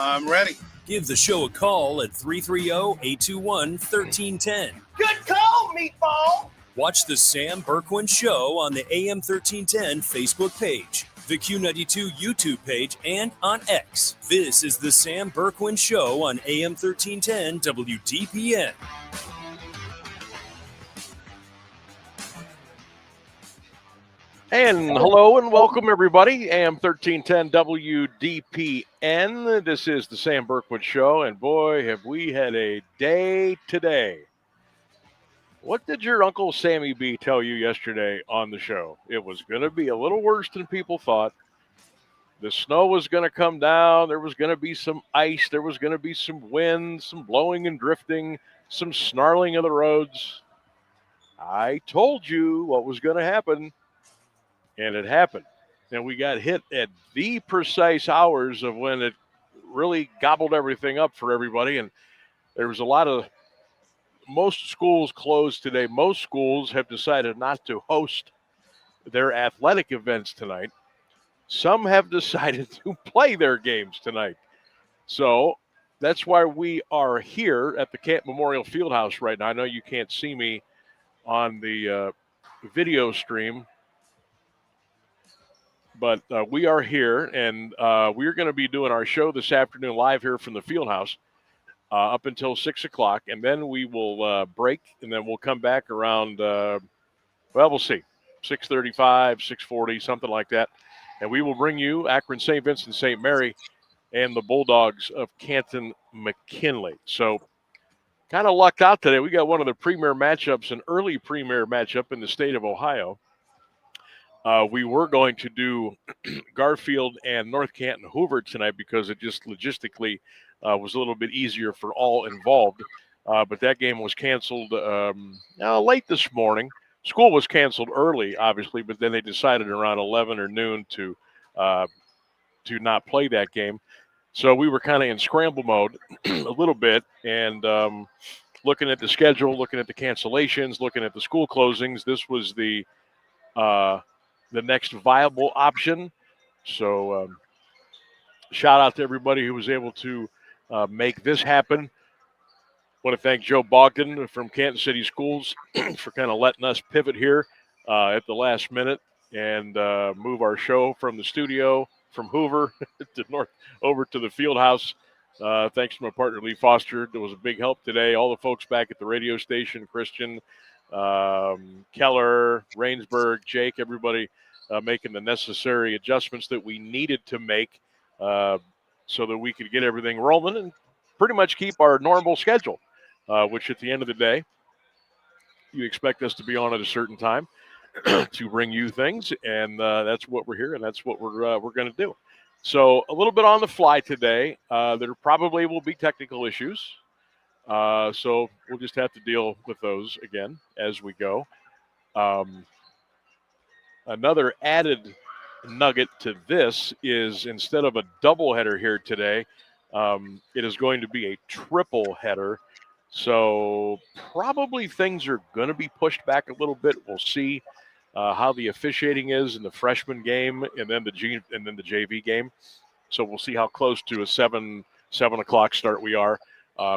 I'm ready. Give the show a call at 330-821-1310. Good call, meatball. Watch the Sam Bourquin Show on the AM1310 Facebook page, the Q92 YouTube page, and on X. This is the Sam Bourquin Show on AM1310 WDPN. And hello and welcome, everybody. AM1310 WDPN. This is the Sam Bourquin Show, and boy, have we had a day today. What did your Uncle Sammy B tell you yesterday on the show? It was going to be a little worse than people thought. The snow was going to come down. There was going to be some ice. There was going to be some wind, some blowing and drifting, some snarling of the roads. I told you what was going to happen. And it happened. And we got hit at the precise hours of when it really gobbled everything up for everybody. And there was most schools closed today. Most schools have decided not to host their athletic events tonight. Some have decided to play their games tonight. So that's why we are here at the Camp Memorial Fieldhouse right now. I know you can't see me on the video stream, but we are here, and we're going to be doing our show this afternoon live here from the Fieldhouse up until 6 o'clock, and then we will break, and then we'll come back around, we'll see, 6:35, 6:40, something like that. And we will bring you Akron St. Vincent St. Mary and the Bulldogs of Canton McKinley. So kind of lucked out today. We got one of the premier matchups, an early premier matchup in the state of Ohio. We were going to do Garfield and North Canton Hoover tonight because it just logistically was a little bit easier for all involved. But that game was canceled late this morning. School was canceled early, obviously, but then they decided around 11 or noon to not play that game. So we were kind of in scramble mode a little bit, and looking at the schedule, looking at the cancellations, looking at the school closings. This was the next viable option. So shout out to everybody who was able to make this happen. Want to thank Joe Bogdan from Canton City Schools for kind of letting us pivot here at the last minute and move our show from the studio from Hoover to over to the Fieldhouse. Thanks to my partner Lee Foster. There was a big help today. All the folks back at the radio station, Christian, Keller, Rainsburg, Jake, everybody making the necessary adjustments that we needed to make so that we could get everything rolling and pretty much keep our normal schedule, which at the end of the day, you expect us to be on at a certain time to bring you things, and that's what we're here, and that's what we're going to do. So a little bit on the fly today. There probably will be technical issues. So we'll just have to deal with those again as we go. Another added nugget to this is instead of a doubleheader here today, it is going to be a triple header. So probably things are going to be pushed back a little bit. We'll see how the officiating is in the freshman game and then the JV game. So we'll see how close to a 7 o'clock start we are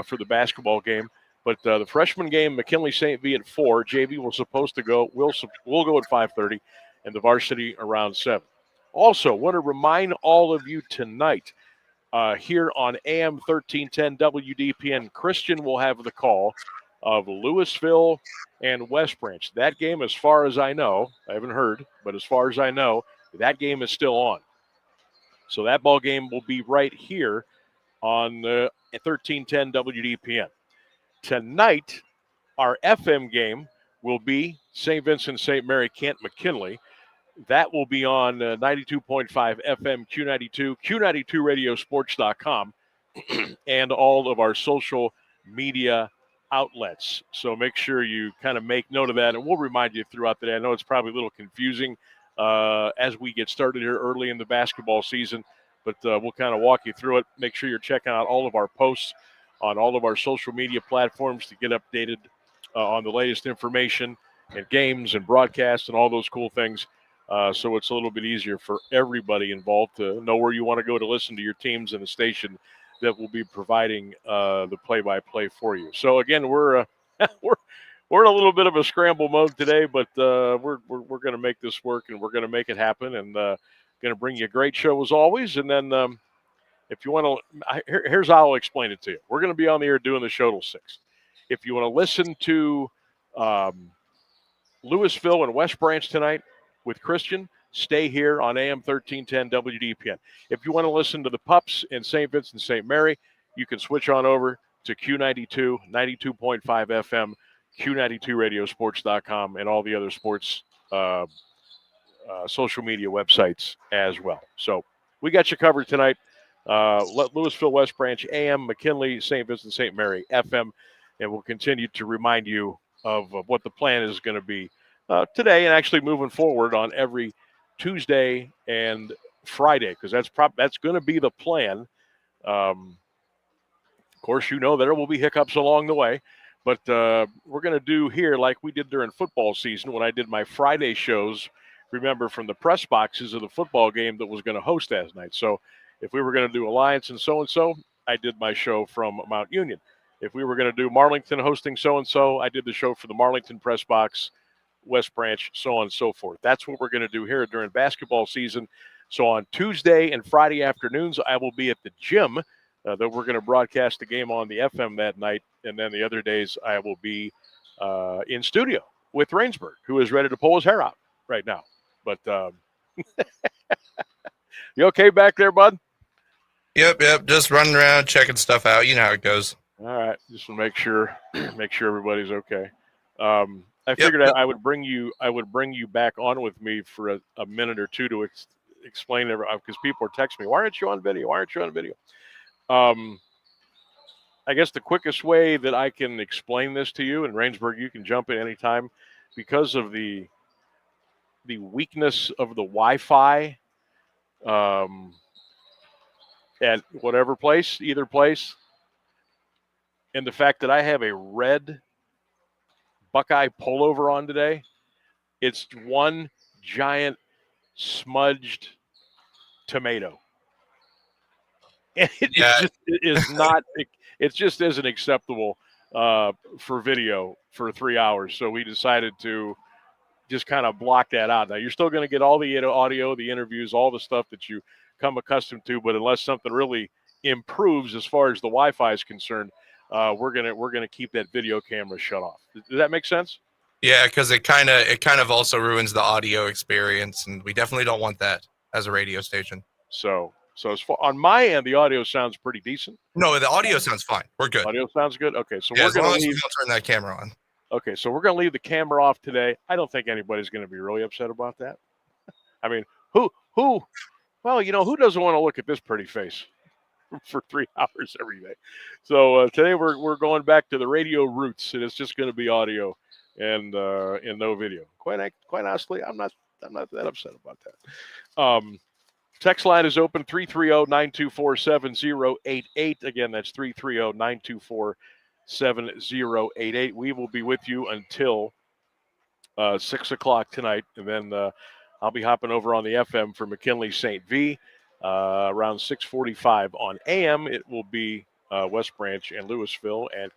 for the basketball game. But the freshman game, McKinley St. V at 4. JV was supposed to go. We'll go at 5:30, and the varsity around 7. Also, want to remind all of you tonight here on AM 1310 WDPN, Christian will have the call of Louisville and West Branch. That game, as far as I know, I haven't heard, but as far as I know, that game is still on. So that ball game will be right here on 1310 WDPN. Tonight, our FM game will be St. Vincent St. Mary Canton McKinley. That will be on 92.5 FM Q92, Q92radiosports.com, and all of our social media outlets. So make sure you kind of make note of that, and we'll remind you throughout the day. I know it's probably a little confusing as we get started here early in the basketball season, but we'll kind of walk you through it. Make sure you're checking out all of our posts on all of our social media platforms to get updated on the latest information and games and broadcasts and all those cool things. So it's a little bit easier for everybody involved to know where you want to go to listen to your teams and the station that will be providing the play-by-play for you. So again, we're in a little bit of a scramble mode today, but we're going to make this work, and we're going to make it happen, and going to bring you a great show as always. And then if you want to, here's how I'll explain it to you. We're going to be on the air doing the show till 6. If you want to listen to Louisville and West Branch tonight with Christian, stay here on AM 1310 WDPN. If you want to listen to the Pups in St. Vincent St. Mary, you can switch on over to Q92, 92.5 FM, Q92radiosports.com, and all the other sports social media websites as well. So we got you covered tonight. Louisville, West Branch, AM, McKinley, St. Vincent St. Mary, FM, and we'll continue to remind you of what the plan is going to be today and actually moving forward on every Tuesday and Friday, because that's going to be the plan. Of course, you know there will be hiccups along the way, but we're going to do here like we did during football season when I did my Friday shows, remember, from the press boxes of the football game that was going to host that night. So if we were going to do Alliance and so-and-so, I did my show from Mount Union. If we were going to do Marlington hosting so-and-so, I did the show for the Marlington press box, West Branch, so on and so forth. That's what we're going to do here during basketball season. So on Tuesday and Friday afternoons, I will be at the gym that we're going to broadcast the game on the FM that night. And then the other days I will be in studio with Rainsburg, who is ready to pull his hair out right now. But you okay back there, bud? Yep. Just running around, checking stuff out. You know how it goes. All right. Just to make sure everybody's okay. I figured I would bring you back on with me for a minute or two to explain everything, because people are texting me, why aren't you on video? I guess the quickest way that I can explain this to you, and Rainsburg, you can jump in anytime, because of the weakness of the Wi-Fi at whatever place, either place, and the fact that I have a red Buckeye pullover on today, it's one giant smudged tomato. And it just isn't acceptable for video for 3 hours. So we decided to just kind of block that out. Now, you're still going to get all the audio, the interviews, all the stuff that you come accustomed to, but unless something really improves as far as the Wi-Fi is concerned, we're gonna keep that video camera shut off. Does that make sense? Yeah, because it kind of also ruins the audio experience, and we definitely don't want that as a radio station. So as far on my end, the audio sounds pretty decent. No, the audio sounds fine. We're good. Audio sounds good. Okay, so yeah, we're gonna turn that camera on. Okay, so we're gonna leave the camera off today. I don't think anybody's gonna be really upset about that. I mean, who? Well, who doesn't want to look at this pretty face for 3 hours every day? So today we're going back to the radio roots, and it's just going to be audio and no video. Quite honestly, I'm not that upset about that. Text line is open, 330-924-7088. Again, that's 330-924-7088. We will be with you until 6 o'clock tonight, and then I'll be hopping over on the FM for McKinley St. V. Around 6:45 on AM. It will be West Branch and Louisville, and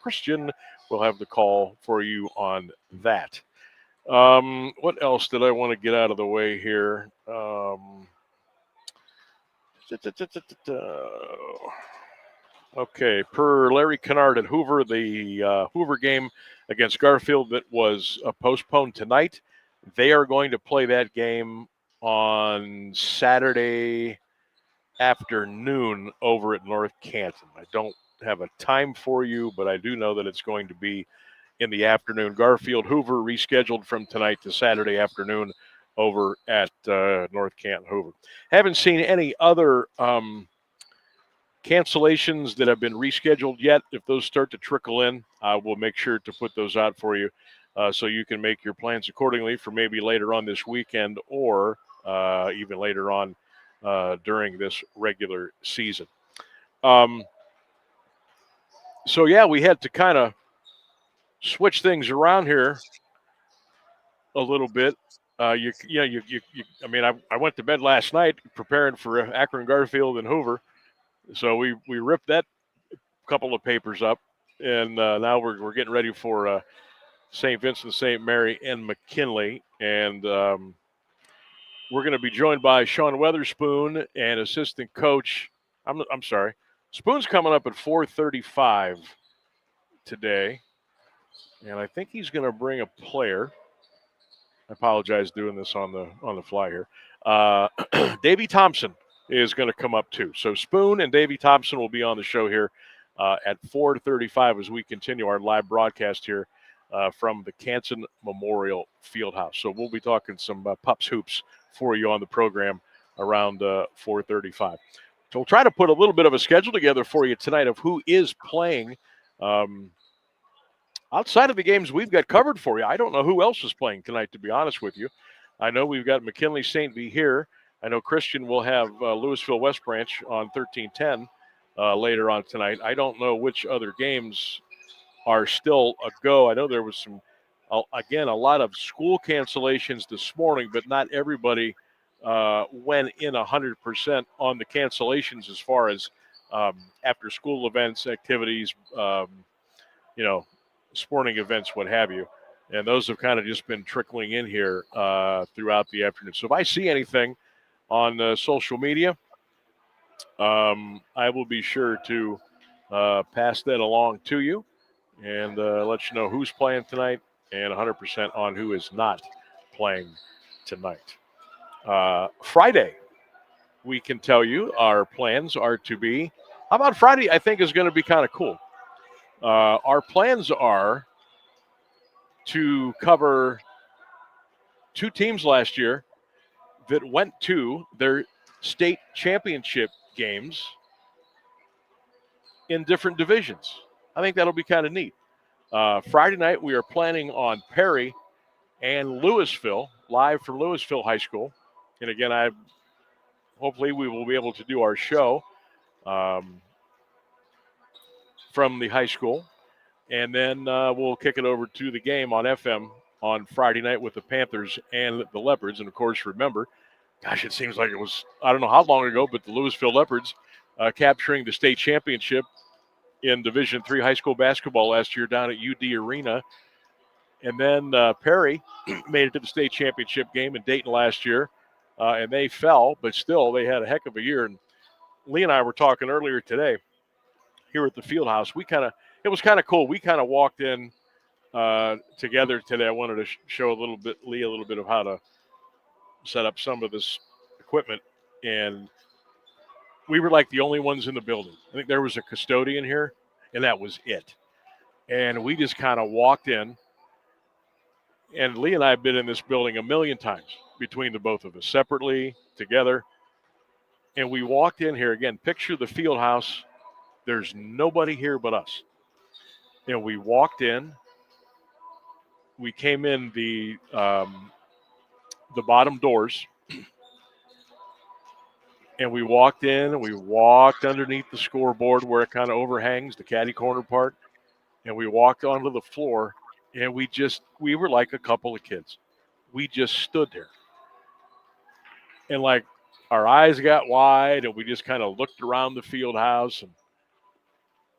Christian will have the call for you on that. What else did I want to get out of the way here? Okay, per Larry Kennard at Hoover, the Hoover game against Garfield that was postponed tonight, they are going to play that game on Saturday afternoon over at North Canton. I don't have a time for you, but I do know that it's going to be in the afternoon. Garfield Hoover rescheduled from tonight to Saturday afternoon over at North Canton Hoover. Haven't seen any other cancellations that have been rescheduled yet. If those start to trickle in, we'll make sure to put those out for you so you can make your plans accordingly for maybe later on this weekend or even later on during this regular season. So, yeah, we had to kind of switch things around here a little bit. I went to bed last night preparing for Akron, Garfield, and Hoover. So we ripped that couple of papers up, and now we're getting ready for St. Vincent, St. Mary, and McKinley. And we're going to be joined by Sean Weatherspoon and assistant coach. I'm sorry. Spoon's coming up at 4:35 today, and I think he's going to bring a player. I apologize doing this on the fly here. Davey Thompson is going to come up too. So Spoon and Davey Thompson will be on the show here at 4:35 as we continue our live broadcast here from the Canson Memorial Fieldhouse. So we'll be talking some pups hoops for you on the program around 4:35. So we'll try to put a little bit of a schedule together for you tonight of who is playing. Outside of the games we've got covered for you, I don't know who else is playing tonight, to be honest with you. I know we've got McKinley St. V here. I know Christian will have Louisville West Branch on 1310 later on tonight. I don't know which other games are still a go. I know there was some, again, a lot of school cancellations this morning, but not everybody went in 100% on the cancellations as far as after school events, activities, sporting events, what have you. And those have kind of just been trickling in here throughout the afternoon. So if I see anything on social media, I will be sure to pass that along to you and let you know who's playing tonight and 100% on who is not playing tonight. Friday, we can tell you our plans are to be. How about Friday? I think is going to be kind of cool. Our plans are to cover two teams last year that went to their state championship games in different divisions. I think that'll be kind of neat. Friday night, we are planning on Perry and Louisville, live from Louisville High School. And again, hopefully we will be able to do our show from the high school. And then we'll kick it over to the game on FM on Friday night with the Panthers and the Leopards. And, of course, remember, gosh, it seems like it was, I don't know how long ago, but the Louisville Leopards capturing the state championship in Division III high school basketball last year down at UD Arena. And then Perry made it to the state championship game in Dayton last year, and they fell, but still they had a heck of a year. And Lee and I were talking earlier today here at the Fieldhouse. It was kind of cool. We kind of walked in together today. I wanted to show Lee a little bit of how to set up some of this equipment, and we were like the only ones in the building. I think there was a custodian here, and that was it. And we just kind of walked in, and Lee and I have been in this building a million times between the both of us, separately, together. And we walked in here, again, picture the Fieldhouse. There's nobody here but us. And we walked in. We came in the bottom doors. And we walked in, and we walked underneath the scoreboard where it kind of overhangs, the caddy corner part. And we walked onto the floor, and we were like a couple of kids. We just stood there. And like our eyes got wide, and we just kind of looked around the field house. And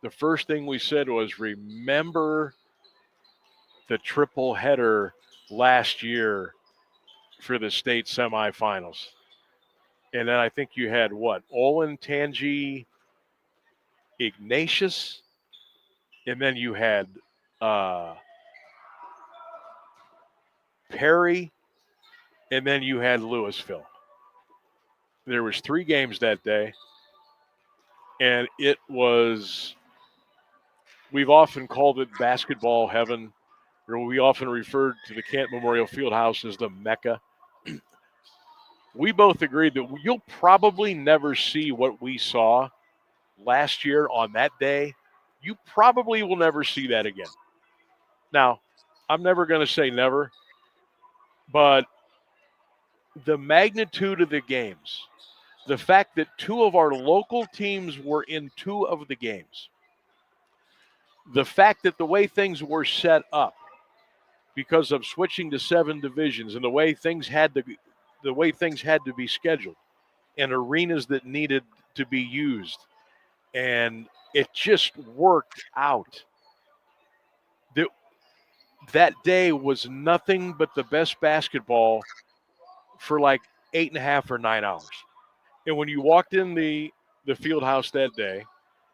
the first thing we said was, remember the triple header last year for the state semifinals. And then I think you had what? Olin, Tangi, Ignatius. And then you had Perry. And then you had Louisville. There was 3 games that day. And it was, we've often called it basketball heaven. Or we often referred to the Kent Memorial Fieldhouse as the Mecca. We both agreed that you'll probably never see what we saw last year on that day. You probably will never see that again. Now, I'm never going to say never, but the magnitude of the games, the fact that 2 of our local teams were in 2 of the games, the fact that the way things were set up because of switching to 7 divisions and the way things had to be scheduled and arenas that needed to be used And it just worked out. That day was nothing but the best basketball for like 8.5 or 9 hours. And when you walked in the field house that day,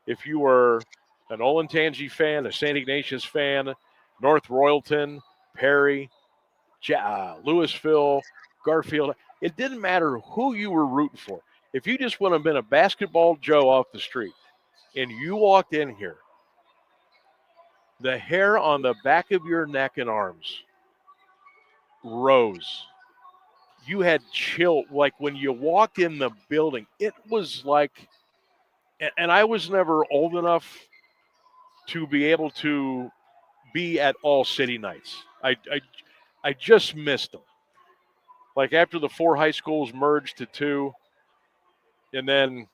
if you were an Olentangy fan, a St. Ignatius fan, North Royalton, Perry, Louisville, Garfield, it didn't matter who you were rooting for. If you just would have been a basketball Joe off the street and you walked in here, the hair on the back of your neck and arms rose. You had chill. Like when you walked in the building, it was like, and I was never old enough to be able to be at all city nights. I just missed them. Like after the 4 high schools merged to 2, and then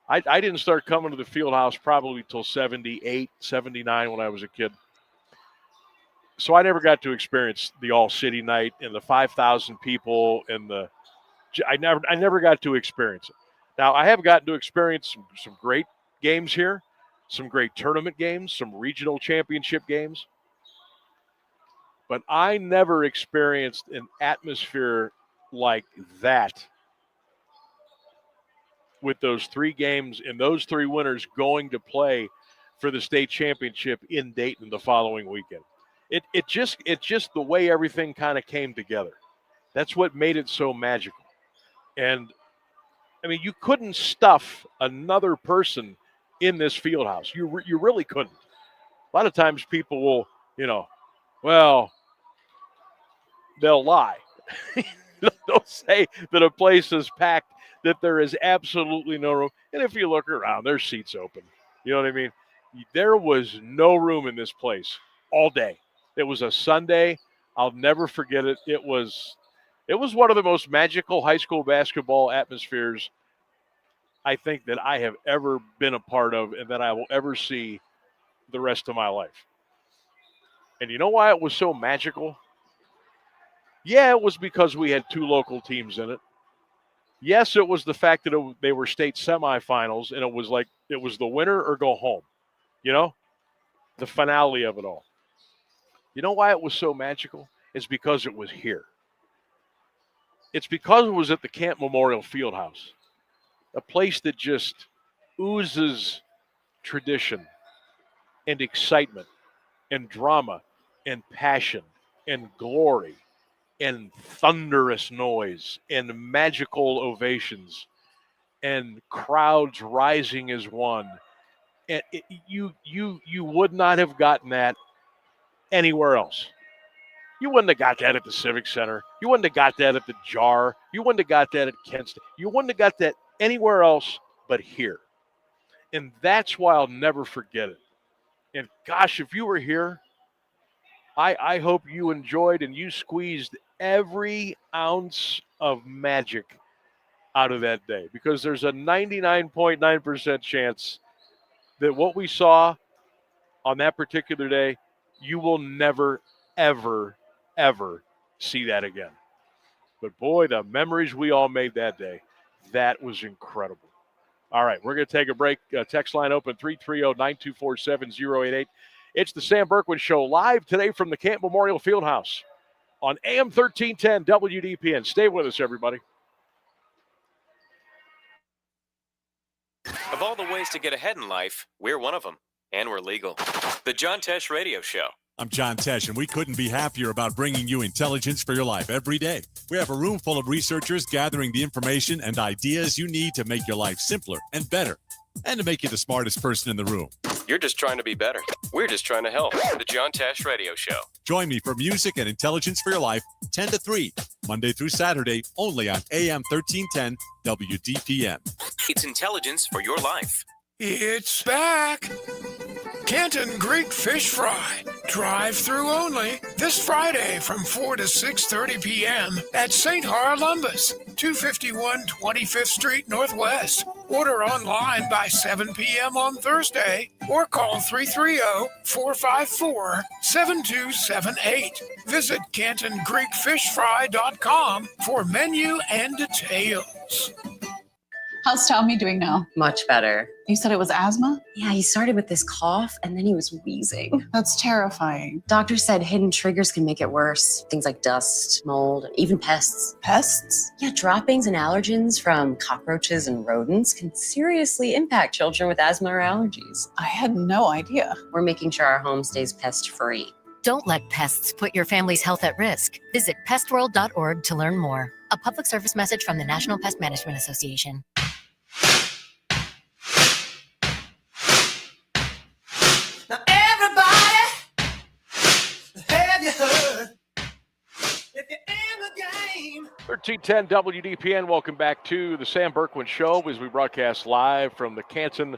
I didn't start coming to the field house probably till 78, 79 when I was a kid. So I never got to experience the all city night and the 5,000 people and I never got to experience it. Now I have gotten to experience some great games here, some great tournament games, some regional championship games. But I never experienced an atmosphere like that with those 3 games and those 3 winners going to play for the state championship in Dayton the following weekend. It's just the way everything kind of came together. That's what made it so magical. And I mean, you couldn't stuff another person in this field house. You really couldn't. A lot of times people will, well, they'll lie. They'll say that a place is packed, that there is absolutely no room. And if you look around, there's seats open. You know what I mean? There was no room in this place all day. It was a Sunday. I'll never forget it. It was one of the most magical high school basketball atmospheres I think that I have ever been a part of and that I will ever see the rest of my life. And you know why it was so magical? Yeah, it was because we had 2 local teams in it. Yes, it was the fact that they were state semifinals, and it was the winner or go home. The finale of it all. You know why it was so magical? It's because it was here. It's because it was at the Camp Memorial Fieldhouse, a place that just oozes tradition and excitement and drama and passion and glory and thunderous noise and magical ovations and crowds rising as one. And you would not have gotten that anywhere else. You wouldn't have got that at the Civic Center. You wouldn't have got that at the Jar. You wouldn't have got that at Kent State. You wouldn't have got that anywhere else but here. And that's why I'll never forget it. And gosh, if you were here, I hope you enjoyed and you squeezed every ounce of magic out of that day, because there's a 99.9% chance that what we saw on that particular day, you will never, ever, ever see that again. But boy, the memories we all made that day, that was incredible. All right, we're going to take a break. Text line open 330-924-7088. It's the Sam Bourquin Show live today from the Camp Memorial Fieldhouse on AM1310 WDPN. Stay with us, everybody. Of all the ways to get ahead in life, we're one of them, and we're legal. The John Tesh Radio Show. I'm John Tesh, and we couldn't be happier about bringing you intelligence for your life every day. We have a room full of researchers gathering the information and ideas you need to make your life simpler and better, and to make you the smartest person in the room. You're just trying to be better. We're just trying to help. The John Tesh Radio Show. Join me for music and intelligence for your life, 10 to 3, Monday through Saturday, only on AM 1310 WDPN. It's intelligence for your life. It's back. Canton Greek Fish Fry. Drive-through only. This Friday from 4 to 6:30 p.m. at St. Harlumbus, 251 25th Street Northwest. Order online by 7 p.m. on Thursday or call 330-454-7278. Visit CantonGreekFishFry.com for menu and details. How's Tommy doing now? Much better. You said it was asthma? Yeah, he started with this cough and then he was wheezing. That's terrifying. Doctor said hidden triggers can make it worse. Things like dust, mold, even pests. Pests? Yeah, droppings and allergens from cockroaches and rodents can seriously impact children with asthma or allergies. I had no idea. We're making sure our home stays pest-free. Don't let pests put your family's health at risk. Visit pestworld.org to learn more. A public service message from the National Pest Management Association. Now everybody, have you heard? If you're in the game. 1310 WDPN, welcome back to the Sam Bourquin Show as we broadcast live from the Canton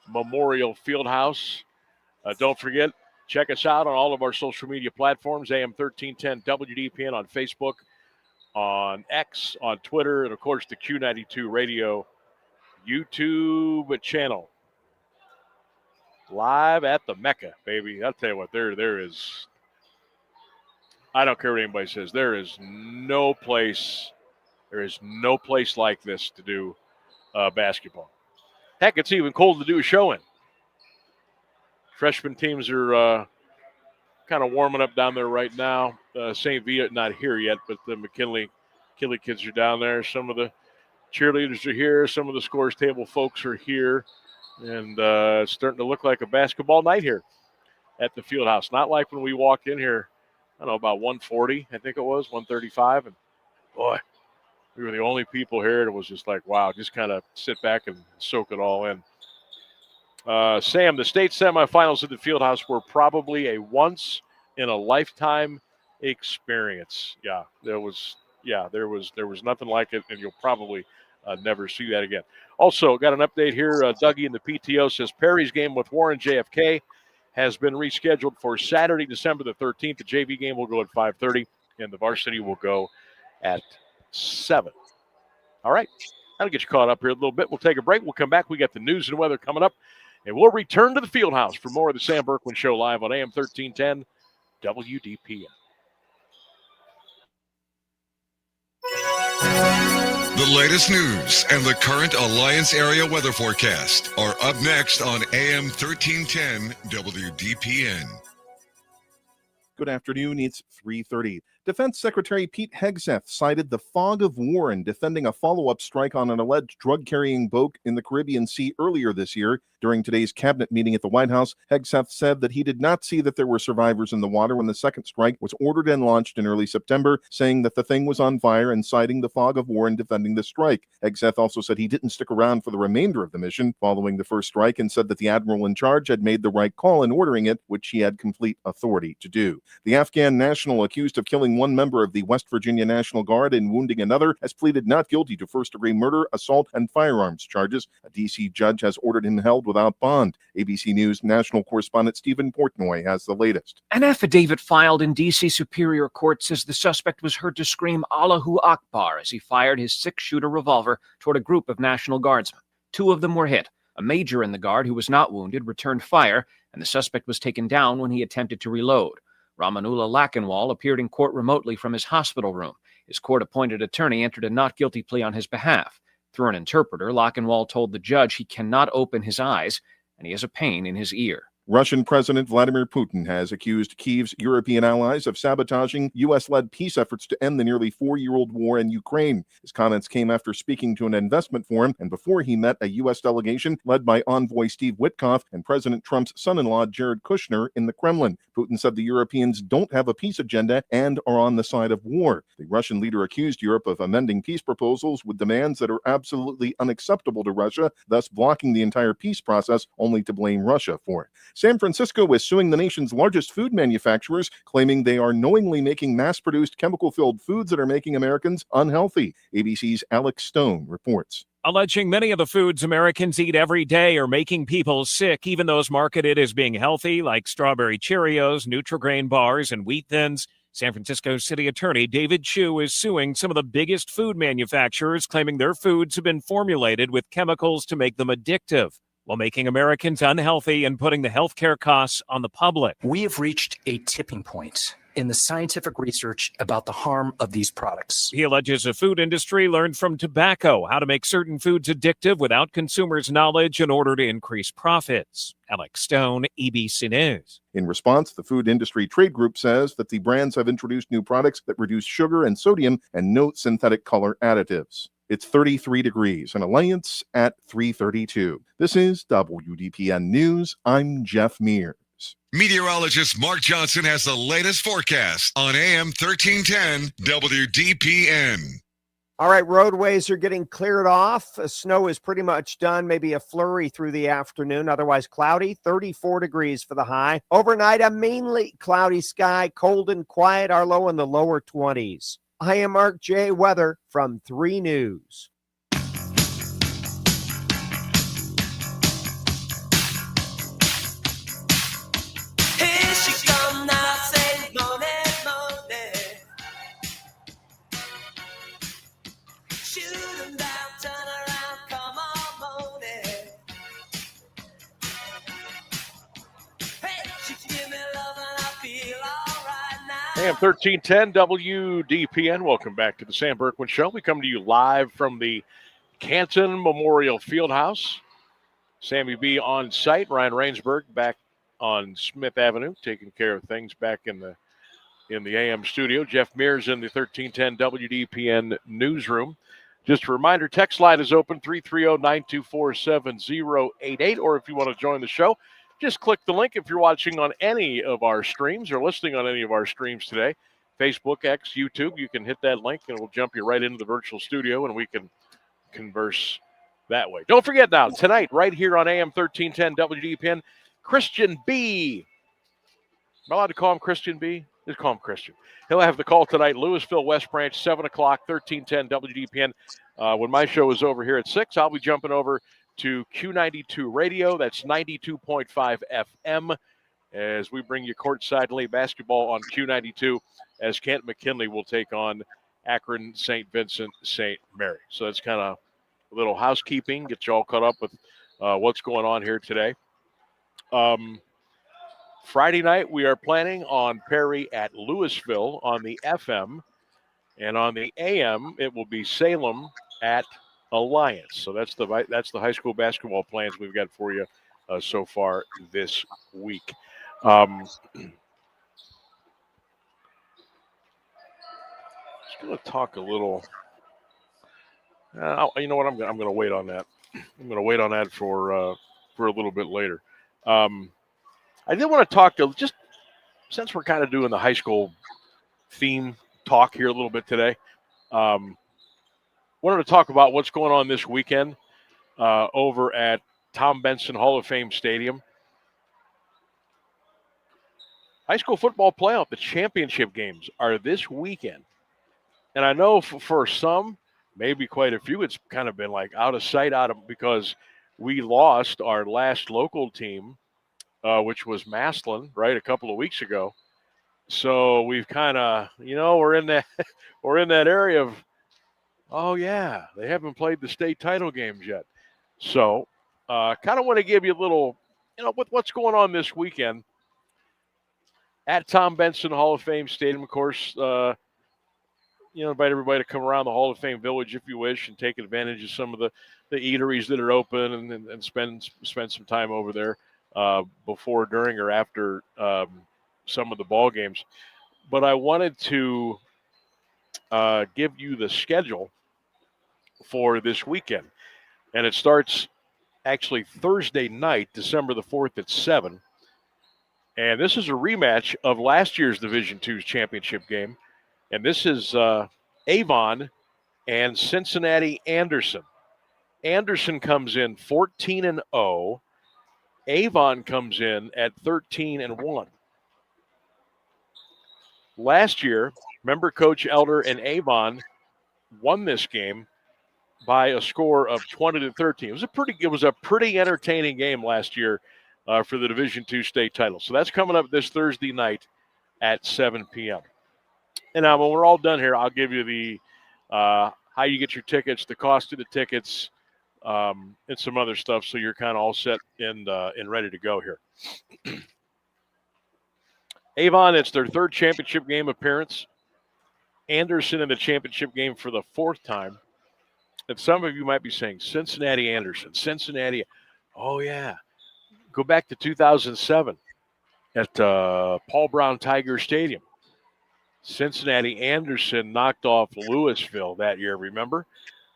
Memorial Fieldhouse. Don't forget, check us out on all of our social media platforms, AM1310 WDPN on Facebook, on X, on Twitter, and of course the Q92 Radio YouTube channel. Live at the Mecca, baby. I'll tell you what, there is, I don't care what anybody says, there is no place like this to do basketball. Heck, it's even cold to do a show in. Freshman teams are kind of warming up down there right now. St. Vita not here yet, but the McKinley kids are down there. Some of the cheerleaders are here. Some of the scores table folks are here. And it's starting to look like a basketball night here at the field house. Not like when we walked in here, I don't know, about 1:40, I think it was, 1:35. And, boy, we were the only people here. And it was just like, wow, just kind of sit back and soak it all in. Sam, the state semifinals at the Fieldhouse were probably a once-in-a-lifetime experience. Yeah, there was nothing like it, and you'll probably never see that again. Also, got an update here. Dougie in the PTO says Perry's game with Warren JFK has been rescheduled for Saturday, December the 13th. The JV game will go at 5:30, and the varsity will go at 7. All right, that'll get you caught up here a little bit. We'll take a break. We'll come back. We got the news and weather coming up, and we'll return to the Fieldhouse for more of the Sam Bourquin Show live on AM 1310 WDPN. The latest news and the current Alliance area weather forecast are up next on AM 1310 WDPN. Good afternoon. It's 3:30. Defense Secretary Pete Hegseth cited the fog of war in defending a follow-up strike on an alleged drug-carrying boat in the Caribbean Sea earlier this year. During today's cabinet meeting at the White House, Hegseth said that he did not see that there were survivors in the water when the second strike was ordered and launched in early September, saying that the thing was on fire and citing the fog of war in defending the strike. Hegseth also said he didn't stick around for the remainder of the mission following the first strike and said that the admiral in charge had made the right call in ordering it, which he had complete authority to do. The Afghan national accused of killing one member of the West Virginia National Guard and wounding another has pleaded not guilty to first-degree murder, assault, and firearms charges. A D.C. judge has ordered him held without bond. ABC News national correspondent Stephen Portnoy has the latest. An affidavit filed in D.C. Superior Court says the suspect was heard to scream Allahu Akbar as he fired his six-shooter revolver toward a group of National Guardsmen. 2 of them were hit. A major in the Guard who was not wounded returned fire, and the suspect was taken down when he attempted to reload. Ramanullah Lachenwall appeared in court remotely from his hospital room. His court-appointed attorney entered a not-guilty plea on his behalf. Through an interpreter, Lachenwall told the judge he cannot open his eyes, and he has a pain in his ear. Russian President Vladimir Putin has accused Kyiv's European allies of sabotaging U.S.-led peace efforts to end the nearly 4-year-old war in Ukraine. His comments came after speaking to an investment forum and before he met a U.S. delegation led by envoy Steve Witkoff and President Trump's son-in-law Jared Kushner in the Kremlin. Putin said the Europeans don't have a peace agenda and are on the side of war. The Russian leader accused Europe of amending peace proposals with demands that are absolutely unacceptable to Russia, thus blocking the entire peace process, only to blame Russia for it. San Francisco is suing the nation's largest food manufacturers, claiming they are knowingly making mass-produced chemical-filled foods that are making Americans unhealthy. ABC's Alex Stone reports. Alleging many of the foods Americans eat every day are making people sick, even those marketed as being healthy, like strawberry Cheerios, Nutri-Grain bars, and Wheat Thins. San Francisco City Attorney David Chu is suing some of the biggest food manufacturers, claiming their foods have been formulated with chemicals to make them addictive. while making Americans unhealthy and putting the healthcare costs on the public. We have reached a tipping point in the scientific research about the harm of these products. He alleges the food industry learned from tobacco how to make certain foods addictive without consumers' knowledge in order to increase profits. Alex Stone, EBC News. In response, the Food Industry Trade Group says that the brands have introduced new products that reduce sugar and sodium and no synthetic color additives. It's 33 degrees and Alliance at 332. This is WDPN News. I'm Jeff Mears. Meteorologist Mark Johnson has the latest forecast on AM 1310 WDPN. All right, roadways are getting cleared off. Snow is pretty much done. Maybe a flurry through the afternoon. Otherwise cloudy, 34 degrees for the high. Overnight, a mainly cloudy sky, cold and quiet. Our low in the lower 20s. I am Mark J. Weather from 3 News. Here she come now, say money, money. Shoot 'em down, turn around, come on, money. Hey, she give me love and I feel all right now. AM 1310 WDPN. Welcome back to the Sam Bourquin Show. We come to you live from the Canton Memorial Fieldhouse. Sammy B on site. Ryan Rainsberg back on Smith Avenue, taking care of things back in the AM studio. Jeff Mears in the 1310 WDPN newsroom. Just a reminder, text line is open, 330-924-7088. Or if you want to join the show, just click the link if you're watching on any of our streams or listening on any of our streams today. Facebook, X, YouTube, you can hit that link and we'll jump you right into the virtual studio and we can converse that way. Don't forget now, tonight, right here on AM 1310 WDPN, Christian B. Am I allowed to call him Christian B? Just call him Christian. He'll have the call tonight, Louisville, West Branch, 7 o'clock, 1310 WDPN. When my show is over here at 6, I'll be jumping over to Q92 Radio. That's 92.5 FM as we bring you courtside Lee basketball on Q92 as Kent McKinley will take on Akron St. Vincent St. Mary. So that's kind of a little housekeeping, get you all caught up with what's going on here today. Friday night, we are planning on Perry at Louisville on the FM, and on the AM, it will be Salem at Alliance. So that's the high school basketball plans we've got for you so far this week. Just going to talk a little. You know what? I'm going to wait on that. I'm going to wait on that for a little bit later. I did want to talk to, just since we're kind of doing the high school theme talk here a little bit today, wanted to talk about what's going on this weekend over at Tom Benson Hall of Fame Stadium. High school football playoff, the championship games are this weekend. And I know for some, maybe quite a few, it's kind of been like out of sight, because we lost our last local team, which was Maslin, right, a couple of weeks ago. So we've kind of, we're in that area of, oh yeah, they haven't played the state title games yet. So kind of want to give you a little, with what's going on this weekend at Tom Benson Hall of Fame Stadium. Of course, invite everybody to come around the Hall of Fame Village if you wish and take advantage of some of the eateries that are open and spend some time over there before, during, or after some of the ball games. But I wanted to give you the schedule for this weekend. And it starts actually Thursday night, December the 4th at 7. And this is a rematch of last year's Division II's championship game. And this is Avon and Cincinnati Anderson. Anderson comes in 14-0. Avon comes in at 13-1. Last year, remember Coach Elder and Avon won this game by a score of 20-13. It was a pretty entertaining game last year for the Division II state title. So that's coming up this Thursday night at 7 p.m. And now when we're all done here, I'll give you the how you get your tickets, the cost of the tickets, and some other stuff. So you're kind of all set and ready to go here. Avon, it's their third championship game appearance. Anderson in the championship game for the fourth time. And some of you might be saying, Cincinnati Anderson, Cincinnati. Oh, yeah. Go back to 2007 at Paul Brown Tiger Stadium. Cincinnati Anderson knocked off Louisville that year, remember,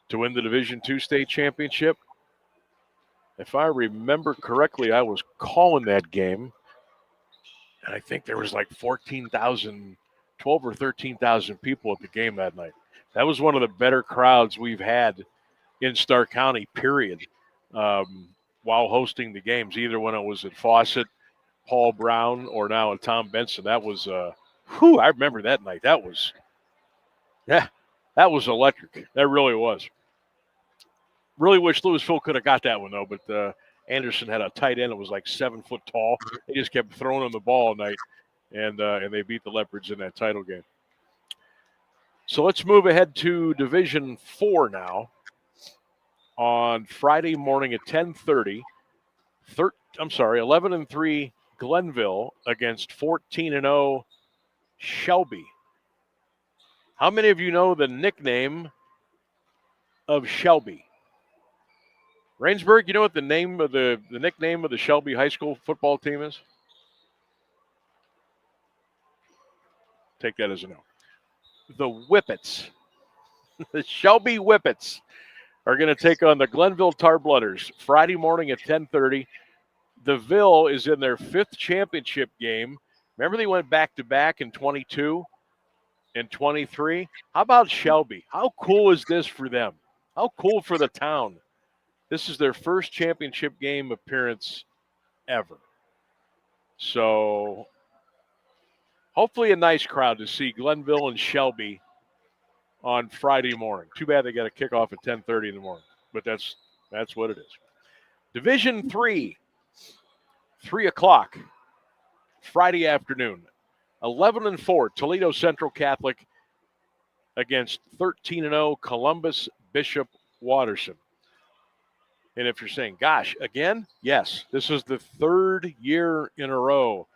to win the Division II state championship. If I remember correctly, I was calling that game, and I think there was like 14,000, 12 or 13,000 people at the game that night. That was one of the better crowds we've had in Stark County, period, while hosting the games, either when it was at Fawcett, Paul Brown, or now at Tom Benson. That was, I remember that night. That was electric. That really was. Really wish Louisville could have got that one, though, but Anderson had a tight end that was like 7 foot tall. They just kept throwing him the ball all night, and they beat the Leopards in that title game. So let's move ahead to Division 4 now. On Friday morning at 10:30, 11-3 Glenville against 14-0 Shelby. How many of you know the nickname of Shelby? Rainsburg, you know what the name of the nickname of the Shelby High School football team is? Take that as a no. The Whippets. The Shelby Whippets are going to take on the Glenville Tarblooders Friday morning at 10:30. The Ville is in their fifth championship game. Remember they went back-to-back in 22 and 23? How about Shelby? How cool is this for them? How cool for the town? This is their first championship game appearance ever. So hopefully a nice crowd to see Glenville and Shelby on Friday morning. Too bad they got to kick off at 10:30 in the morning, but that's what it is. Division 3, 3 o'clock, Friday afternoon. 11-4 Toledo Central Catholic against 13-0 Columbus Bishop Watterson. And if you're saying, gosh, again? Yes, this is the third year in a row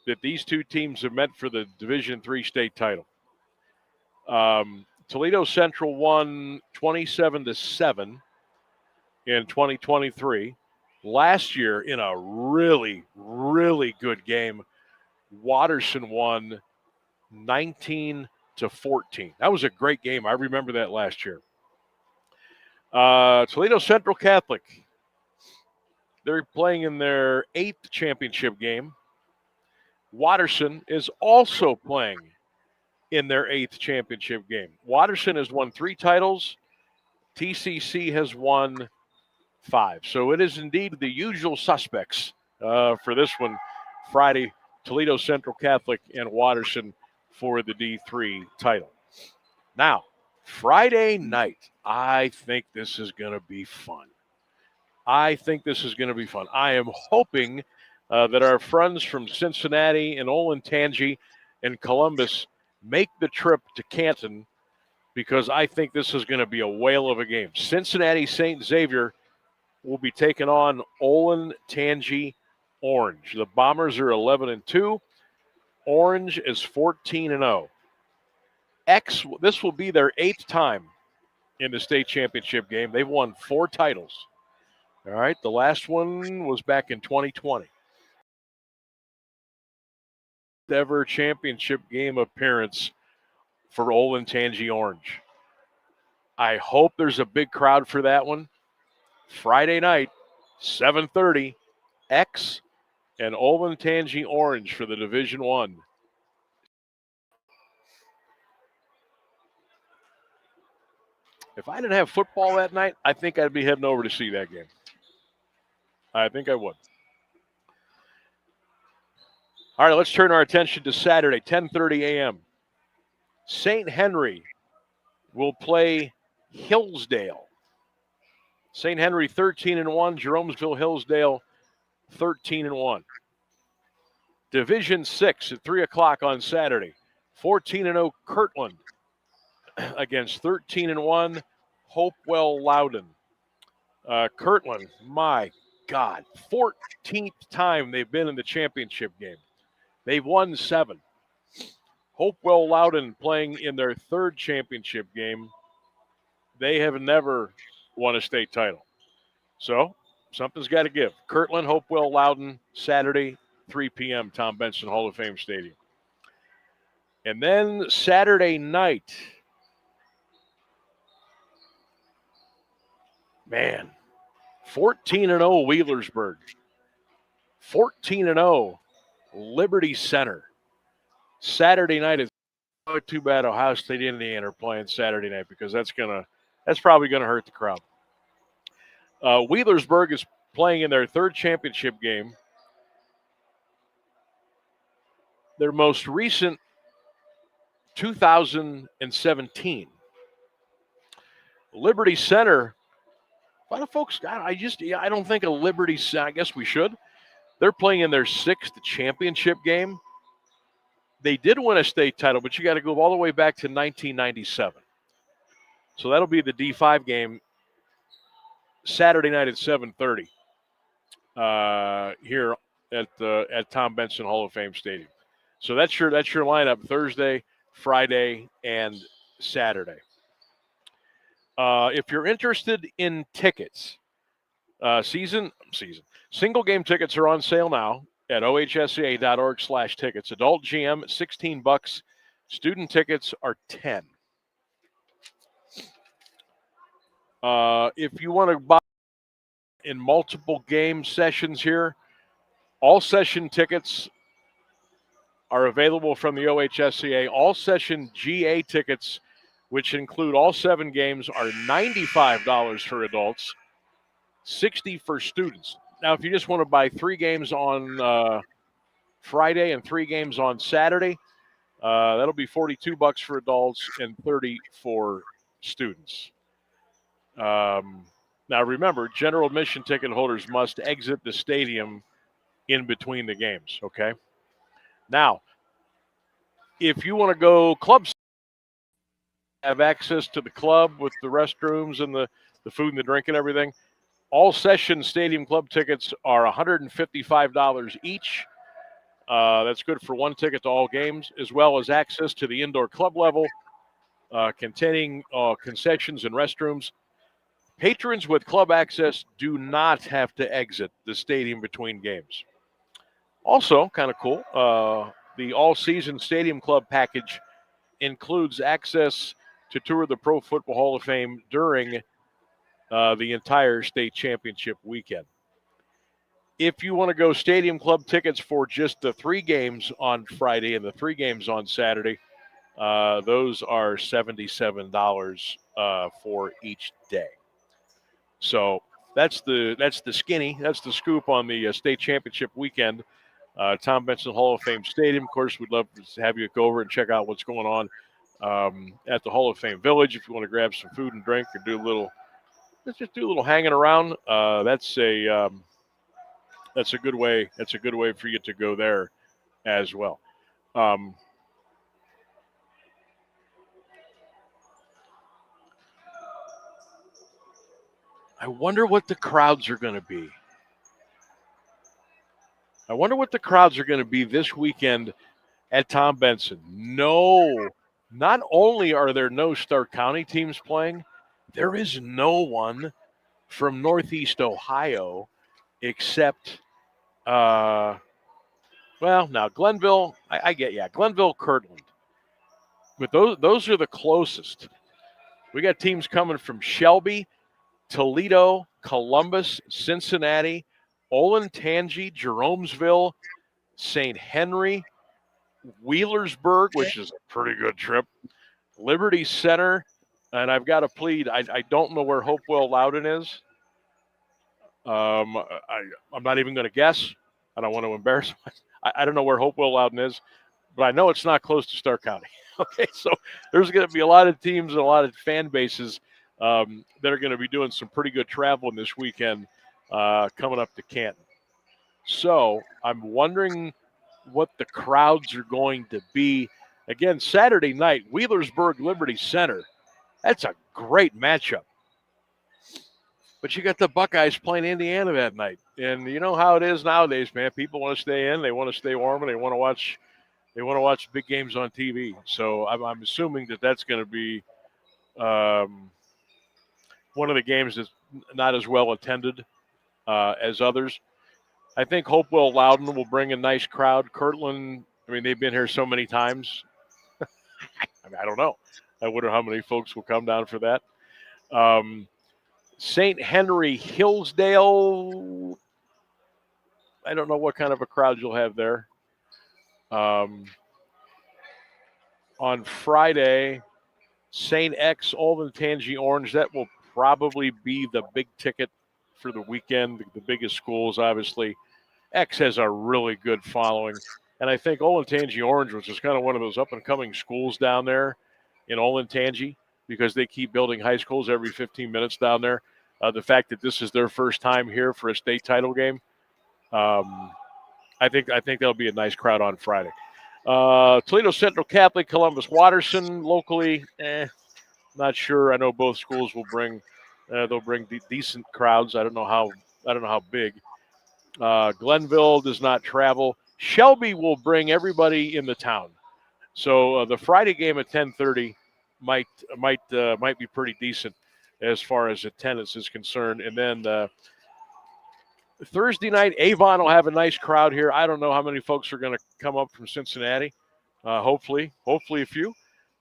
that these two teams have met for the Division III state title. Toledo Central won 27-7 in 2023. Last year, in a really, really good game, Watterson won 19-14. That was a great game. I remember that last year. Toledo Central Catholic, they're playing in their 8th championship game. Watterson is also playing in their 8th championship game. Watterson has won 3 titles. TCC has won 5. So it is indeed the usual suspects for this one. Friday, Toledo Central Catholic and Watterson for the D3 title. Now, Friday night, I think this is going to be fun. I am hoping that our friends from Cincinnati and Olentangy and Columbus make the trip to Canton, because I think this is going to be a whale of a game. Cincinnati St. Xavier will be taking on Olentangy Orange. The Bombers are 11-2. Orange is 14-0. This will be their 8th time in the state championship game. They've won 4 titles. All right, the last one was back in 2020. Ever championship game appearance for Olentangy Orange. I hope there's a big crowd for that one. Friday night, 7:30, X and Olentangy Orange for the Division I. If I didn't have football that night, I think I'd be heading over to see that game. I think I would. All right, let's turn our attention to Saturday, 10:30 a.m. St. Henry will play Hillsdale. St. Henry 13-1, Jeromesville Hillsdale 13-1. Division 6 at 3 o'clock on Saturday. 14-0 Kirtland against 13-1 Hopewell Loudon. Kirtland, my God, 14th time they've been in the championship game. They've won 7. Hopewell Loudon playing in their 3rd championship game. They have never won a state title. So something's got to give. Kirtland, Hopewell Loudon, Saturday, 3 p.m., Tom Benson Hall of Fame Stadium. And then Saturday night, man, 14-0 Wheelersburg, 14-0 Liberty Center. Saturday night is too bad Ohio State Indiana are playing Saturday night because that's probably gonna hurt the crowd. Wheelersburg is playing in their 3rd championship game. Their most recent 2017. Liberty Center. A lot of folks, I don't think a Liberty. I guess we should. They're playing in their 6th championship game. They did win a state title, but you got to go all the way back to 1997. So that'll be the D5 game Saturday night at 7:30 here at Tom Benson Hall of Fame Stadium. So that's your lineup Thursday, Friday, and Saturday. If you're interested in tickets, single game tickets are on sale now at ohsca.org/tickets. Adult GM $16. Student tickets are $10. If you want to buy in multiple game sessions here, all session tickets are available from the OHSCA. All session GA tickets, which include all 7 games, are $95 for adults, $60 for students. Now, if you just want to buy 3 games on Friday and 3 games on Saturday, that'll be $42 for adults and $30 for students. Now, remember, general admission ticket holders must exit the stadium in between the games, okay? Now, if you want to go club, have access to the club with the restrooms and the food and the drink and everything, all session stadium club tickets are $155 each. That's good for 1 ticket to all games, as well as access to the indoor club level, containing concessions and restrooms. Patrons with club access do not have to exit the stadium between games. Also, kind of cool, the all-season stadium club package includes access to tour the Pro Football Hall of Fame during the entire state championship weekend. If you want to go stadium club tickets for just the 3 games on Friday and the 3 games on Saturday, those are $77 for each day. So that's the scoop on the state championship weekend. Tom Benson Hall of Fame Stadium. Of course, we'd love to have you go over and check out what's going on at the Hall of Fame Village. If you want to grab some food and drink or let's just do a little hanging around. That's a good way. That's a good way for you to go there as well. I wonder what the crowds are going to be. I wonder what the crowds are going to be this weekend at Tom Benson. No, not only are there no Stark County teams playing, there is no one from Northeast Ohio except, now Glenville, I get, Glenville, Kirtland. But those are the closest. We got teams coming from Shelby, Toledo, Columbus, Cincinnati, Olentangy, Jeromesville, St. Henry, Wheelersburg, which is a pretty good trip, Liberty Center, and I've got to plead, I don't know where Hopewell Loudon is. I'm not even going to guess. I don't want to embarrass myself. I don't know where Hopewell Loudon is, but I know it's not close to Stark County. Okay, so there's going to be a lot of teams and a lot of fan bases that are going to be doing some pretty good traveling this weekend coming up to Canton. So I'm wondering what the crowds are going to be. Again, Saturday night, Wheelersburg Liberty Center. That's a great matchup. But you got the Buckeyes playing Indiana that night. And you know how it is nowadays, man. People want to stay in, they want to stay warm, and they want to watch big games on TV. So I'm assuming that that's going to be one of the games that's not as well attended as others. I think Hopewell Loudon will bring a nice crowd. Kirtland, I mean, they've been here so many times. I don't know. I wonder how many folks will come down for that. St. Henry Hillsdale, I don't know what kind of a crowd you'll have there. On Friday, St. X, Olentangy Orange, that will probably be the big ticket for the weekend. The biggest schools, obviously. X has a really good following. And I think Olentangy Orange, which is kind of one of those up-and-coming schools down there in Olentangy, because they keep building high schools every 15 minutes down there. The fact that this is their first time here for a state title game, I think there'll be a nice crowd on Friday. Toledo Central Catholic, Columbus Watterson, locally, not sure. I know both schools will bring they'll bring decent crowds. I don't know how big. Glenville does not travel. Shelby will bring everybody in the town. So the Friday game at 10:30 might be pretty decent as far as attendance is concerned. And then Thursday night, Avon will have a nice crowd here. I don't know how many folks are going to come up from Cincinnati. Hopefully a few.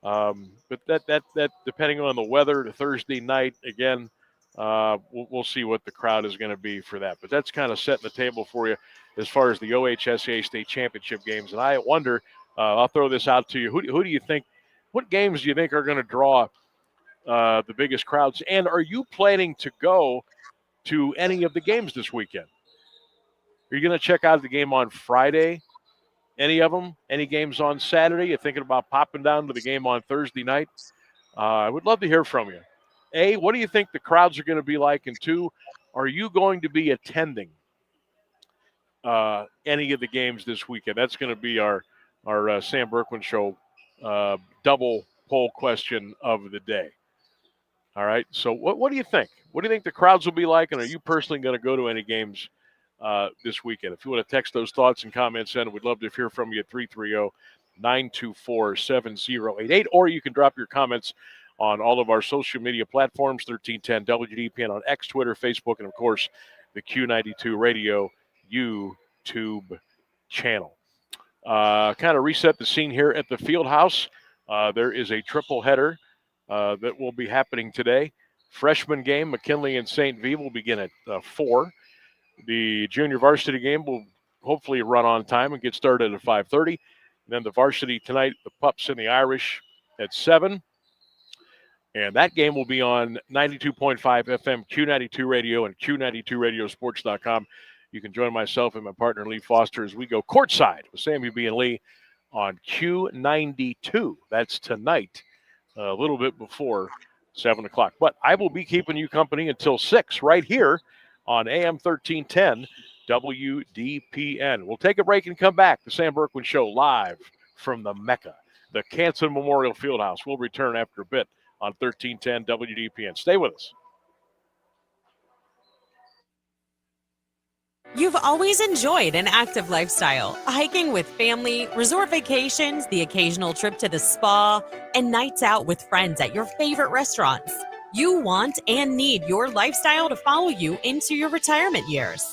But that depending on the weather, Thursday night again, we'll see what the crowd is going to be for that. But that's kind of setting the table for you as far as the OHSAA state championship games. And I wonder, I'll throw this out to you. Who do you think? What games do you think are going to draw the biggest crowds? And are you planning to go to any of the games this weekend? Are you going to check out the game on Friday? Any of them? Any games on Saturday? You're thinking about popping down to the game on Thursday night? I would love to hear from you. A, what do you think the crowds are going to be like? And two, are you going to be attending any of the games this weekend? That's going to be our Sam Bourquin Show double poll question of the day. All right. So what do you think? What do you think the crowds will be like? And are you personally going to go to any games this weekend? If you want to text those thoughts and comments in, we'd love to hear from you at 330-924-7088. Or you can drop your comments on all of our social media platforms, 1310 WDPN on X, Twitter, Facebook, and, of course, the Q92 Radio YouTube channel. Kind of reset the scene here at the field house. There is a triple header that will be happening today. Freshman game, McKinley and St. V will begin at 4. The junior varsity game will hopefully run on time and get started at 5:30. And then the varsity tonight, the Pups and the Irish at 7. And that game will be on 92.5 FM, Q92 Radio, and Q92radiosports.com. You can join myself and my partner, Lee Foster, as we go courtside with Sammy B. and Lee on Q92. That's tonight, a little bit before 7 o'clock. But I will be keeping you company until 6 right here on AM 1310 WDPN. We'll take a break and come back. The Sam Bourquin Show live from the Mecca, the Canson Memorial Fieldhouse. We'll return after a bit on 1310 WDPN. Stay with us. You've always enjoyed an active lifestyle, hiking with family, resort vacations, the occasional trip to the spa, and nights out with friends at your favorite restaurants. You want and need your lifestyle to follow you into your retirement years.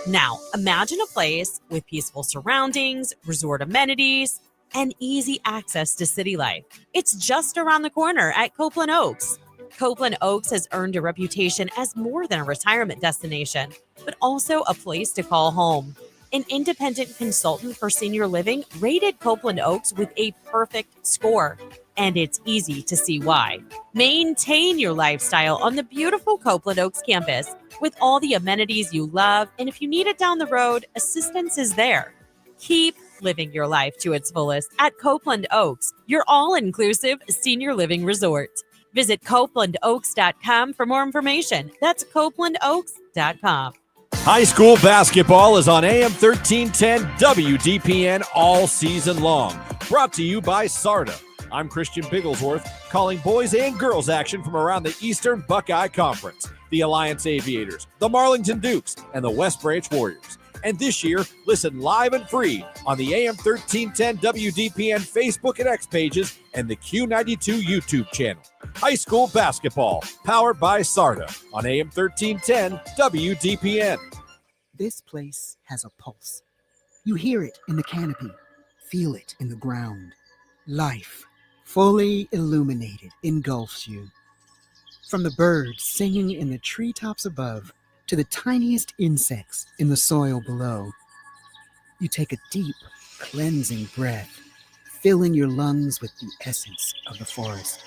Now, imagine a place with peaceful surroundings, resort amenities, and easy access to city life. It's just around the corner at Copeland Oaks. Copeland Oaks has earned a reputation as more than a retirement destination, but also a place to call home. An independent consultant for senior living rated Copeland Oaks with a perfect score, and it's easy to see why. Maintain your lifestyle on the beautiful Copeland Oaks campus with all the amenities you love, and if you need it down the road, assistance is there. Keep living your life to its fullest at Copeland Oaks, your all-inclusive senior living resort. Visit CopelandOaks.com for more information. That's CopelandOaks.com. High school basketball is on AM 1310 WDPN all season long. Brought to you by SARTA. I'm Christian Bigglesworth, calling boys and girls action from around the Eastern Buckeye Conference. the Alliance Aviators, the Marlington Dukes, and the West Branch Warriors. And this year, listen live and free on the AM1310 WDPN Facebook and X pages and the Q92 YouTube channel. High school basketball, powered by SARTA on AM1310 WDPN. This place has a pulse. You hear it in the canopy, feel it in the ground. Life, fully illuminated, engulfs you. From the birds singing in the treetops above to the tiniest insects in the soil below, you take a deep, cleansing breath, filling your lungs with the essence of the forest.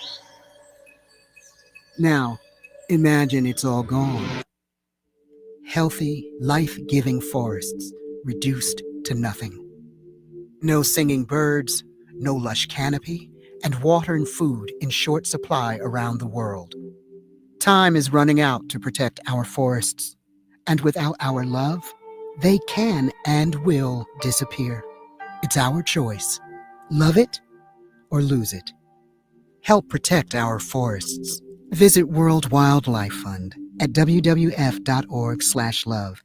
Now, imagine it's all gone. Healthy, life-giving forests reduced to nothing. No singing birds, no lush canopy, and water and food in short supply around the world. Time is running out to protect our forests, and without our love, they can and will disappear. It's our choice. Love it or lose it. Help protect our forests. Visit World Wildlife Fund at wwf.org/love.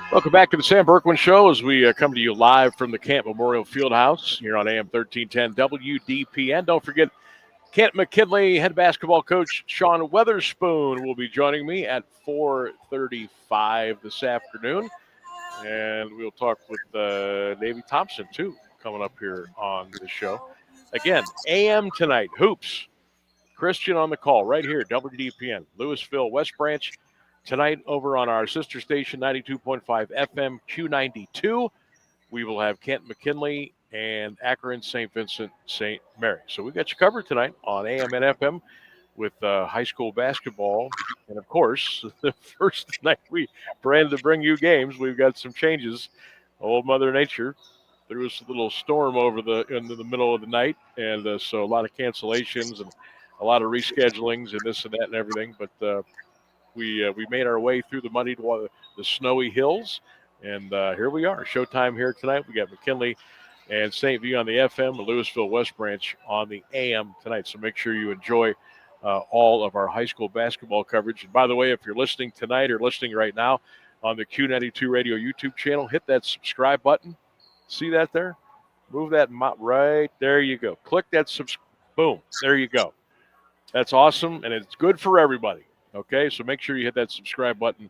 Welcome back to the Sam Bourquin Show as we come to you live from the Camp Memorial Fieldhouse here on AM 1310 WDPN. Don't forget, Kent McKinley head basketball coach Sean Weatherspoon will be joining me at 4:35 this afternoon. And we'll talk with Davey Thompson, too, coming up here on the show. Again, AM tonight, Hoops. Christian on the call right here, WDPN, Louisville, West Branch. Tonight over on our sister station, 92.5 FM Q92, we will have Kent McKinley and Akron St. Vincent St. Mary. So we got you covered tonight on AM and FM with high school basketball. And, of course, the first night we planned to bring you games, we've got some changes. Old Mother Nature threw us a little storm into the middle of the night, and so a lot of cancellations and a lot of reschedulings and this and that and everything. But we made our way through the muddy, the snowy hills, and here we are. Showtime here tonight. We got McKinley and St. V on the FM, Louisville West Branch on the AM tonight. So make sure you enjoy all of our high school basketball coverage. And by the way, if you're listening tonight or listening right now on the Q92 Radio YouTube channel, hit that subscribe button. See that there? Move that right there. You go. Click that boom. There you go. That's awesome, and it's good for everybody. Okay, so make sure you hit that subscribe button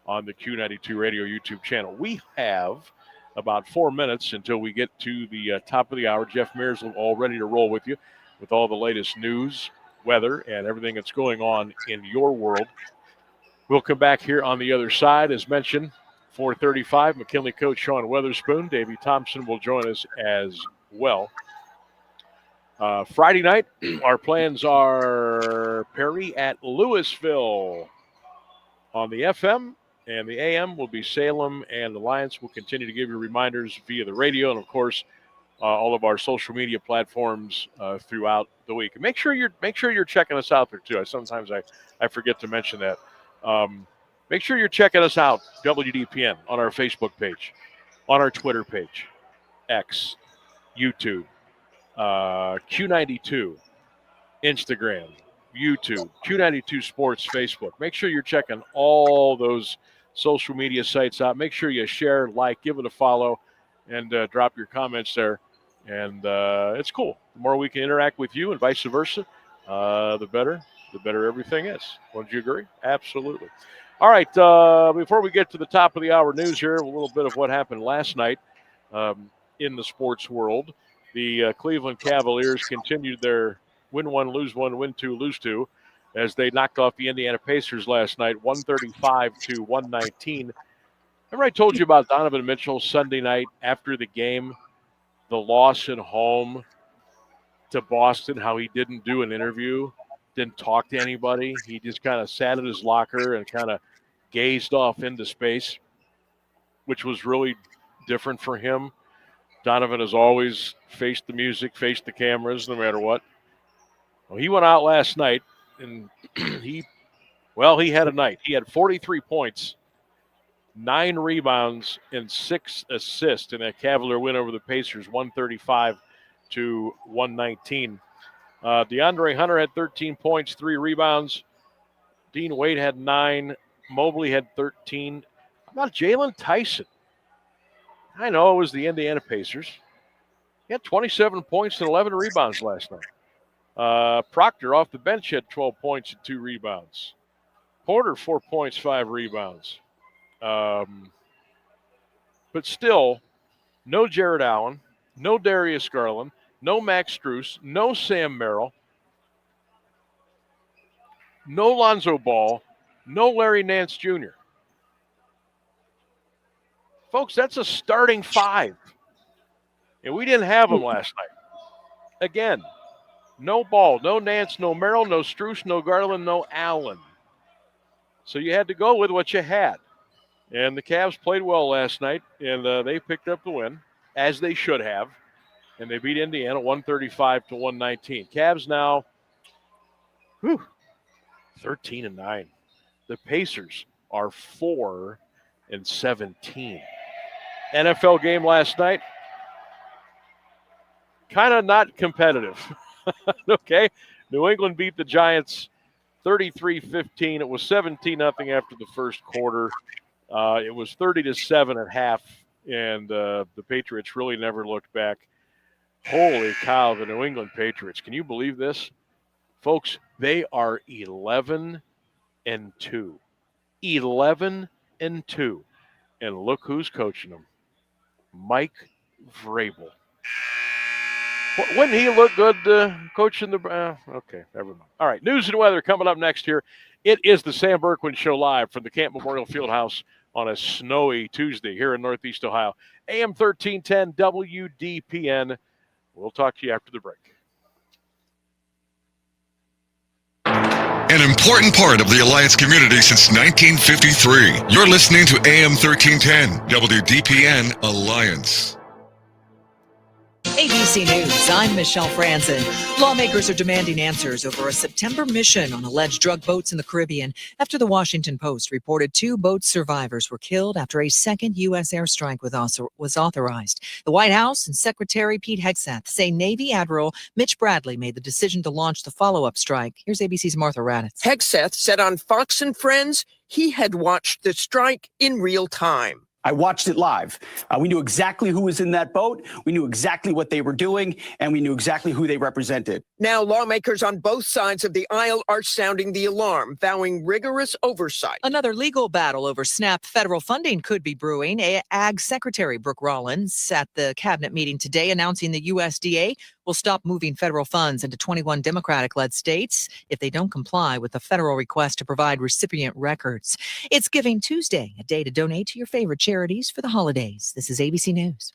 on the Q92 Radio YouTube channel. We have about 4 minutes until we get to the top of the hour. Jeff Mears all ready to roll with you with all the latest news, weather, and everything that's going on in your world. We'll come back here on the other side. As mentioned, 4:35, McKinley coach Sean Weatherspoon. Davey Thompson will join us as well. Friday night, our plans are Perry at Louisville on the FM, and the AM will be Salem, and Alliance will continue to give you reminders via the radio and, of course, all of our social media platforms throughout the week. And make sure you're checking us out there too. Sometimes I forget to mention that. Make sure you're checking us out, WDPN, on our Facebook page, on our Twitter page, X, YouTube. Q92, Instagram, YouTube, Q92 Sports, Facebook. Make sure you're checking all those social media sites out. Make sure you share, like, give it a follow, and drop your comments there. And it's cool. The more we can interact with you and vice versa, the better everything is. Wouldn't you agree? Absolutely. All right, before we get to the top of the hour news here, a little bit of what happened last night in the sports world. The Cleveland Cavaliers continued their win one, lose one, win two, lose two, as they knocked off the Indiana Pacers last night, 135-119. Remember I told you about Donovan Mitchell Sunday night after the game, the loss at home to Boston, how he didn't do an interview, didn't talk to anybody. He just kind of sat in his locker and kind of gazed off into space, which was really different for him. Donovan has always faced the music, faced the cameras, no matter what. Well, he went out last night, and he had a night. He had 43 points, 9 rebounds, and 6 assists in that Cavalier win over the Pacers, 135-119. DeAndre Hunter had 13 points, 3 rebounds. Dean Wade had 9. Mobley had 13. How about Jalen Tyson? I know it was the Indiana Pacers. He had 27 points and 11 rebounds last night. Proctor off the bench had 12 points and 2 rebounds. Porter, 4 points, 5 rebounds. But still, no Jared Allen, no Darius Garland, no Max Strus, no Sam Merrill, no Lonzo Ball, no Larry Nance Jr. Folks, that's a starting 5. And we didn't have them last night. Again, no Ball, no Nance, no Merrill, no Strus, no Garland, no Allen. So you had to go with what you had. And the Cavs played well last night, and they picked up the win, as they should have. And they beat Indiana 135-119. Cavs now, 13-9. The Pacers are 4-17. NFL game last night, kind of not competitive. Okay, New England beat the Giants 33-15. It was 17-0 after the first quarter. It was 30-7 at half, and the Patriots really never looked back. Holy cow, the New England Patriots. Can you believe this? Folks, they are 11-2. 11-2. And look who's coaching them. Mike Vrabel. Wouldn't he look good coaching the okay, never mind. All right, news and weather coming up next here. It is the Sam Bourquin Show live from the Camp Memorial Fieldhouse on a snowy Tuesday here in Northeast Ohio. AM 1310 WDPN. We'll talk to you after the break. An important part of the Alliance community since 1953. You're listening to AM 1310 WDPN Alliance. ABC News, I'm Michelle Franzen. Lawmakers are demanding answers over a September mission on alleged drug boats in the Caribbean after the Washington Post reported 2 boat survivors were killed after a second U.S. airstrike was authorized. The White House and Secretary Pete Hegseth say Navy Admiral Mitch Bradley made the decision to launch the follow-up strike. Here's ABC's Martha Raddatz. Hegseth said on Fox and Friends he had watched the strike in real time. I watched it live. We knew exactly who was in that boat. We knew exactly what they were doing, and we knew exactly who they represented. Now, lawmakers on both sides of the aisle are sounding the alarm, vowing rigorous oversight. Another legal battle over SNAP federal funding could be brewing. Ag Secretary Brooke Rollins at the cabinet meeting today announcing the USDA will stop moving federal funds into 21 Democratic-led states if they don't comply with the federal request to provide recipient records. It's Giving Tuesday, a day to donate to your favorite charities for the holidays. This is ABC News.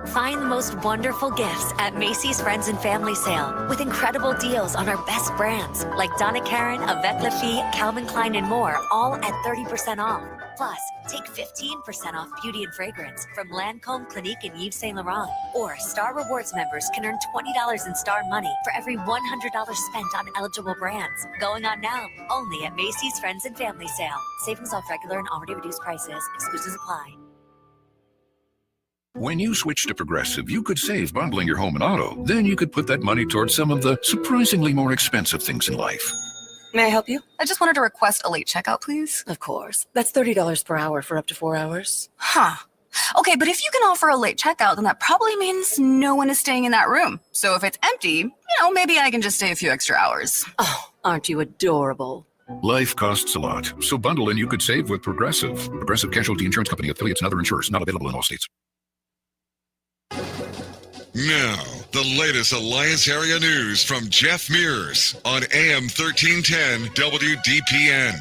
Find the most wonderful gifts at Macy's Friends and Family Sale with incredible deals on our best brands like Donna Karan, Avec La Fille, Calvin Klein, and more, all at 30% off. Plus, take 15% off beauty and fragrance from Lancôme, Clinique, and Yves Saint Laurent. Or Star Rewards members can earn $20 in Star money for every $100 spent on eligible brands. Going on now, only at Macy's Friends and Family Sale. Savings off regular and already reduced prices. Exclusions apply. When you switch to Progressive, you could save bundling your home and auto. Then you could put that money towards some of the surprisingly more expensive things in life. May I help you? I just wanted to request a late checkout, please. Of course. That's $30 per hour for up to 4 hours. Huh. Okay, but if you can offer a late checkout, then that probably means no one is staying in that room. So if it's empty, maybe I can just stay a few extra hours. Oh, aren't you adorable? Life costs a lot, so bundle and you could save with Progressive. Progressive Casualty Insurance Company, affiliates, and other insurers. Not available in all states. Now, the latest Alliance area news from Jeff Mears on AM 1310 WDPN.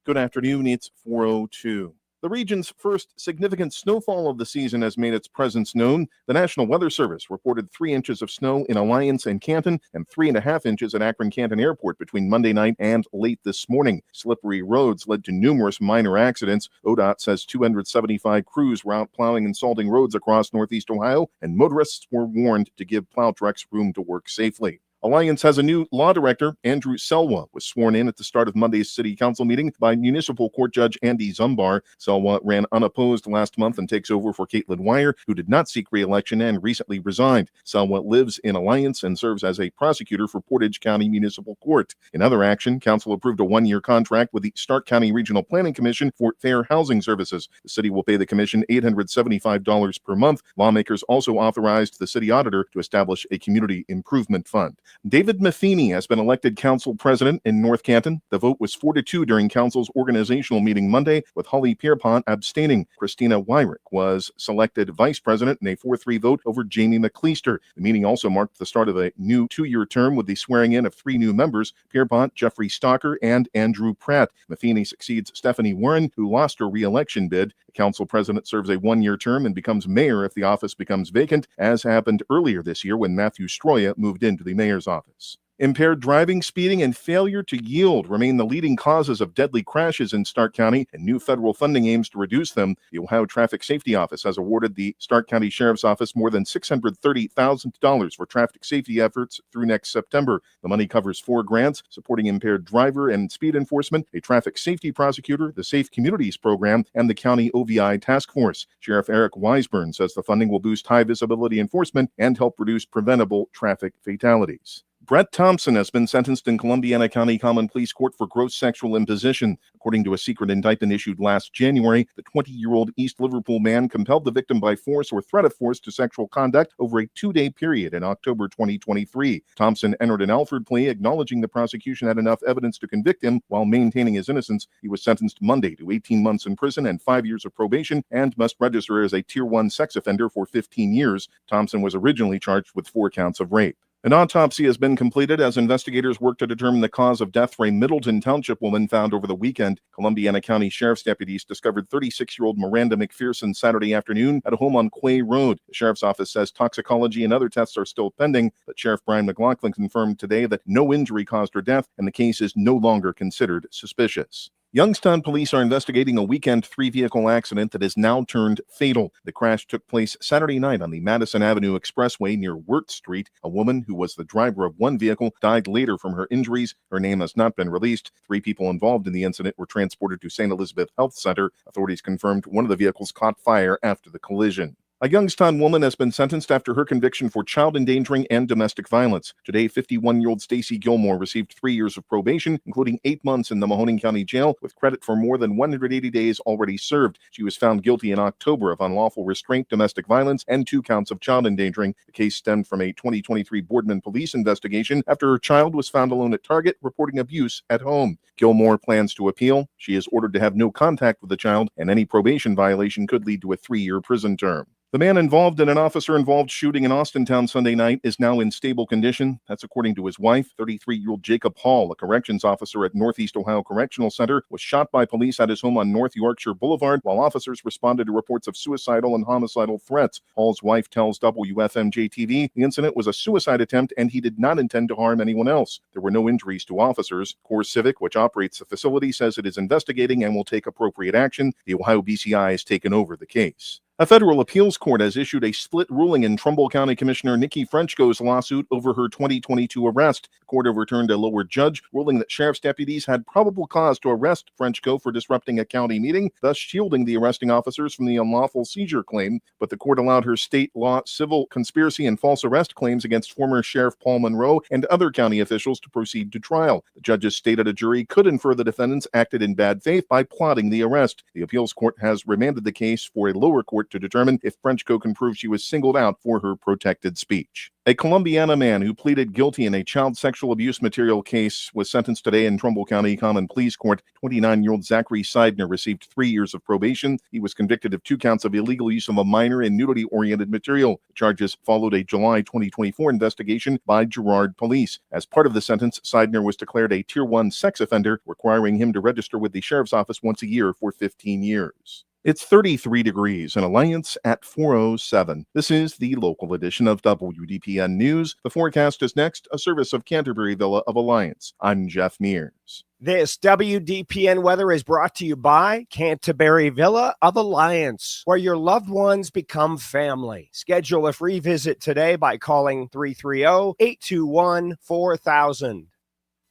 Good afternoon. It's 4:02. The region's first significant snowfall of the season has made its presence known. The National Weather Service reported 3 inches of snow in Alliance and Canton and 3.5 inches at Akron-Canton Airport between Monday night and late this morning. Slippery roads led to numerous minor accidents. ODOT says 275 crews were out plowing and salting roads across Northeast Ohio, and motorists were warned to give plow trucks room to work safely. Alliance has a new law director. Andrew Selwa was sworn in at the start of Monday's city council meeting by Municipal Court Judge Andy Zumbar. Selwa ran unopposed last month and takes over for Caitlin Wire, who did not seek re-election and recently resigned. Selwa lives in Alliance and serves as a prosecutor for Portage County Municipal Court. In other action, council approved a 1-year contract with the Stark County Regional Planning Commission for fair housing services. The city will pay the commission $875 per month. Lawmakers also authorized the city auditor to establish a community improvement fund. David Matheny has been elected council president in North Canton. The vote was 4-2 during council's organizational meeting Monday, with Holly Pierpont abstaining. Christina Wyrick was selected vice president in a 4-3 vote over Jamie McLeister. The meeting also marked the start of a new 2-year term with the swearing in of 3 new members: Pierpont, Jeffrey Stalker, and Andrew Pratt. Matheny succeeds Stephanie Warren, who lost her re-election bid. The council president serves a 1-year term and becomes mayor if the office becomes vacant, as happened earlier this year when Matthew Stroya moved into the mayor's office. Impaired driving, speeding, and failure to yield remain the leading causes of deadly crashes in Stark County, and new federal funding aims to reduce them. The Ohio Traffic Safety Office has awarded the Stark County Sheriff's Office more than $630,000 for traffic safety efforts through next September. The money covers 4 grants supporting impaired driver and speed enforcement, a traffic safety prosecutor, the Safe Communities Program, and the County OVI Task Force. Sheriff Eric Weisburn says the funding will boost high visibility enforcement and help reduce preventable traffic fatalities. Brett Thompson has been sentenced in Columbiana County Common Pleas Court for gross sexual imposition. According to a secret indictment issued last January, the 20-year-old East Liverpool man compelled the victim by force or threat of force to sexual conduct over a 2-day period in October 2023. Thompson entered an Alford plea, acknowledging the prosecution had enough evidence to convict him while maintaining his innocence. He was sentenced Monday to 18 months in prison and 5 years of probation and must register as a Tier 1 sex offender for 15 years. Thompson was originally charged with 4 counts of rape. An autopsy has been completed as investigators work to determine the cause of death for a Middleton Township woman found over the weekend. Columbiana County Sheriff's deputies discovered 36-year-old Miranda McPherson Saturday afternoon at a home on Quay Road. The Sheriff's Office says toxicology and other tests are still pending, but Sheriff Brian McLaughlin confirmed today that no injury caused her death and the case is no longer considered suspicious. Youngstown police are investigating a weekend 3-vehicle accident that has now turned fatal. The crash took place Saturday night on the Madison Avenue Expressway near Wirt Street. A woman who was the driver of one vehicle died later from her injuries. Her name has not been released. 3 people involved in the incident were transported to St. Elizabeth Health Center. Authorities confirmed one of the vehicles caught fire after the collision. A Youngstown woman has been sentenced after her conviction for child endangering and domestic violence. Today, 51-year-old Stacy Gilmore received 3 years of probation, including 8 months in the Mahoning County Jail, with credit for more than 180 days already served. She was found guilty in October of unlawful restraint, domestic violence, and 2 counts of child endangering. The case stemmed from a 2023 Boardman police investigation after her child was found alone at Target, reporting abuse at home. Gilmore plans to appeal. She is ordered to have no contact with the child, and any probation violation could lead to a 3-year prison term. The man involved in an officer-involved shooting in Austintown Sunday night is now in stable condition. That's according to his wife. 33-year-old Jacob Hall, a corrections officer at Northeast Ohio Correctional Center, was shot by police at his home on North Yorkshire Boulevard while officers responded to reports of suicidal and homicidal threats. Hall's wife tells WFMJ-TV the incident was a suicide attempt and he did not intend to harm anyone else. There were no injuries to officers. Core Civic, which operates the facility, says it is investigating and will take appropriate action. The Ohio BCI has taken over the case. A federal appeals court has issued a split ruling in Trumbull County Commissioner Nikki Frenchko's lawsuit over her 2022 arrest. The court overturned a lower judge, ruling that sheriff's deputies had probable cause to arrest Frenchko for disrupting a county meeting, thus shielding the arresting officers from the unlawful seizure claim. But the court allowed her state law, civil conspiracy, and false arrest claims against former Sheriff Paul Monroe and other county officials to proceed to trial. The judges stated a jury could infer the defendants acted in bad faith by plotting the arrest. The appeals court has remanded the case for a lower court to determine if Frenchko can prove she was singled out for her protected speech. A Columbiana man who pleaded guilty in a child sexual abuse material case was sentenced today in Trumbull County Common Pleas Court. 29-year-old Zachary Seidner received 3 years of probation. He was convicted of 2 counts of illegal use of a minor in nudity-oriented material. The charges followed a July 2024 investigation by Girard Police. As part of the sentence, Seidner was declared a Tier 1 sex offender, requiring him to register with the sheriff's office once a year for 15 years. It's 33 degrees in Alliance at 4:07. This is the local edition of WDPN News. The forecast is next, a service of Canterbury Villa of Alliance. I'm Jeff Mears. This WDPN weather is brought to you by Canterbury Villa of Alliance, where your loved ones become family. Schedule a free visit today by calling 330-821-4000.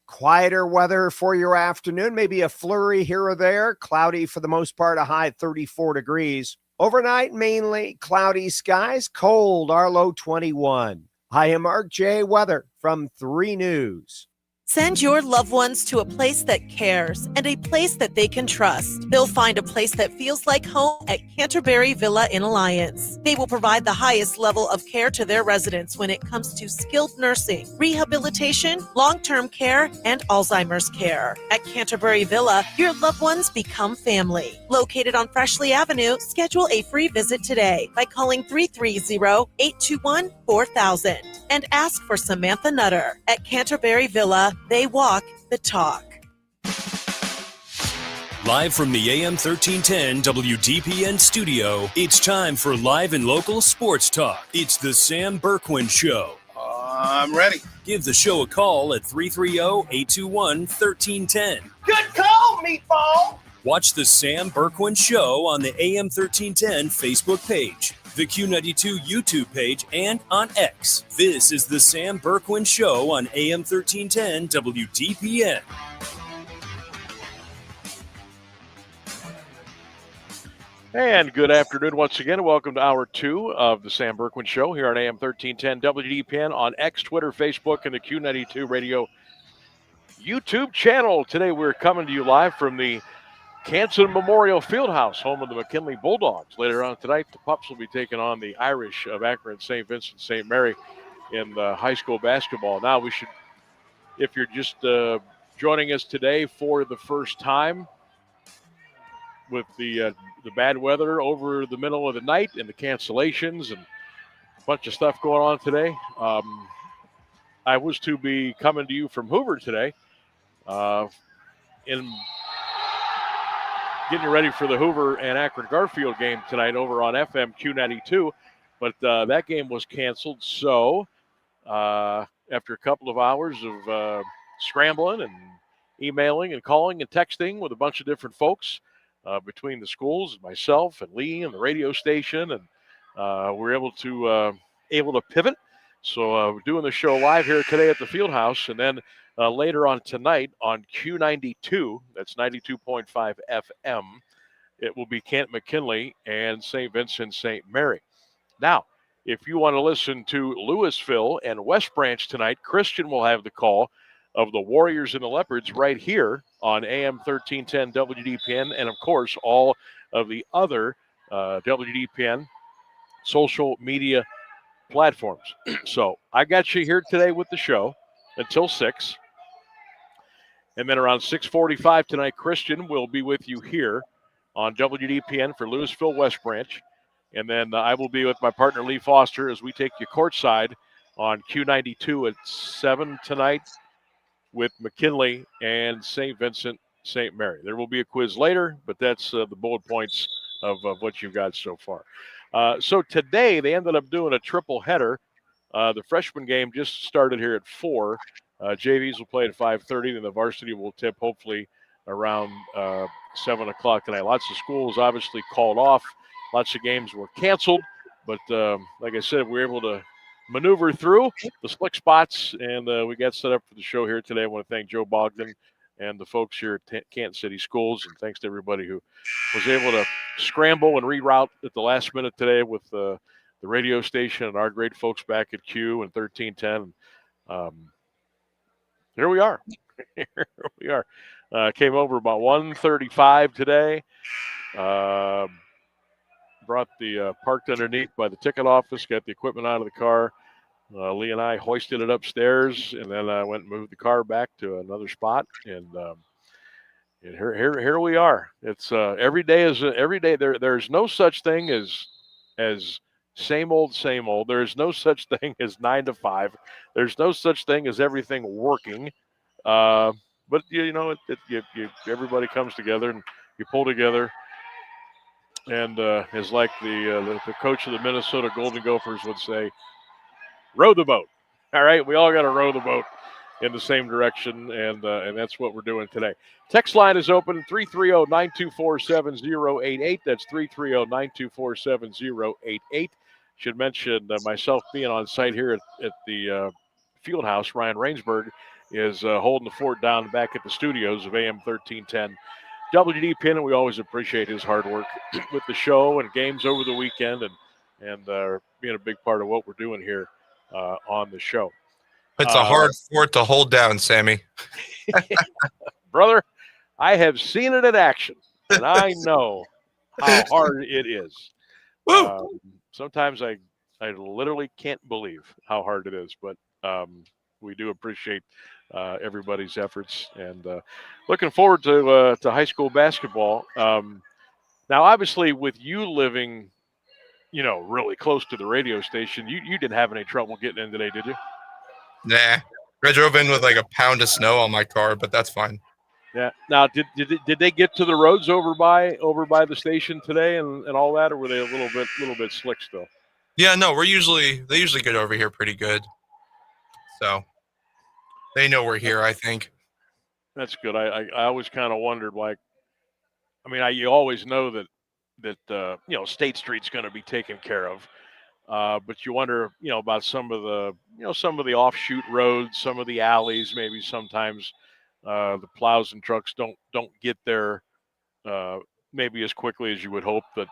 Quieter weather for your afternoon, maybe a flurry here or there. Cloudy for the most part, a high 34 degrees. Overnight, mainly cloudy skies, cold, our low 21. I am Mark J. Weather from 3 News. Send your loved ones to a place that cares and a place that they can trust. They'll find a place that feels like home at Canterbury Villa in Alliance. They will provide the highest level of care to their residents when it comes to skilled nursing, rehabilitation, long-term care, and Alzheimer's care. At Canterbury Villa, your loved ones become family. Located on Freshley Avenue, schedule a free visit today by calling 330-821-4000 and ask for Samantha Nutter. At Canterbury Villa, they walk the talk. Live from the AM1310 WDPN studio, it's time for live and local sports talk. It's the Sam Bourquin Show. I'm ready. Give the show a call at 330-821-1310. Good call, meatball. Watch the Sam Bourquin Show on the AM1310 Facebook page, the Q92 YouTube page, and on X. This is the Sam Bourquin Show on AM1310 WDPN. And good afternoon once again. Welcome to Hour 2 of the Sam Bourquin Show here on AM1310 WDPN on X, Twitter, Facebook, and the Q92 Radio YouTube channel. Today we're coming to you live from the Canson Memorial Fieldhouse, home of the McKinley Bulldogs. Later on tonight, the Pups will be taking on the Irish of Akron St. Vincent St. Mary in high school basketball. Now we should, if you're just joining us today for the first time with the bad weather over the middle of the night and the cancellations and a bunch of stuff going on today, I was to be coming to you from Hoover today in getting ready for the Hoover and Akron Garfield game tonight over on FM Q92, but that game was canceled. So after a couple of hours of scrambling and emailing and calling and texting with a bunch of different folks between the schools, myself and Lee and the radio station, and we're able to pivot. So we're doing the show live here today at the Fieldhouse, and then later on tonight on Q92, that's 92.5 FM, it will be Kent McKinley and St. Vincent St. Mary. Now, if you want to listen to Louisville and West Branch tonight, Christian will have the call of the Warriors and the Leopards right here on AM 1310 WDPN, and of course all of the other WDPN social media platforms. So I got you here today with the show until 6. And then around 6:45 tonight, Christian will be with you here on WDPN for Louisville West Branch. And then I will be with my partner Lee Foster as we take you courtside on Q92 at 7 tonight with McKinley and St. Vincent St. Mary. There will be a quiz later, but that's the bullet points of what you've got so far. So today they ended up doing a triple header. The freshman game just started here at 4. JVs will play at 5:30, and the varsity will tip hopefully around 7 o'clock tonight. Lots of schools obviously called off. Lots of games were canceled, but like I said, we were able to maneuver through the slick spots, and we got set up for the show here today. I want to thank Joe Bogdan and the folks here at Canton City Schools, and thanks to everybody who was able to scramble and reroute at the last minute today with the radio station and our great folks back at Q and 1310. Here we are. Here we are. Came over about 1:35 today. Brought the parked underneath by the ticket office, got the equipment out of the car. Lee and I hoisted it upstairs, and then I went and moved the car back to another spot. And here we are. It's every day is every day. There's no such thing as same old, same old. There's no such thing as 9 to 5. There's no such thing as everything working. But you know, everybody comes together and you pull together. And as like the coach of the Minnesota Golden Gophers would say, row the boat. All right, we all got to row the boat in the same direction, and that's what we're doing today. Text line is open, 330-924-7088. That's 330-924-7088. Should mention myself being on site here at the field house. Ryan Rainsberg is holding the fort down back at the studios of AM 1310 WDPN, and we always appreciate his hard work with the show and games over the weekend and being a big part of what we're doing here on the show. It's a hard fort to hold down, Sammy. Brother, I have seen it in action, and I know how hard it is. Sometimes I literally can't believe how hard it is, but we do appreciate everybody's efforts, and looking forward to high school basketball. Now, obviously, with you living, really close to the radio station, you didn't have any trouble getting in today, did you? Nah. I drove in with like a pound of snow on my car, but that's fine. Yeah. Now, did they get to the roads over by the station today and all that, or were they a little bit slick still? Yeah, no, they usually get over here pretty good. So they know we're here, I think. That's good. I always kind of wondered, you always know that State Street's going to be taken care of. But you wonder, about some of the offshoot roads, some of the alleys. Maybe sometimes the plows and trucks don't get there maybe as quickly as you would hope. But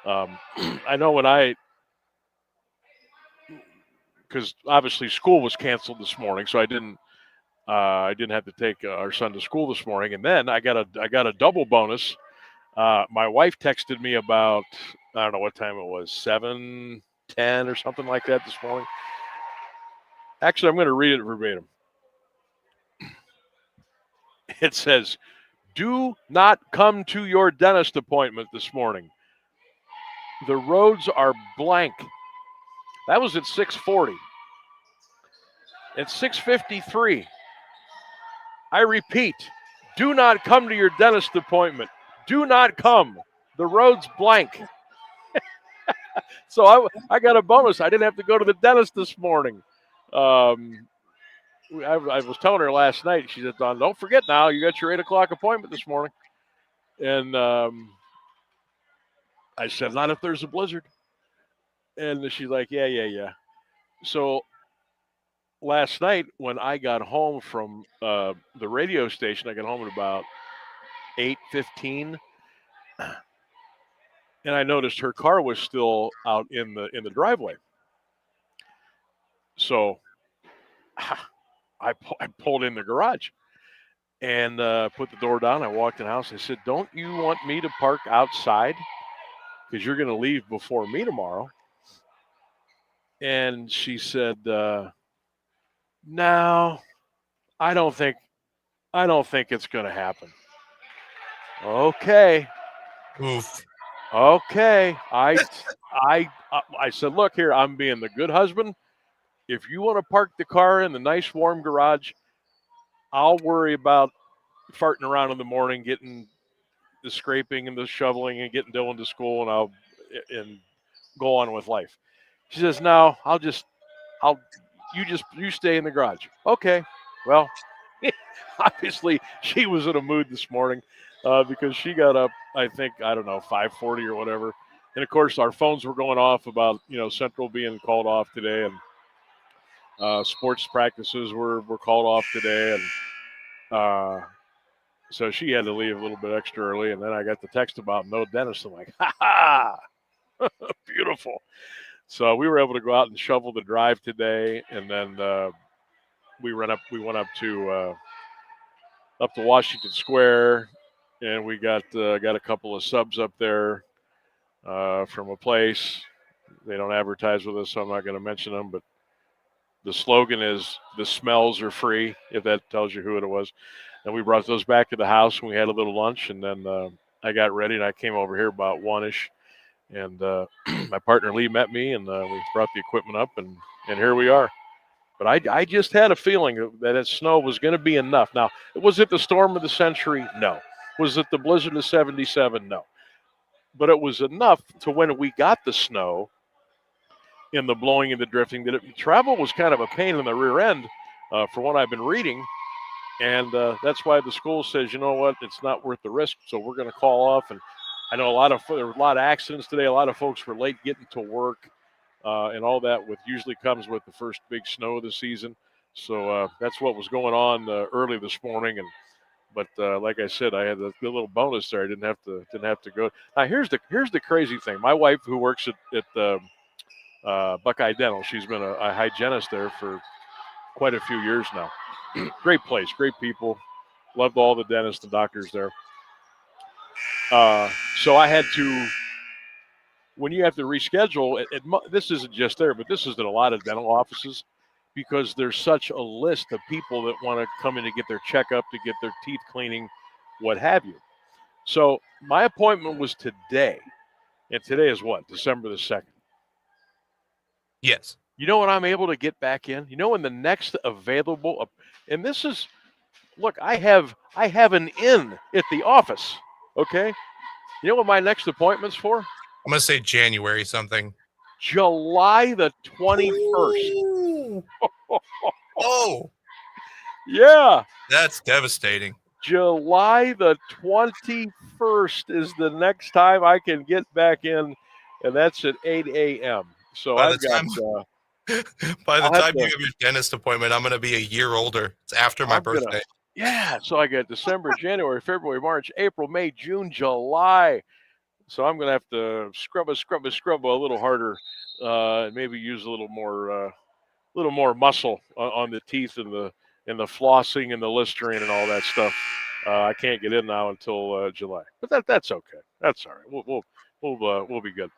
I know because obviously school was canceled this morning, so I didn't have to take our son to school this morning. And then I got a double bonus. My wife texted me about, I don't know what time it was, 7:10 or something like that this morning. Actually, I'm going to read it verbatim. It says, "Do not come to your dentist appointment this morning. The roads are blank." That was at 6:40. At 6:53, I repeat, do not come to your dentist appointment. Do not come. The road's blank. So I got a bonus. I didn't have to go to the dentist this morning. I was telling her last night. She said, "Don't forget now, you got your 8 o'clock appointment this morning." And I said, "Not if there's a blizzard." And she's like, yeah. So last night when I got home from the radio station, I got home at about 8:15. And I noticed her car was still out in the driveway. So I pulled in the garage and put the door down. I walked in the house. I said, "Don't you want me to park outside? Because you're going to leave before me tomorrow." And she said, "No, I don't think it's going to happen." Okay. Oof. Okay. I said, "Look here, I'm being the good husband. If you want to park the car in the nice warm garage, I'll worry about farting around in the morning, getting the scraping and the shoveling and getting Dylan to school, and I'll go on with life." She says, "No, you stay in the garage." Okay. Well, obviously she was in a mood this morning because she got up, I think, 5:40 or whatever. And of course our phones were going off about, Central being called off today, and sports practices were called off today. And so she had to leave a little bit extra early. And then I got the text about no dentist. I'm like, ha, beautiful. So we were able to go out and shovel the drive today, and then we went up to Washington Square, and we got a couple of subs up there from a place. They don't advertise with us, so I'm not going to mention them, but the slogan is "The smells are free," if that tells you who it was. And we brought those back to the house, and we had a little lunch, and then I got ready, and I came over here about 1-ish. And my partner Lee met me, and we brought the equipment up, and here we are. But I just had a feeling that snow was going to be enough. Now, was it the storm of the century? No. Was it the blizzard of 77? No. but it was enough to when we got the snow in the blowing and the drifting that travel was kind of a pain in the rear end for what I've been reading. And that's why the school says, you know what, it's not worth the risk, so we're going to call off. And I know there were a lot of accidents today. A lot of folks were late getting to work and all that, usually comes with the first big snow of the season. So that's what was going on early this morning. But like I said, I had a little bonus there. I didn't have to go. Now here's the crazy thing. My wife, who works at Buckeye Dental, she's been a hygienist there for quite a few years now. Great place, great people. Loved all the dentists and doctors there. So I had to, when you have to reschedule, this isn't just there, but this is at a lot of dental offices because there's such a list of people that want to come in to get their checkup, to get their teeth cleaning, what have you. So my appointment was today, and today is what, December the 2nd? Yes. You know when I'm able to get back in? You know when the next available, and this is, look, I have an in at the office, okay? You know what my next appointment's for? I'm going to say January something. July the 21st. Oh. Yeah. That's devastating. July the 21st is the next time I can get back in, and that's at 8 a.m. So by I've the got time you have your dentist appointment, I'm going to be a year older. It's after my birthday. Yeah, so I got December, January, February, March, April, May, June, July. So I'm going to have to scrub a little harder, and maybe use a little more muscle on the teeth and the flossing and the Listerine and all that stuff. I can't get in now until July, but that's okay. That's all right. We'll be good.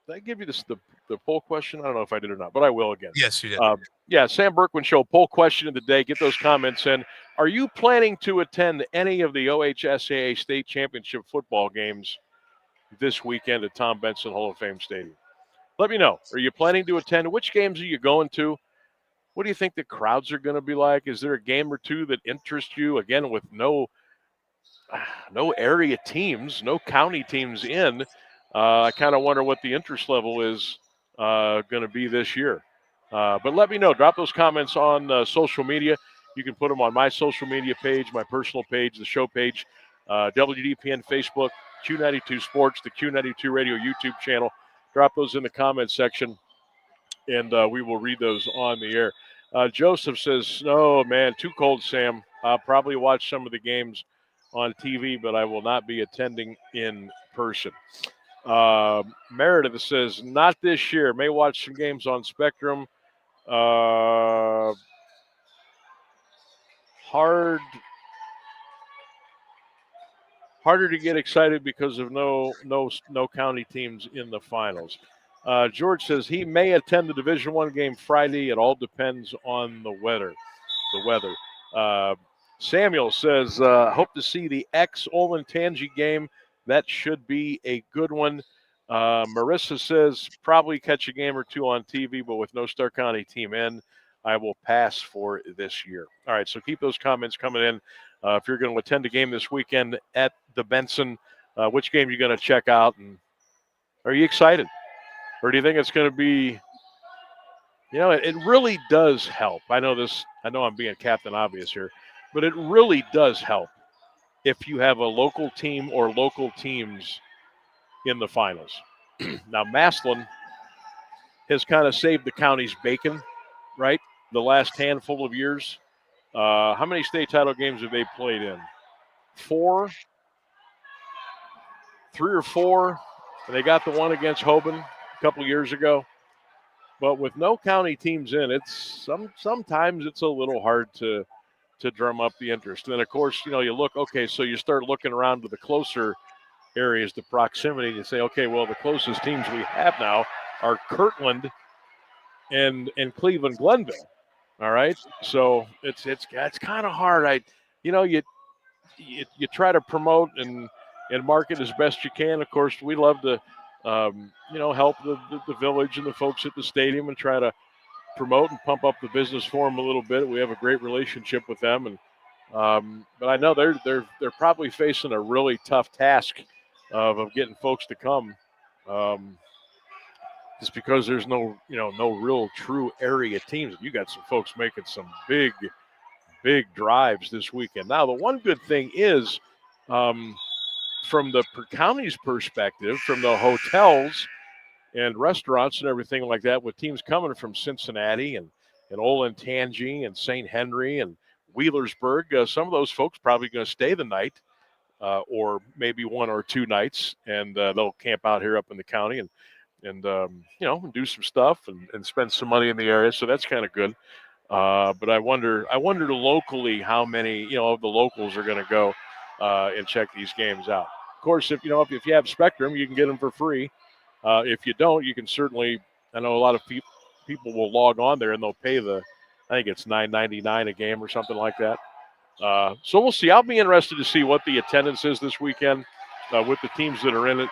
Did I give you the poll question? I don't know if I did or not, but I will again. Yes, you did. Yeah, Sam Bourquin Show poll question of the day. Get those comments in. Are you planning to attend any of the OHSAA state championship football games this weekend at Tom Benson Hall of Fame Stadium? Let me know. Are you planning to attend? Which games are you going to? What do you think the crowds are going to be like? Is there a game or two that interests you? Again, with no area teams, no county teams in, I kind of wonder what the interest level is going to be this year. But let me know. Drop those comments on social media. You can put them on my social media page, my personal page, the show page, WDPN Facebook, Q92 Sports, the Q92 Radio YouTube channel. Drop those in the comments section, and we will read those on the air. Joseph says, "No, man, too cold, Sam. I'll probably watch some of the games on TV, but I will not be attending in person." Meredith says, "Not this year. May watch some games on Spectrum. Harder to get excited because of no county teams in the finals." George says he may attend the Division I game Friday. It all depends on the weather. Samuel says, hope to see the Olentangy game. That should be a good one. Marissa says, probably catch a game or two on TV, but with no Star County team in, I will pass for this year. All right, so keep those comments coming in. If you're going to attend a game this weekend at the Benson, which game are you going to check out? And are you excited? Or do you think it's going to be, it really does help. I know I'm being Captain Obvious here, but it really does help if you have a local team or local teams in the finals. Now, Massillon has kind of saved the county's bacon, right? The last handful of years. How many state title games have they played in? 4? 3 or 4. And they got the one against Hoban a couple years ago. But with no county teams in, it's sometimes it's a little hard to drum up the interest. And then, of course, you look, okay, so you start looking around to the closer areas, the proximity, and you say, okay, well, the closest teams we have now are Kirtland and Cleveland Glenville. All right, so it's kind of hard. You try to promote and market as best you can. Of course, we love to help the village and the folks at the stadium and try to promote and pump up the business for them a little bit. We have a great relationship with them, and But I know they're probably facing a really tough task of getting folks to come, just because there's no real true area teams. You got some folks making some big drives this weekend. Now, the one good thing is, from the county's perspective, from the hotels and restaurants and everything like that, with teams coming from Cincinnati and Olentangy and St. Henry and Wheelersburg, some of those folks probably going to stay the night, or maybe 1 or 2 nights, and they'll camp out here up in the county and do some stuff and spend some money in the area. So that's kind of good. But I wonder locally how many of the locals are going to go and check these games out. Of course, if you have Spectrum, you can get them for free. If you don't, you can certainly. I know a lot of people will log on there and they'll pay I think it's $9.99 a game or something like that. So we'll see. I'll be interested to see what the attendance is this weekend with the teams that are in it.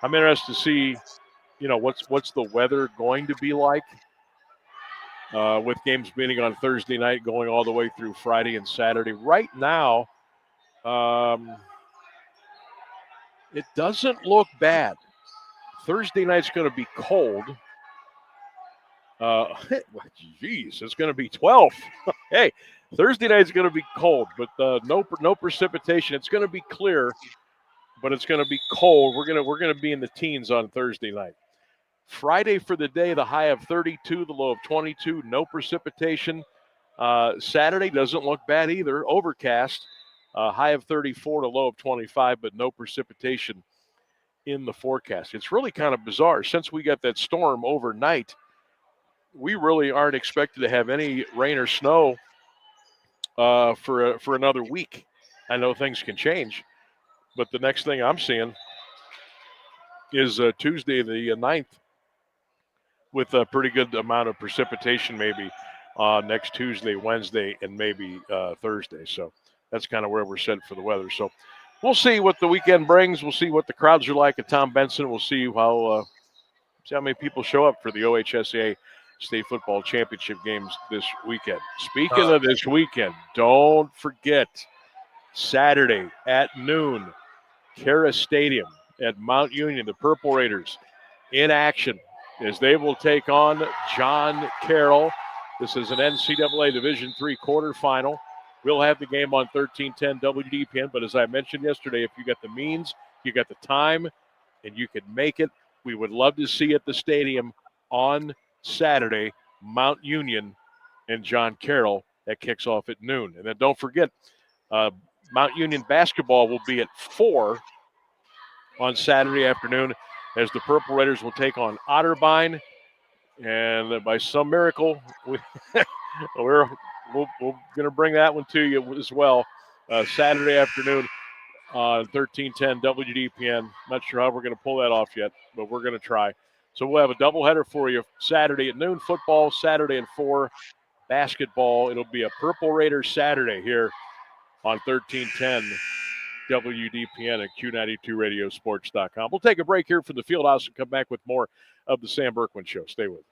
I'm interested to see, what's the weather going to be like with games beginning on Thursday night, going all the way through Friday and Saturday. Right now, it doesn't look bad. Thursday night's going to be cold. Geez, it's going to be 12. Hey, Thursday night's going to be cold, but no precipitation. It's going to be clear, but it's going to be cold. We're going to be in the teens on Thursday night. Friday for the day, the high of 32, the low of 22. No precipitation. Saturday doesn't look bad either. Overcast, high of 34 to low of 25, but no precipitation in the forecast. It's really kind of bizarre. Since we got that storm overnight, we really aren't expected to have any rain or snow for another week. I know things can change, but the next thing I'm seeing is Tuesday the 9th with a pretty good amount of precipitation maybe next Tuesday, Wednesday, and maybe Thursday. So that's kind of where we're set for the weather. So we'll see what the weekend brings. We'll see what the crowds are like at Tom Benson. We'll see how many people show up for the OHSAA State Football Championship games this weekend. Speaking of this weekend, don't forget Saturday at noon, Cara Stadium at Mount Union, the Purple Raiders in action as they will take on John Carroll. This is an NCAA Division III quarterfinal. We'll have the game on 1310 WDPN, but as I mentioned yesterday, if you got the means, you got the time, and you can make it, we would love to see at the stadium on Saturday, Mount Union and John Carroll. That kicks off at noon. And then don't forget, Mount Union basketball will be at 4 on Saturday afternoon as the Purple Raiders will take on Otterbein. And by some miracle, we're going to bring that one to you as well. Saturday afternoon on 1310 WDPN. Not sure how we're going to pull that off yet, but we're going to try. So we'll have a doubleheader for you Saturday at noon, football, Saturday at 4, basketball. It'll be a Purple Raiders Saturday here on 1310 WDPN at Q92radiosports.com. We'll take a break here from the Fieldhouse and come back with more of the Sam Bourquin Show. Stay with us.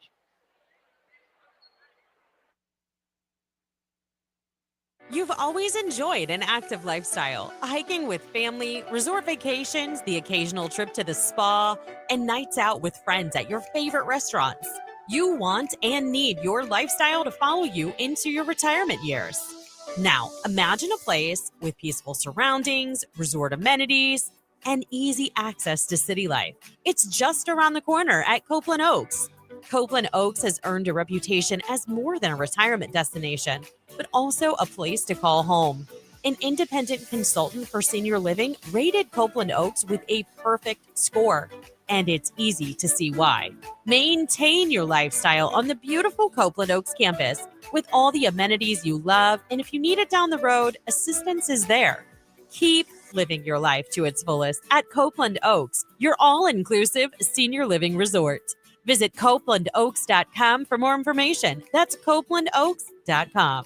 You've always enjoyed an active lifestyle, hiking with family, resort vacations, the occasional trip to the spa, and nights out with friends at your favorite restaurants. You want and need your lifestyle to follow you into your retirement years. Now, imagine a place with peaceful surroundings, resort amenities, and easy access to city life. It's just around the corner at Copeland Oaks. Copeland Oaks has earned a reputation as more than a retirement destination, but also a place to call home. An independent consultant for senior living rated Copeland Oaks with a perfect score, and it's easy to see why. Maintain your lifestyle on the beautiful Copeland Oaks campus with all the amenities you love, and if you need it down the road, assistance is there. Keep living your life to its fullest at Copeland Oaks, your all-inclusive senior living resort. Visit CopelandOaks.com for more information. That's CopelandOaks.com.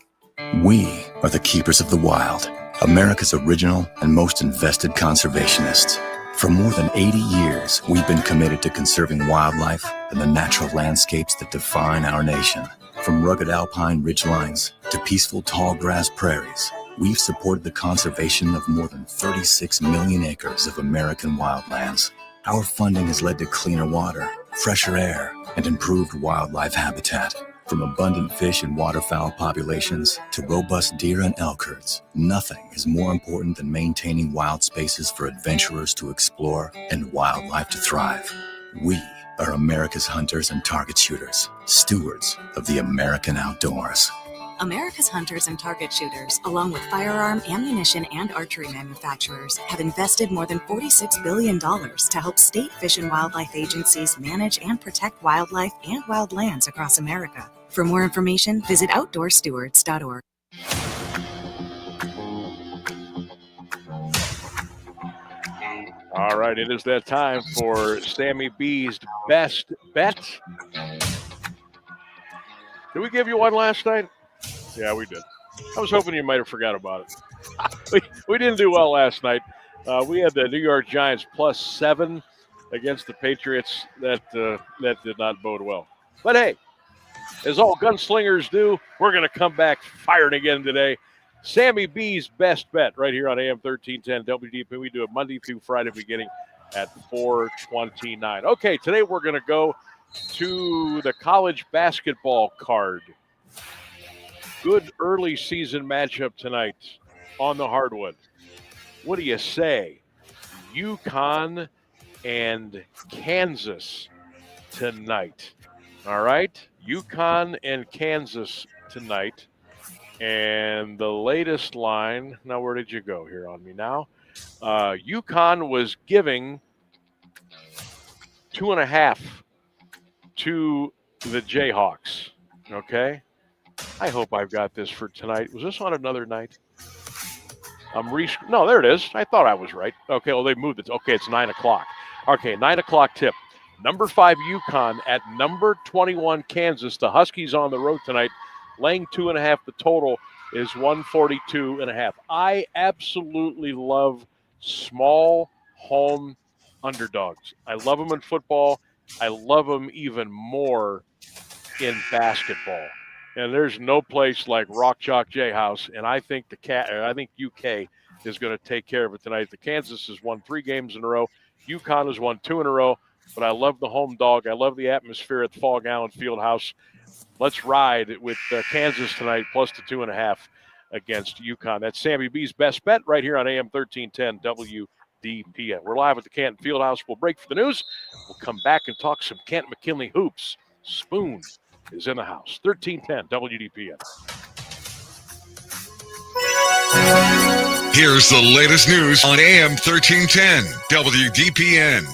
We are the keepers of the wild, America's original and most invested conservationists. For more than 80 years, we've been committed to conserving wildlife and the natural landscapes that define our nation. From rugged alpine ridgelines to peaceful tall grass prairies, we've supported the conservation of more than 36 million acres of American wildlands. Our funding has led to cleaner water, fresher air, and improved wildlife habitat. From abundant fish and waterfowl populations to robust deer and elk herds, nothing is more important than maintaining wild spaces for adventurers to explore and wildlife to thrive. We are America's hunters and target shooters, stewards of the American outdoors. America's hunters and target shooters, along with firearm, ammunition, and archery manufacturers, have invested more than $46 billion to help state fish and wildlife agencies manage and protect wildlife and wildlands across America. For more information, visit outdoorstewards.org. All right, it is that time for Sammy B's Best Bet. Did we give you one last night? Yeah, we did. I was hoping you might have forgot about it. we didn't do well last night. We had the New York Giants +7 against the Patriots. That did not bode well. But hey, as all gunslingers do, we're going to come back firing again today. Sammy B's Best Bet right here on AM 1310 WDPN. We do it Monday through Friday beginning at 4:29. Okay, today we're going to go to the college basketball card. Good early season matchup tonight on the hardwood. What do you say? UConn and Kansas tonight. All right? UConn and Kansas tonight. And the latest line, now where did you go here on me now? UConn was giving 2.5 to the Jayhawks. Okay? I hope I've got this for tonight. Was this on another night? No, there it is. I thought I was right. Okay, well, they moved it. Okay, it's 9 o'clock. Okay, 9 o'clock tip. Number 5 UConn at number 21 Kansas. The Huskies on the road tonight, laying 2.5. The total is 142.5. I absolutely love small home underdogs. I love them in football. I love them even more in basketball. And there's no place like Rock Chalk J House, and I think UK is going to take care of it tonight. The Kansas has won 3 games in a row. UConn has won 2 in a row, but I love the home dog. I love the atmosphere at the Fog Allen Fieldhouse. Let's ride with Kansas tonight, plus the 2.5 against UConn. That's Sammy B's Best Bet right here on AM 1310 WDPN. We're live at the Canton Fieldhouse. We'll break for the news. We'll come back and talk some Canton McKinley hoops. Spoon is in the house. 1310 WDPN. Here's the latest news on AM 1310 WDPN.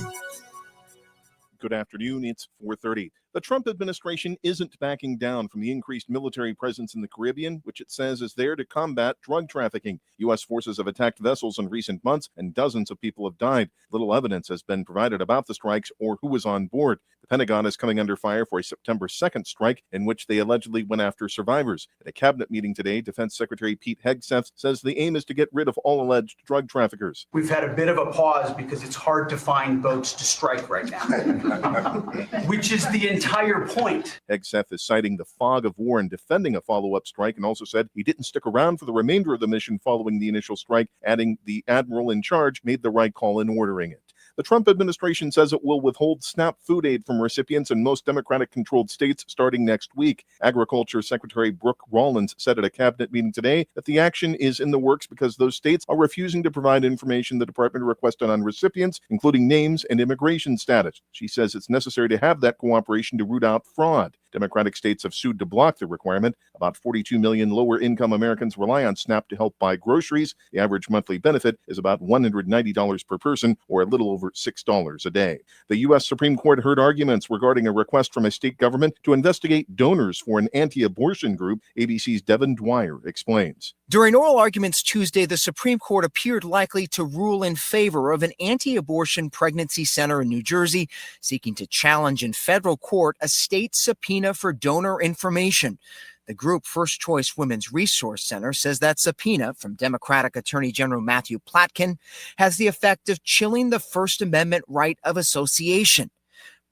Good afternoon. It's 4:30. The Trump administration isn't backing down from the increased military presence in the Caribbean, which it says is there to combat drug trafficking. U.S. forces have attacked vessels in recent months, and dozens of people have died. Little evidence has been provided about the strikes or who was on board. The Pentagon is coming under fire for a September 2nd strike in which they allegedly went after survivors. At a cabinet meeting today, Defense Secretary Pete Hegseth says the aim is to get rid of all alleged drug traffickers. We've had a bit of a pause because it's hard to find boats to strike right now, which is the entire point. Hegseth is citing the fog of war and defending a follow-up strike, and also said he didn't stick around for the remainder of the mission following the initial strike, adding the admiral in charge made the right call in ordering it. The Trump administration says it will withhold SNAP food aid from recipients in most Democratic-controlled states starting next week. Agriculture Secretary Brooke Rollins said at a cabinet meeting today that the action is in the works because those states are refusing to provide information the department requested on recipients, including names and immigration status. She says it's necessary to have that cooperation to root out fraud. Democratic states have sued to block the requirement. About 42 million lower-income Americans rely on SNAP to help buy groceries. The average monthly benefit is about $190 per person, or a little over $6 a day. The U.S. Supreme Court heard arguments regarding a request from a state government to investigate donors for an anti-abortion group. ABC's Devin Dwyer explains. During oral arguments Tuesday, the Supreme Court appeared likely to rule in favor of an anti-abortion pregnancy center in New Jersey, seeking to challenge in federal court a state subpoena for donor information. The group First Choice Women's Resource Center says that subpoena from Democratic Attorney General Matthew Platkin has the effect of chilling the First Amendment right of association.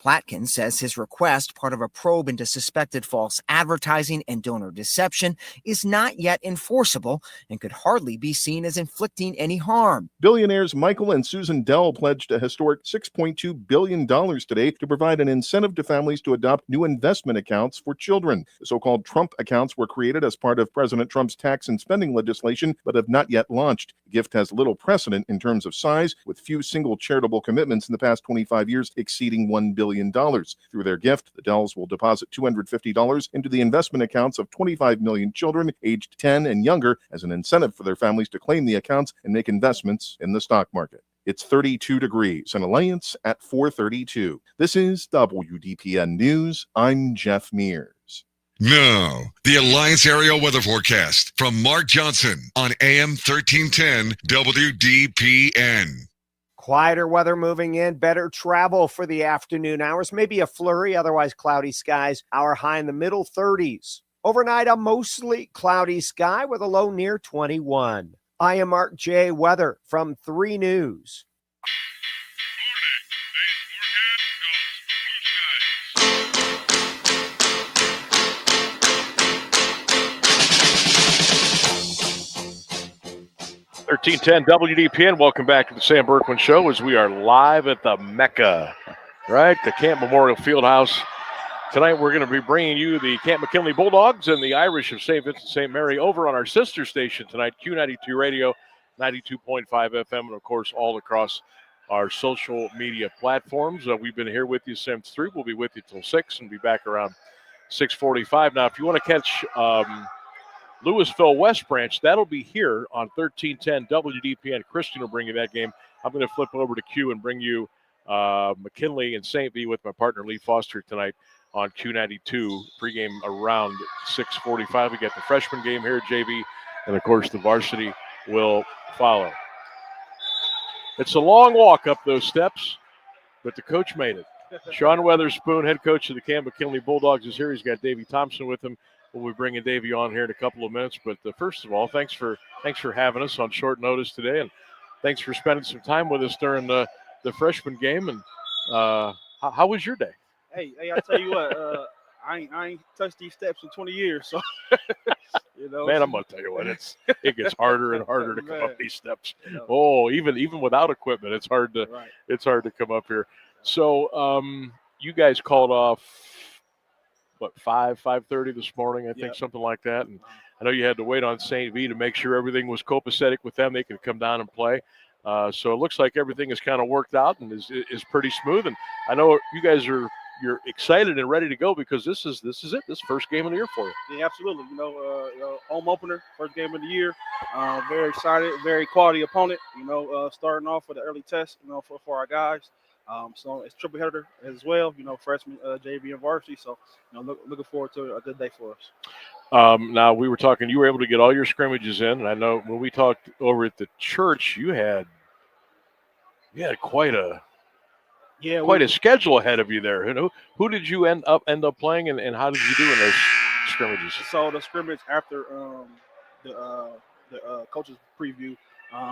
Platkin says his request, part of a probe into suspected false advertising and donor deception, is not yet enforceable and could hardly be seen as inflicting any harm. Billionaires Michael and Susan Dell pledged a historic $6.2 billion today to provide an incentive to families to adopt new investment accounts for children. The so-called Trump accounts were created as part of President Trump's tax and spending legislation, but have not yet launched. The gift has little precedent in terms of size, with few single charitable commitments in the past 25 years exceeding $1 billion. Through their gift, the Dells will deposit $250 into the investment accounts of 25 million children aged 10 and younger as an incentive for their families to claim the accounts and make investments in the stock market. It's 32 degrees and Alliance at 432. This is WDPN News. I'm Jeff Mears. Now, the Alliance Area Weather Forecast from Mark Johnson on AM 1310 WDPN. Quieter weather moving in, better travel for the afternoon hours, maybe a flurry, otherwise cloudy skies, our high in the middle 30s. Overnight, a mostly cloudy sky with a low near 21. I am Mark J. Weather from 3 News. $1310 WDPN. Welcome back to the Sam Bourquin Show as we are live at the Mecca, right? The Camp Memorial Fieldhouse. Tonight we're going to be bringing you the Camp McKinley Bulldogs and the Irish of St. Vincent St. Mary over on our sister station tonight, Q92 Radio, 92.5 FM, and of course all across our social media platforms. We've been here with you since 3. We'll be with you till 6 and be back around 6:45. Now, if you want to catch Louisville West Branch, that'll be here on 1310 WDPN. Christian will bring you that game. I'm going to flip over to Q and bring you McKinley and St. V with my partner Lee Foster tonight on Q92. Pregame around 6:45. We got the freshman game here, JV, and of course the varsity will follow. It's a long walk up those steps, but the coach made it. Sean Weatherspoon, head coach of the Camp McKinley Bulldogs, is here. He's got Davey Thompson with him. We'll be bringing Davey on here in a couple of minutes. But first of all, thanks for having us on short notice today, and thanks for spending some time with us during the freshman game. And how was your day? Hey, I tell you what, I ain't touched these steps in 20 years, so you know. Man, I'm gonna tell you what, it gets harder and harder to come up these steps. Oh, even without equipment, it's hard to come up here. So you guys called off what 5:30 this morning, I think, something like that. And I know you had to wait on St. V to make sure everything was copacetic with them. They could come down and play. So it looks like everything is kind of worked out and is pretty smooth. And I know you guys you're excited and ready to go because this is it. This is the first game of the year for you. Yeah, absolutely. Home opener, first game of the year. Very excited, very quality opponent. Starting off with an early test, for our guys. So it's triple header as well. Freshman, JV, and varsity. So looking forward to a good day for us. Now we were talking. You were able to get all your scrimmages in, and I know when we talked over at the church, you had quite a schedule ahead of you there. Who did you end up playing, and how did you do in those scrimmages? So the scrimmage after the coaches preview,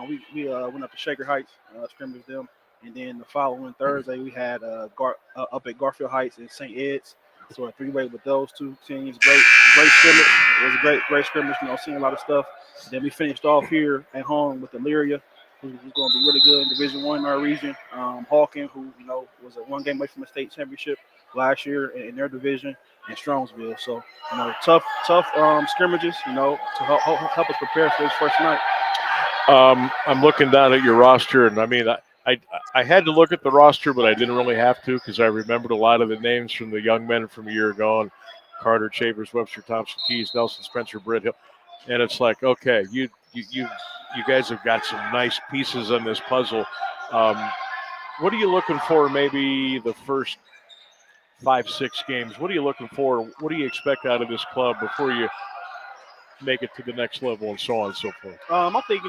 we went up to Shaker Heights, scrimmaged them, and then the following Thursday we had up at Garfield Heights and St. Ed's. So a 3-way with those two teams. Great scrimmage. It was a great scrimmage. Seeing a lot of stuff. And then we finished off here at home with Elyria, who's going to be really good in Division I in our region. Hawken, who was a 1 game away from a state championship last year in their division, and Strongsville. So tough scrimmages. To help us prepare for this first night. I'm looking down at your roster, and I mean, I had to look at the roster, but I didn't really have to because I remembered a lot of the names from the young men from a year ago: and Carter, Chambers, Webster, Thompson, Keys, Nelson, Spencer, Britt Hill, and it's like, okay, you guys have got some nice pieces on this puzzle. What are you looking for? Maybe the first 5-6 games. What are you looking for? What do you expect out of this club before you make it to the next level, and so on and so forth? I think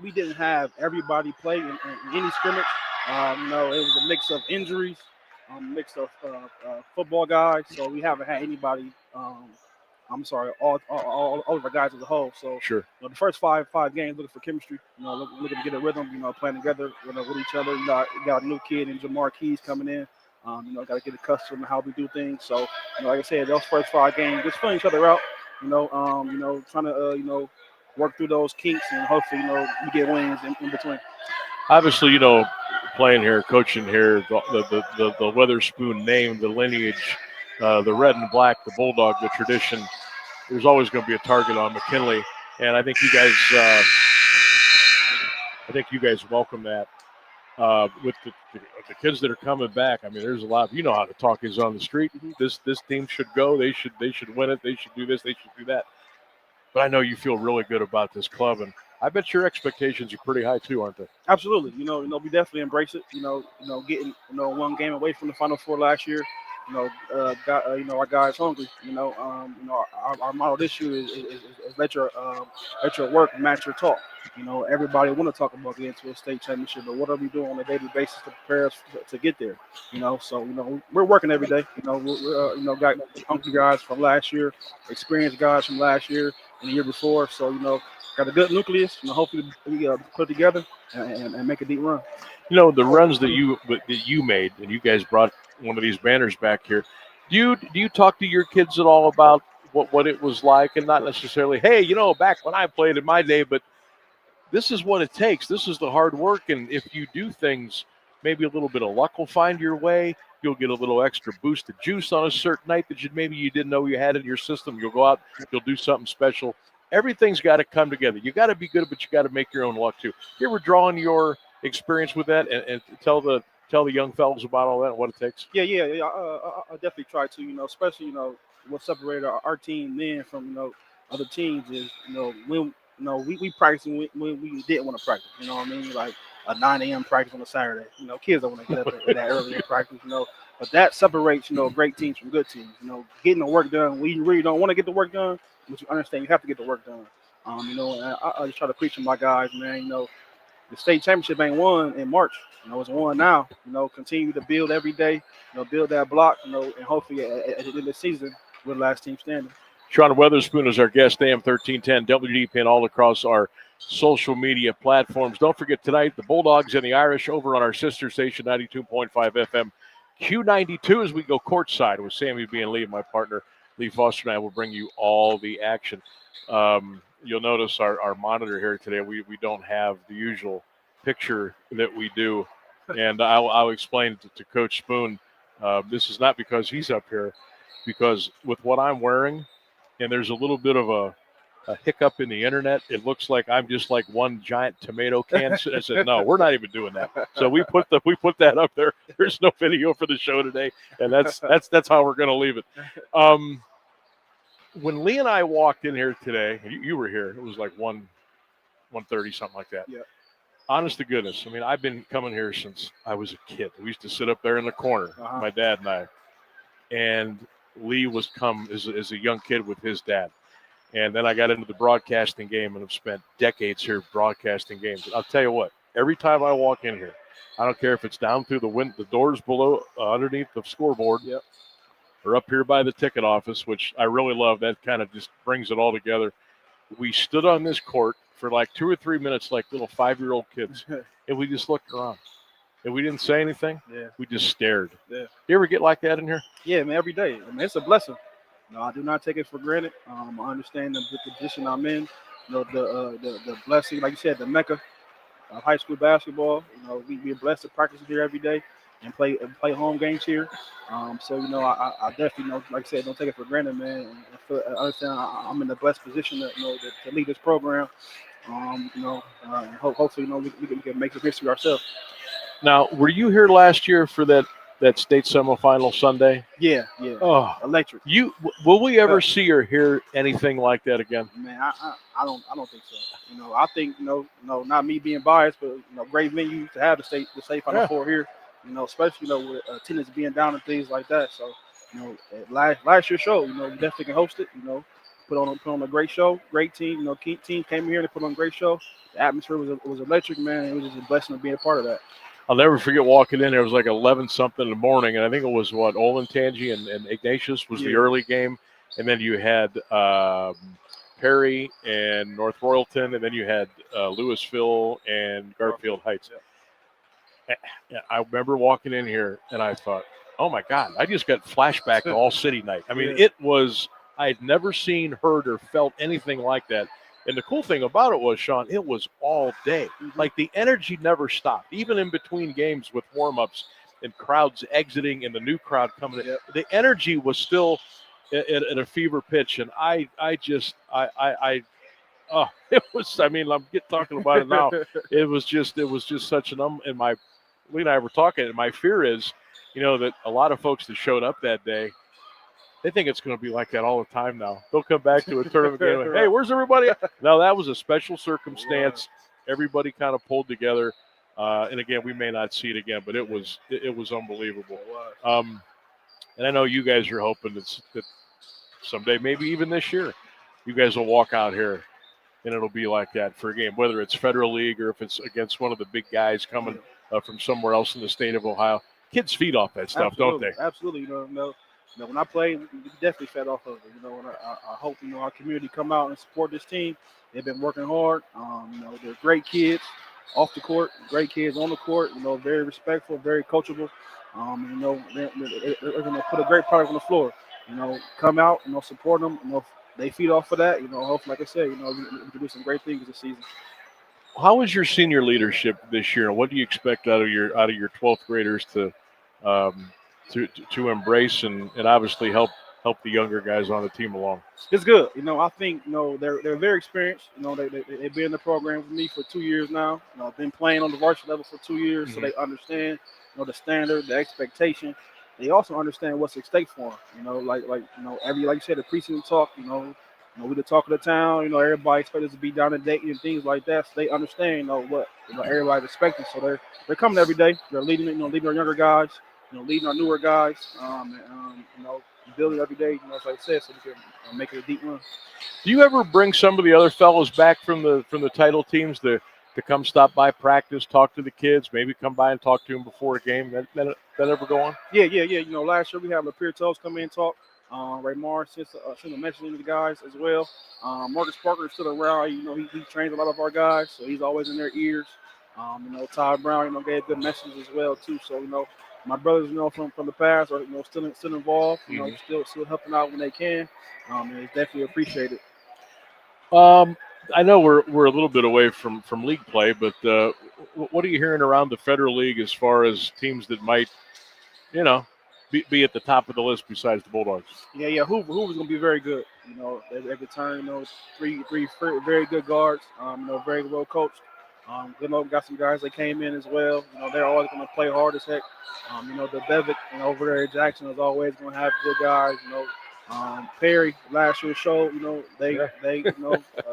we didn't have everybody play in any scrimmage. It was a mix of injuries, mix of football guys. So we haven't had anybody. All of our guys as a whole. So sure. The first five games looking for chemistry. Looking to get a rhythm. Playing together with each other. Got a new kid in Jamar Keys coming in. Got to get accustomed to how we do things. So, like I said, those first 5 games, just filling each other out. Trying to work through those kinks and hopefully we get wins in between. Obviously, playing here, coaching here, the Weatherspoon name, the lineage, the red and black, the Bulldog, the tradition. There's always going to be a target on McKinley, and I think you guys welcome that. With the kids that are coming back, I mean, there's a lot. You know how the talk is on the street. This team should go. They should win it. They should do this. They should do that. But I know you feel really good about this club, and I bet your expectations are pretty high too, aren't they? Absolutely. We definitely embrace it. Getting one game away from the Final Four last year. Our guys hungry. Our motto this year is let your work match your talk. Everybody want to talk about getting to a state championship, but what are we doing on a daily basis to prepare us to get there? So we're working every day. We're got hungry guys from last year, experienced guys from last year and the year before. So got a good nucleus. Hopefully we put it together and make a deep run. The runs that you made, and you guys brought one of these banners back here. Do you talk to your kids at all about what it was like, and not necessarily, hey, back when I played in my day, but this is what it takes. This is the hard work, and if you do things, maybe a little bit of luck will find your way. You'll get a little extra boost of juice on a certain night that maybe you didn't know you had in your system. You'll go out, you'll do something special. Everything's got to come together. You got to be good, but you got to make your own luck too. You ever draw on your experience with that and tell the young fellas about all that and what it takes? Yeah. I definitely try to. Especially what separated our team then from other teams is when we practice when we didn't want to practice. You know what I mean? Like a 9 a.m. practice on a Saturday. Kids don't want to get up that early in practice. But that separates great teams from good teams. Getting the work done. We really don't want to get the work done, but you understand you have to get the work done. And I just try to preach to my guys, man. The state championship ain't won in March. It's won now. Continue to build every day. Build that block. And hopefully at the end of the season, we're the last team standing. Sean Weatherspoon is our guest, AM1310 WDPN, all across our social media platforms. Don't forget tonight, the Bulldogs and the Irish over on our sister station, 92.5 FM Q92, as we go courtside with Sammy B. and Lee, my partner, Lee Foster, and I will bring you all the action. You'll notice our monitor here today, we don't have the usual picture that we do. And I'll explain to Coach Spoon, this is not because he's up here, because with what I'm wearing, and there's a little bit of a hiccup in the internet, it looks like I'm just like one giant tomato can. I said, no, we're not even doing that. So we put that up there. There's no video for the show today, and that's how we're going to leave it. When Lee and I walked in here today, you were here. It was like 1:30, something like that. Yeah. Honest to goodness, I mean, I've been coming here since I was a kid. We used to sit up there in the corner, my dad and I. And Lee was come as a young kid with his dad. And then I got into the broadcasting game and have spent decades here broadcasting games. And I'll tell you what, every time I walk in here, I don't care if it's down through the doors below, underneath the scoreboard, yep, or up here by the ticket office, which I really love. That kind of just brings it all together. We stood on this court for like 2 or 3 minutes like little 5-year-old kids, and we just looked around. And we didn't say anything. Yeah. We just stared. Yeah. You ever get like that in here? Yeah, man, every day. I mean, it's a blessing. I do not take it for granted. I understand the position I'm in. The blessing, like you said, the Mecca of high school basketball. We're blessed to practice here every day and play home games here. So I definitely like I said, don't take it for granted, man. I understand I'm in the blessed position to lead this program. And hopefully we can make some history ourselves. Now, were you here last year for that state semifinal Sunday? Yeah. Oh, electric. Will we ever see or hear anything like that again? Man, I don't think so. I think not me being biased, but great venue to have the state Final Four here. Especially with attendance being down and things like that. So last year's show, we definitely can host it. Put on a great show, great team. Team came here and put on a great show. The atmosphere was electric, man. It was just a blessing to be a part of that. I'll never forget walking in. It was like 11-something in the morning, and I think it was Olentangy and Ignatius was the early game, and then you had Perry and North Royalton, and then you had Louisville and Garfield Heights. Yeah. I remember walking in here, and I thought, Oh my God! I just got flashback to All City night. I mean, Yeah. it was. I'd never seen, heard, or felt anything like that. And the cool thing about it was, Sean, it was all day. Like the energy never stopped, even in between games with warm-ups and crowds exiting and the new crowd coming in. The energy was still at a fever pitch, and it was. I mean, I'm talking about it now. It was just such an and my Lee and I were talking, and my fear is, that a lot of folks that showed up that day, they think it's going to be like that all the time now. They'll come back to a tournament game and, hey, where's everybody? No, that was a special circumstance. Everybody kind of pulled together. And again, we may not see it again, but it was unbelievable. And I know you guys are hoping that someday, maybe even this year, you guys will walk out here and it'll be like that for a game, whether it's Federal League or if it's against one of the big guys coming from somewhere else in the state of Ohio. Kids feed off that stuff, don't they? Absolutely. When I played, we definitely fed off of it. And I hope our community come out and support this team. They've been working hard. They're great kids off the court, great kids on the court. Very respectful, very coachable. They're going to put a great product on the floor. Come out, support them. They feed off of that. Hopefully, like I said, we can do some great things this season. How was your senior leadership this year? What do you expect out of your 12th graders to embrace and obviously help the younger guys on the team along? It's good. I think they're very experienced. They've been in the program with me for 2 years now. I've been playing on the varsity level for 2 years, so they understand the standard, the expectation. They also understand what's at stake for them. Like you said, the preseason talk. We the talk of the town. Everybody expects us to be down to date and things like that. So they understand what everybody's expecting. So they're coming every day. They're leading our younger guys. Leading our newer guys. Building every day. As I said, so we can make it a deep run. Do you ever bring some of the other fellows back from the title teams to come stop by practice, talk to the kids, maybe come by and talk to them before a game? That ever go on? Yeah. Last year we had LaPierre Toes come in and talk. Ray Marr sent a message to the guys as well. Marcus Parker is still around. He trains a lot of our guys, so he's always in their ears. Todd Brown, gave good messages as well too. So my brothers, from the past are still involved. Still helping out when they can. And it's definitely appreciated. I know we're a little bit away from league play, but what are you hearing around the Federal League as far as teams that might, be at the top of the list besides the Bulldogs? Yeah. Hoover's gonna be very good. They return, three very good guards. Very well coached. Got some guys that came in as well. They're always gonna play hard as heck. The Bevick over there at Jackson is always gonna have good guys. Perry last year showed, they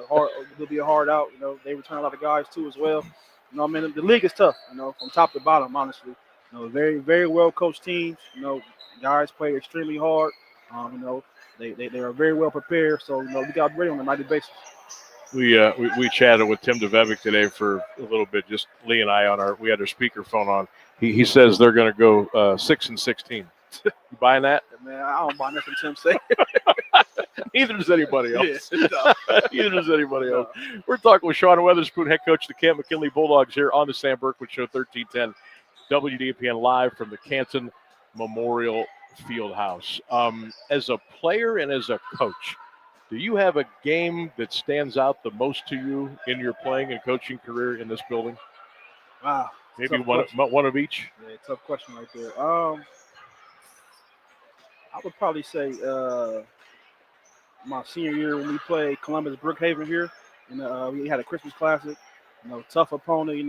hard, will be a hard out. They return a lot of guys too as well. The league is tough. From top to bottom, honestly. Very, very well coached teams. Guys play extremely hard. They are very well prepared. So we got ready on a nightly basis. We chatted with Tim DeVevick today for a little bit. Just Lee and I we had our speakerphone on. He says they're going to go 6-16. You buying that? Man, I don't buy nothing Tim say. Neither does anybody else. Yeah, Neither does anybody else. We're talking with Sean Weatherspoon, head coach of the Camp McKinley Bulldogs, here on the Sam Bourquin Show, 1310 WDPN, live from the Canton Memorial Fieldhouse. As a player and as a coach, do you have a game that stands out the most to you in your playing and coaching career in this building? Wow. Maybe one of each? Yeah, tough question right there. I would probably say my senior year when we played Columbus Brookhaven here, and we had a Christmas Classic. Tough opponent. It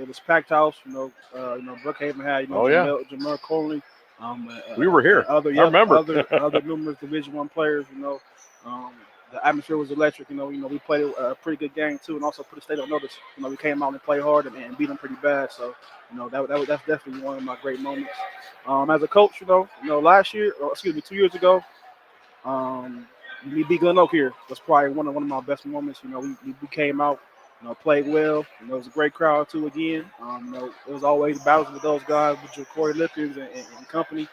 was packed house. Brookhaven had Jamel Coley. We were here. I remember other numerous Division I players. The atmosphere was electric. We played a pretty good game too, and also put the state on notice. We came out and played hard and beat them pretty bad. So, that's definitely one of my great moments. As a coach, last year, 2 years ago, we beat Glen Oak here. That's probably one of my best moments. We came out, played well. It was a great crowd too. Again, it was always battles with those guys, with Corey Lipkins and company.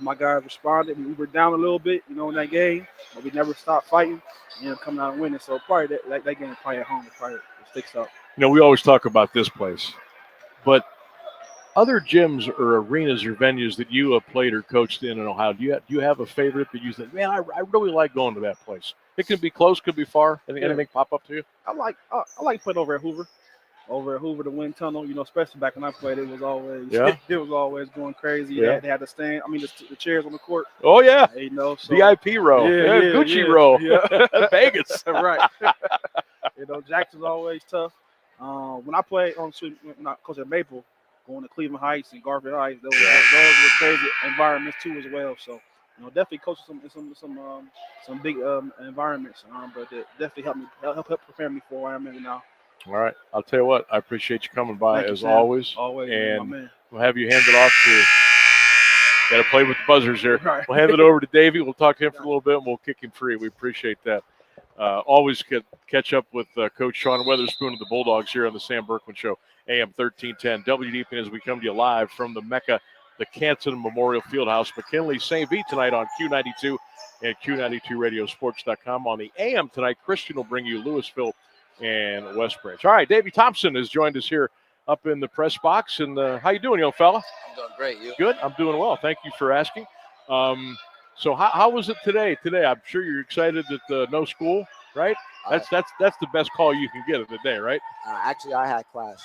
My guys responded. We were down a little bit, in that game, but we never stopped fighting and coming out and winning. So probably that game probably at home probably sticks out. We always talk about this place, but other gyms or arenas or venues that you have played or coached in Ohio, do you have a favorite that you think, man, I really like going to that place? It can be close, could be far. Anything pop up to you? I like playing over at Hoover. Over at Hoover, the wind tunnel, especially back when I played, it was always going crazy. Yeah. They had the stand. The chairs on the court. Oh yeah, so, VIP row, Gucci row, Vegas, right? Jackson's always tough. When I played when I coached at Maple, going to Cleveland Heights and Garfield Heights, those were crazy environments too as well. So definitely coaching some big environments, but it definitely help prepare me for where I'm in now. All right. I'll tell you what, I appreciate you coming by as Sam. always. Always, and my man. We'll have you hand it off to – got to play with the buzzers here. Right. We'll hand it over to Davey. We'll talk to him for a little bit, and we'll kick him free. We appreciate that. Always catch up with Coach Sean Weatherspoon of the Bulldogs here on the Sam Bourquin Show, AM 1310 WDPN, as we come to you live from the Mecca, the Canton Memorial Fieldhouse, McKinley St. V tonight on Q92 and Q92radiosports.com. On the AM tonight, Christian will bring you Louisville and West Branch. All right, Davey Thompson has joined us here up in the press box. And how you doing, young fella? I'm doing great. You? Good. I'm doing well. Thank you for asking. So how was it today? Today, I'm sure you're excited that no school, right? That's the best call you can get of the day, right? Actually, I had class.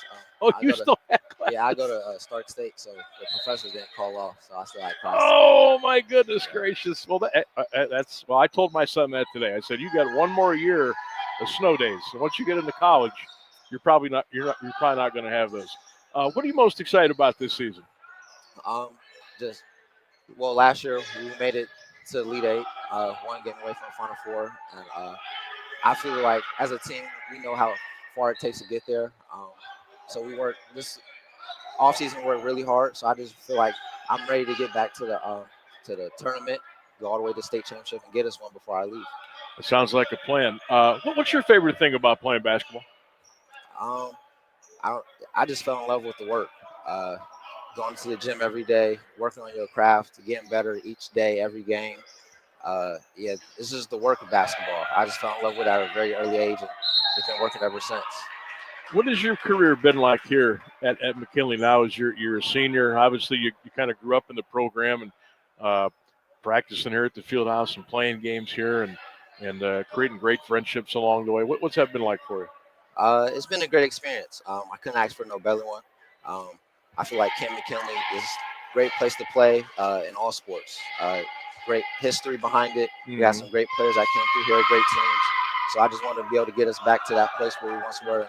You still had class? Yeah, I go to Stark State, so the professors didn't call off, so I still had class. Oh my goodness gracious! Well, I told my son that today. I said, you got one more year of snow days. So once you get into college, you're probably not going to have those. What are you most excited about this season? Last year we made it to Elite Eight, one game away from the Final Four, and I feel like as a team we know how far it takes to get there. So we worked this offseason, worked really hard. So I just feel like I'm ready to get back to the tournament, go all the way to state championship, and get us one before I leave. It sounds like a plan. What's your favorite thing about playing basketball? I just fell in love with the work. Going to the gym every day, working on your craft, getting better each day, every game. It's just the work of basketball. I just fell in love with it at a very early age, and it's been working ever since. What has your career been like here at McKinley now as you're a senior? Obviously, you kind of grew up in the program and practicing here at the field house and playing games here and creating great friendships along the way. What's that been like for you? It's been a great experience. I couldn't ask for no better one. I feel like Camp McKinley is a great place to play in all sports. Great history behind it. We got some great players that came through here, great teams. So I just wanted to be able to get us back to that place where we once were.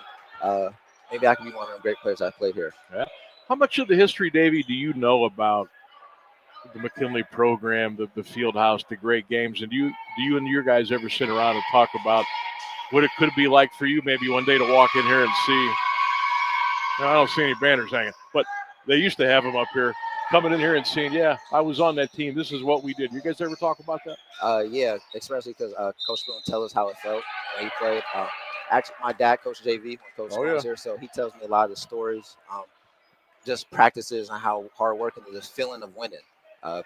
Maybe I can be one of the great players that played here. Yeah. How much of the history, Davey, do you know about the McKinley program, the field house, the great games? And do you and your guys ever sit around and talk about what it could be like for you maybe one day to walk in here and see? Now, I don't see any banners hanging, but they used to have them up here, coming in here and saying, yeah, I was on that team. This is what we did. You guys ever talk about that? Yeah, especially because Coach Boone tells us how it felt when he played. Actually, my dad coached JV when Coach Boone was here, so he tells me a lot of the stories, just practices and how hard working and this feeling of winning.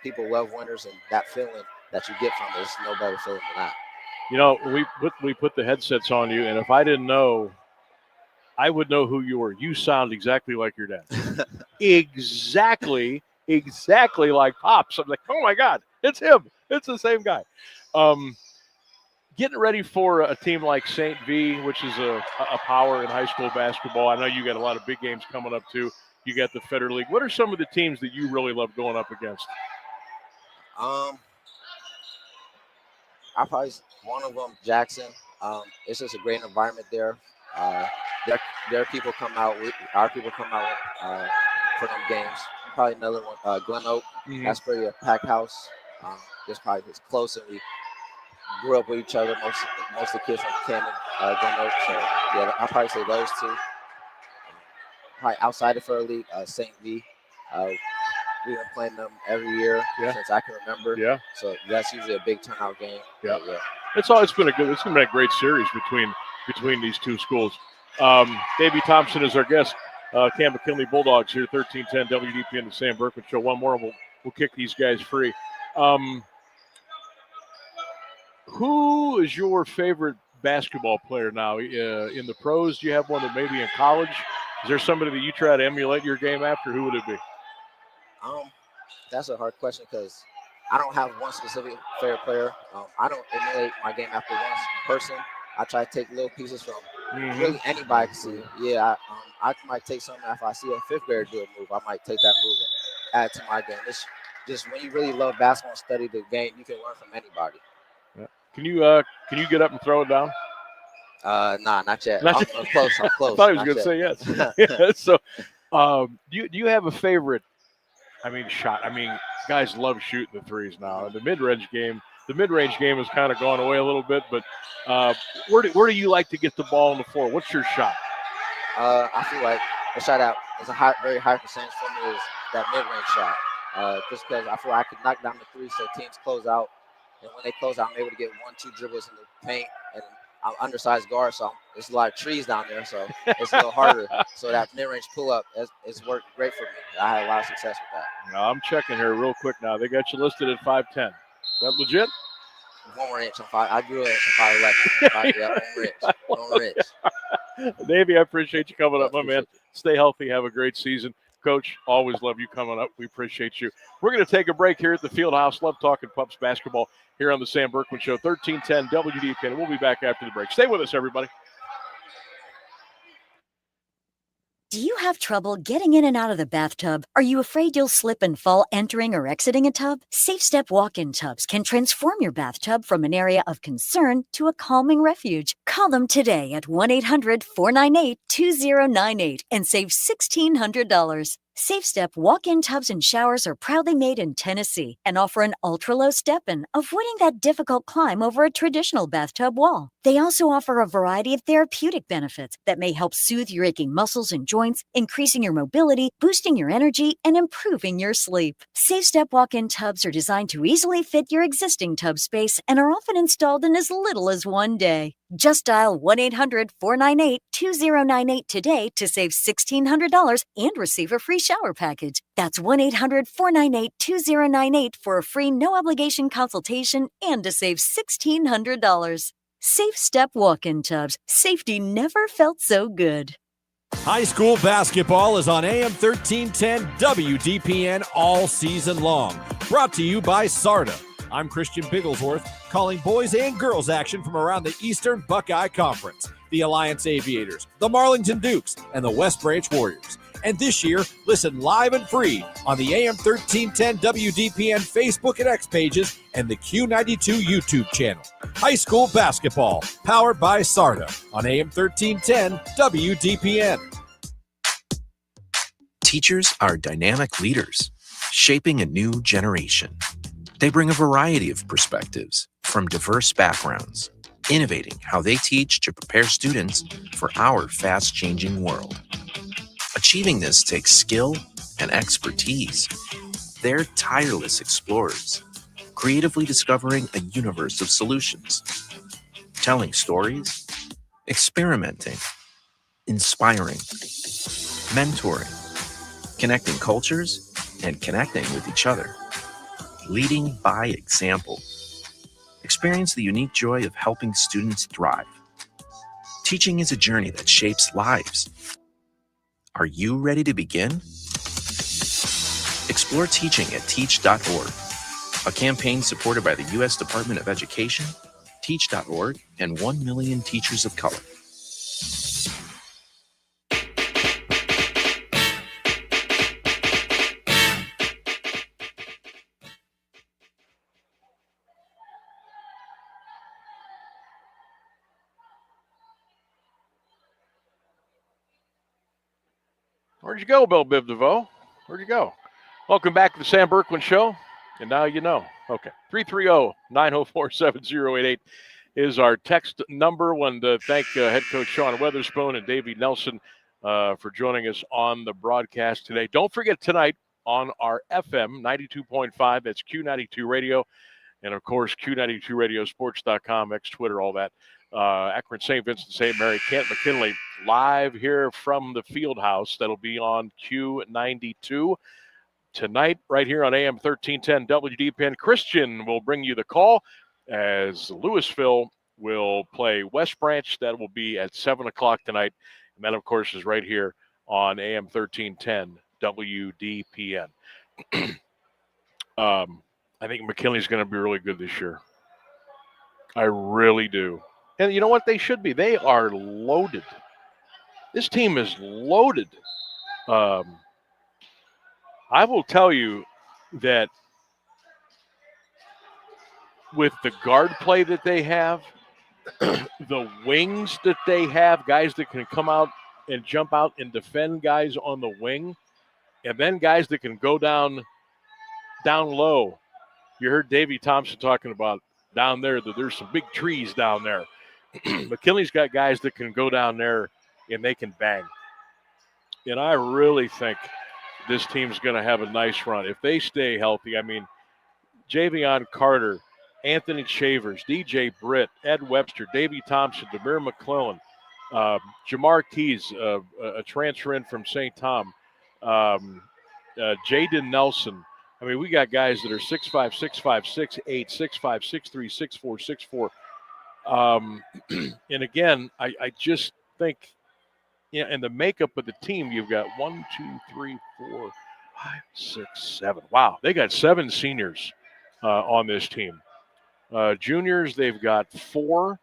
People love winners, and that feeling that you get from it is no better feeling than that. You know, we put the headsets on you, and if I didn't know, I would know who you were. You sound exactly like your dad. exactly like Pops. I'm like, oh my God, it's him. It's the same guy. Getting ready for a team like St. V, which is a power in high school basketball. I know you got a lot of big games coming up too. You got the Federal League. What are some of the teams that you really love going up against? I probably one of them, Jackson. It's just a great environment there. Their people come out. Our people come out for them games. Probably another one, Glen Oak. That's pretty a packed house. Just probably it's close, and we grew up with each other. Most of the kids from Canton, Glen Oak. So yeah, I'll probably say those two. Probably outside of Federal League, St. V. We've been playing them every year since I can remember. Yeah. So that's usually a big turnout game. Yeah. It's been a great series between these two schools. Davey Thompson is our guest. Camp McKinley Bulldogs here, 1310 WDPN, the Sam Bourquin Show. One more, and we'll kick these guys free. Who is your favorite basketball player now in the pros? Do you have one that maybe in college Is there somebody that you try to emulate your game after? Who would it be? That's a hard question because I don't have one specific favorite player. I don't emulate my game after one person. I try to take little pieces from really anybody can see. Yeah, I might take something if I see a fifth grader do a move. I might take that move and add it to my game. It's just when you really love basketball and study the game, you can learn from anybody. Yeah. Can you get up and throw it down? Nah, not yet. I'm close. I'm close. I thought he was going to say yes. Yeah, so, do you have a favorite? Shot. Guys love shooting the threes now. The mid-range game has kind of gone away a little bit. But where do you like to get the ball on the floor? What's your shot? I feel like the shot out is a very high percentage for me is that mid-range shot. Just because I feel like I can knock down the three so teams close out. And when they close out, I'm able to get 1-2 dribbles in the paint. And I'm undersized guard, so there's a lot of trees down there, so it's a little harder. So that mid-range pull-up, it's worked great for me. I had a lot of success with that. Now, I'm checking here real quick now. They got you listed at 5'10". Is that legit? 1 more inch on 5. I grew up at 5'11". Yeah, 1 more inch. Davey, I appreciate you coming up, my man. Stay healthy. Have a great season. Coach, always love you coming up. We appreciate you. We're going to take a break here at the Fieldhouse. Love talking Pups basketball here on the Sam Bourquin Show, 1310 WDPN. We'll be back after the break. Stay with us, everybody. Do you have trouble getting in and out of the bathtub? Are you afraid you'll slip and fall entering or exiting a tub? Safe Step walk-in tubs can transform your bathtub from an area of concern to a calming refuge. Call them today at 1-800-498-2098 and save $1,600. Safe Step walk-in tubs and showers are proudly made in Tennessee and offer an ultra-low step-in, avoiding that difficult climb over a traditional bathtub wall. They also offer a variety of therapeutic benefits that may help soothe your aching muscles and joints, increasing your mobility, boosting your energy, and improving your sleep. Safe Step walk-in tubs are designed to easily fit your existing tub space and are often installed in as little as 1 day. Just dial 1-800-498-2098 today to save $1,600 and receive a free shower package. That's 1-800-498-2098 for a free no-obligation consultation and to save $1,600. Safe Step walk-in tubs. Safety never felt so good. High school basketball is on AM 1310 WDPN all season long. Brought to you by SARTA. I'm Christian Bigglesworth, calling boys and girls action from around the Eastern Buckeye Conference, the Alliance Aviators, the Marlington Dukes, and the West Branch Warriors. And this year, listen live and free on the AM 1310 WDPN Facebook and X pages and the Q92 YouTube channel. High school basketball, powered by SARTA on AM 1310 WDPN. Teachers are dynamic leaders, shaping a new generation. They bring a variety of perspectives from diverse backgrounds, innovating how they teach to prepare students for our fast-changing world. Achieving this takes skill and expertise. They're tireless explorers, creatively discovering a universe of solutions, telling stories, experimenting, inspiring, mentoring, connecting cultures, and connecting with each other. Leading by example. Experience the unique joy of helping students thrive. Teaching is a journey that shapes lives. Are you ready to begin? Explore teaching at teach.org, a campaign supported by the U.S. Department of Education, teach.org, and 1 million teachers of color. Where'd you go, Bill Biv DeVoe? Where'd you go? Welcome back to the Sam Bourquin Show. And now you know. Okay. 330-904-7088 is our text number. Want to thank head coach Sean Weatherspoon and Davey Nelson for joining us on the broadcast today. Don't forget tonight on our FM 92.5, that's Q92 Radio. And, of course, Q92radiosports.com, X, Twitter, all that. Akron, St. Vincent, St. Mary, Kent McKinley, live here from the Fieldhouse. That'll be on Q92 tonight, right here on AM 1310 WDPN. Christian will bring you the call as Louisville will play West Branch. That will be at 7 o'clock tonight. And that, of course, is right here on AM 1310 WDPN. I think McKinley's going to be really good this year. I really do. And you know what? They should be. They are loaded. This team is loaded. I will tell you that with the guard play that they have, the wings that they have, guys that can come out and jump out and defend guys on the wing, and then guys that can go down low. You heard Davey Thompson talking about down there that there's some big trees down there. McKinley's got guys that can go down there and they can bang. And I really think this team's going to have a nice run. If they stay healthy, I mean, Javion Carter, Anthony Shavers, DJ Britt, Ed Webster, Davey Thompson, Demir McClellan, Jamar Keys, a transfer in from St. Tom, Jaden Nelson. I mean, we got guys that are 6'5", 6'5", 6'8", 6'5", 6'3", 6'4", 6'4". And again, I just think, and the makeup of the team, you've got 1, 2, 3, 4, 5, 6, 7. Wow, they got 7 seniors on this team. Juniors, they've got 4,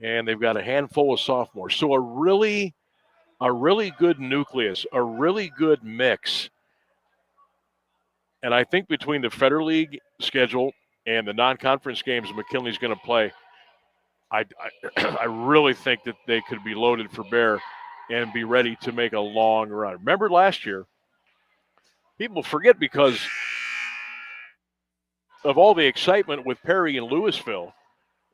and they've got a handful of sophomores. So a really good nucleus, a really good mix. And I think between the Federal League schedule and the non-conference games McKinley's going to play, I really think that they could be loaded for bear and be ready to make a long run. Remember last year, people forget because of all the excitement with Perry and Louisville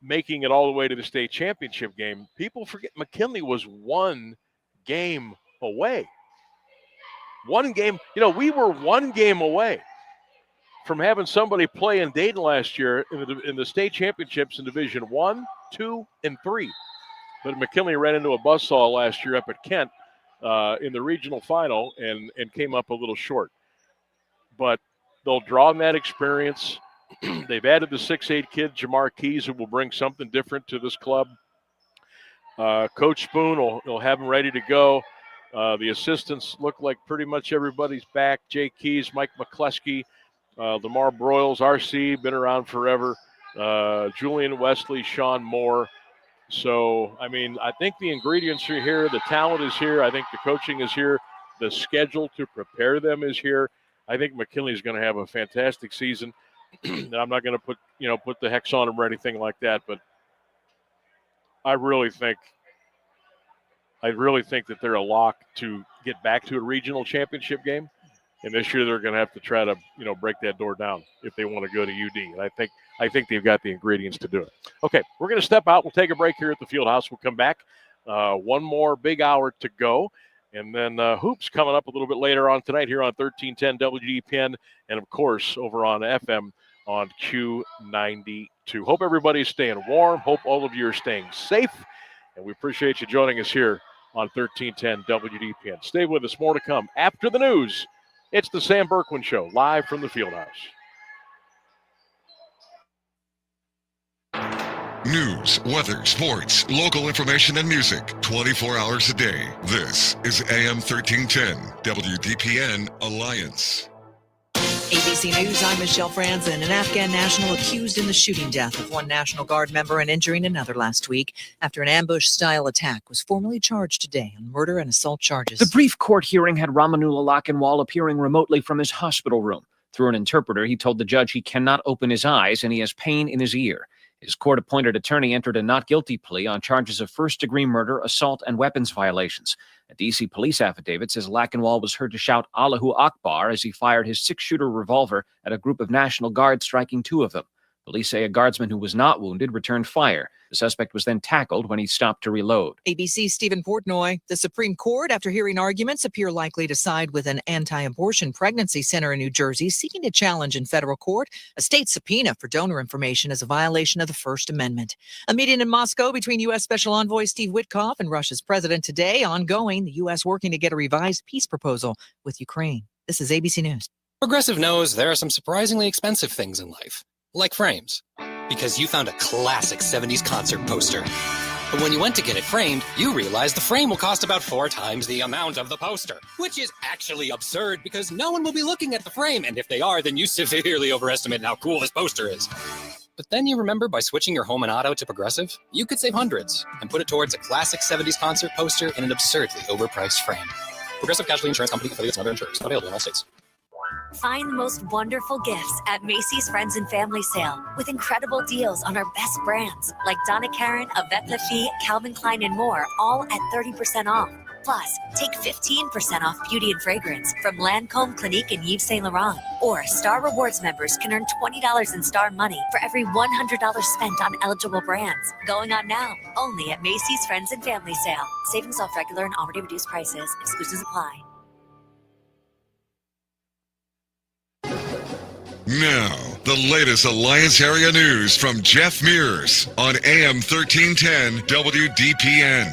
making it all the way to the state championship game, people forget McKinley was 1 game away. 1 game, we were 1 game away from having somebody play in Dayton last year in the state championships in Division 1, 2, and 3. But McKinley ran into a buzzsaw last year up at Kent in the regional final and came up a little short. But they'll draw on that experience. They've added the 6'8" kid, Jamar Keys, who will bring something different to this club. Coach Spoon will have him ready to go. The assistants look like pretty much everybody's back. Jay Keys, Mike McCleskey, Lamar Broyles, RC, been around forever. Julian Wesley, Sean Moore. So, I mean, I think the ingredients are here. The talent is here. I think the coaching is here. The schedule to prepare them is here. I think McKinley's going to have a fantastic season. I'm not going to put the hex on them or anything like that, but I really think that they're a lock to get back to a regional championship game. And this year they're going to have to try to, break that door down if they want to go to UD. And I think they've got the ingredients to do it. Okay, we're going to step out. We'll take a break here at the Fieldhouse. We'll come back. 1 more big hour to go. And then hoops coming up a little bit later on tonight here on 1310 WDPN. And, of course, over on FM on Q92. Hope everybody's staying warm. Hope all of you are staying safe. And we appreciate you joining us here on 1310 WDPN. Stay with us. More to come after the news. It's the Sam Bourquin Show, live from the Fieldhouse. News, weather, sports, local information, and music 24 hours a day. This is AM 1310 WDPN Alliance. ABC News, I'm Michelle Franzen. An Afghan national accused in the shooting death of 1 National Guard member and injuring another last week after an ambush-style attack was formally charged today on murder and assault charges. The brief court hearing had Ramanullah Lakhanwal appearing remotely from his hospital room. Through an interpreter, he told the judge he cannot open his eyes and he has pain in his ear. His court-appointed attorney entered a not-guilty plea on charges of first-degree murder, assault, and weapons violations. A D.C. police affidavit says Lakhanwal was heard to shout Allahu Akbar as he fired his 6-shooter revolver at a group of National Guards, striking 2 of them. Police say a guardsman who was not wounded returned fire. The suspect was then tackled when he stopped to reload. ABC's Stephen Portnoy. The Supreme Court, after hearing arguments, appear likely to side with an anti-abortion pregnancy center in New Jersey seeking to challenge in federal court a state subpoena for donor information as a violation of the First Amendment. A meeting in Moscow between U.S. Special Envoy Steve Witkoff and Russia's president today ongoing. The U.S. working to get a revised peace proposal with Ukraine. This is ABC News. Progressive knows there are some surprisingly expensive things in life, like frames. Because you found a classic 70s concert poster. But when you went to get it framed, you realized the frame will cost about 4 times the amount of the poster, which is actually absurd because no one will be looking at the frame, and if they are, then you severely overestimate how cool this poster is. But then you remember by switching your home and auto to Progressive, you could save hundreds and put it towards a classic 70s concert poster in an absurdly overpriced frame. Progressive Casualty Insurance Company, affiliates, and other insurers. Not available in all states. Find the most wonderful gifts at Macy's Friends and Family Sale with incredible deals on our best brands like Donna Karan, Avec La Fille, Calvin Klein, and more, all at 30% off. Plus, take 15% off beauty and fragrance from Lancôme, Clinique, and Yves Saint Laurent. Or Star Rewards members can earn $20 in Star Money for every $100 spent on eligible brands. Going on now, only at Macy's Friends and Family Sale. Savings off regular and already reduced prices. Exclusions apply. Now, the latest Alliance area news from Jeff Mears on AM 1310 WDPN.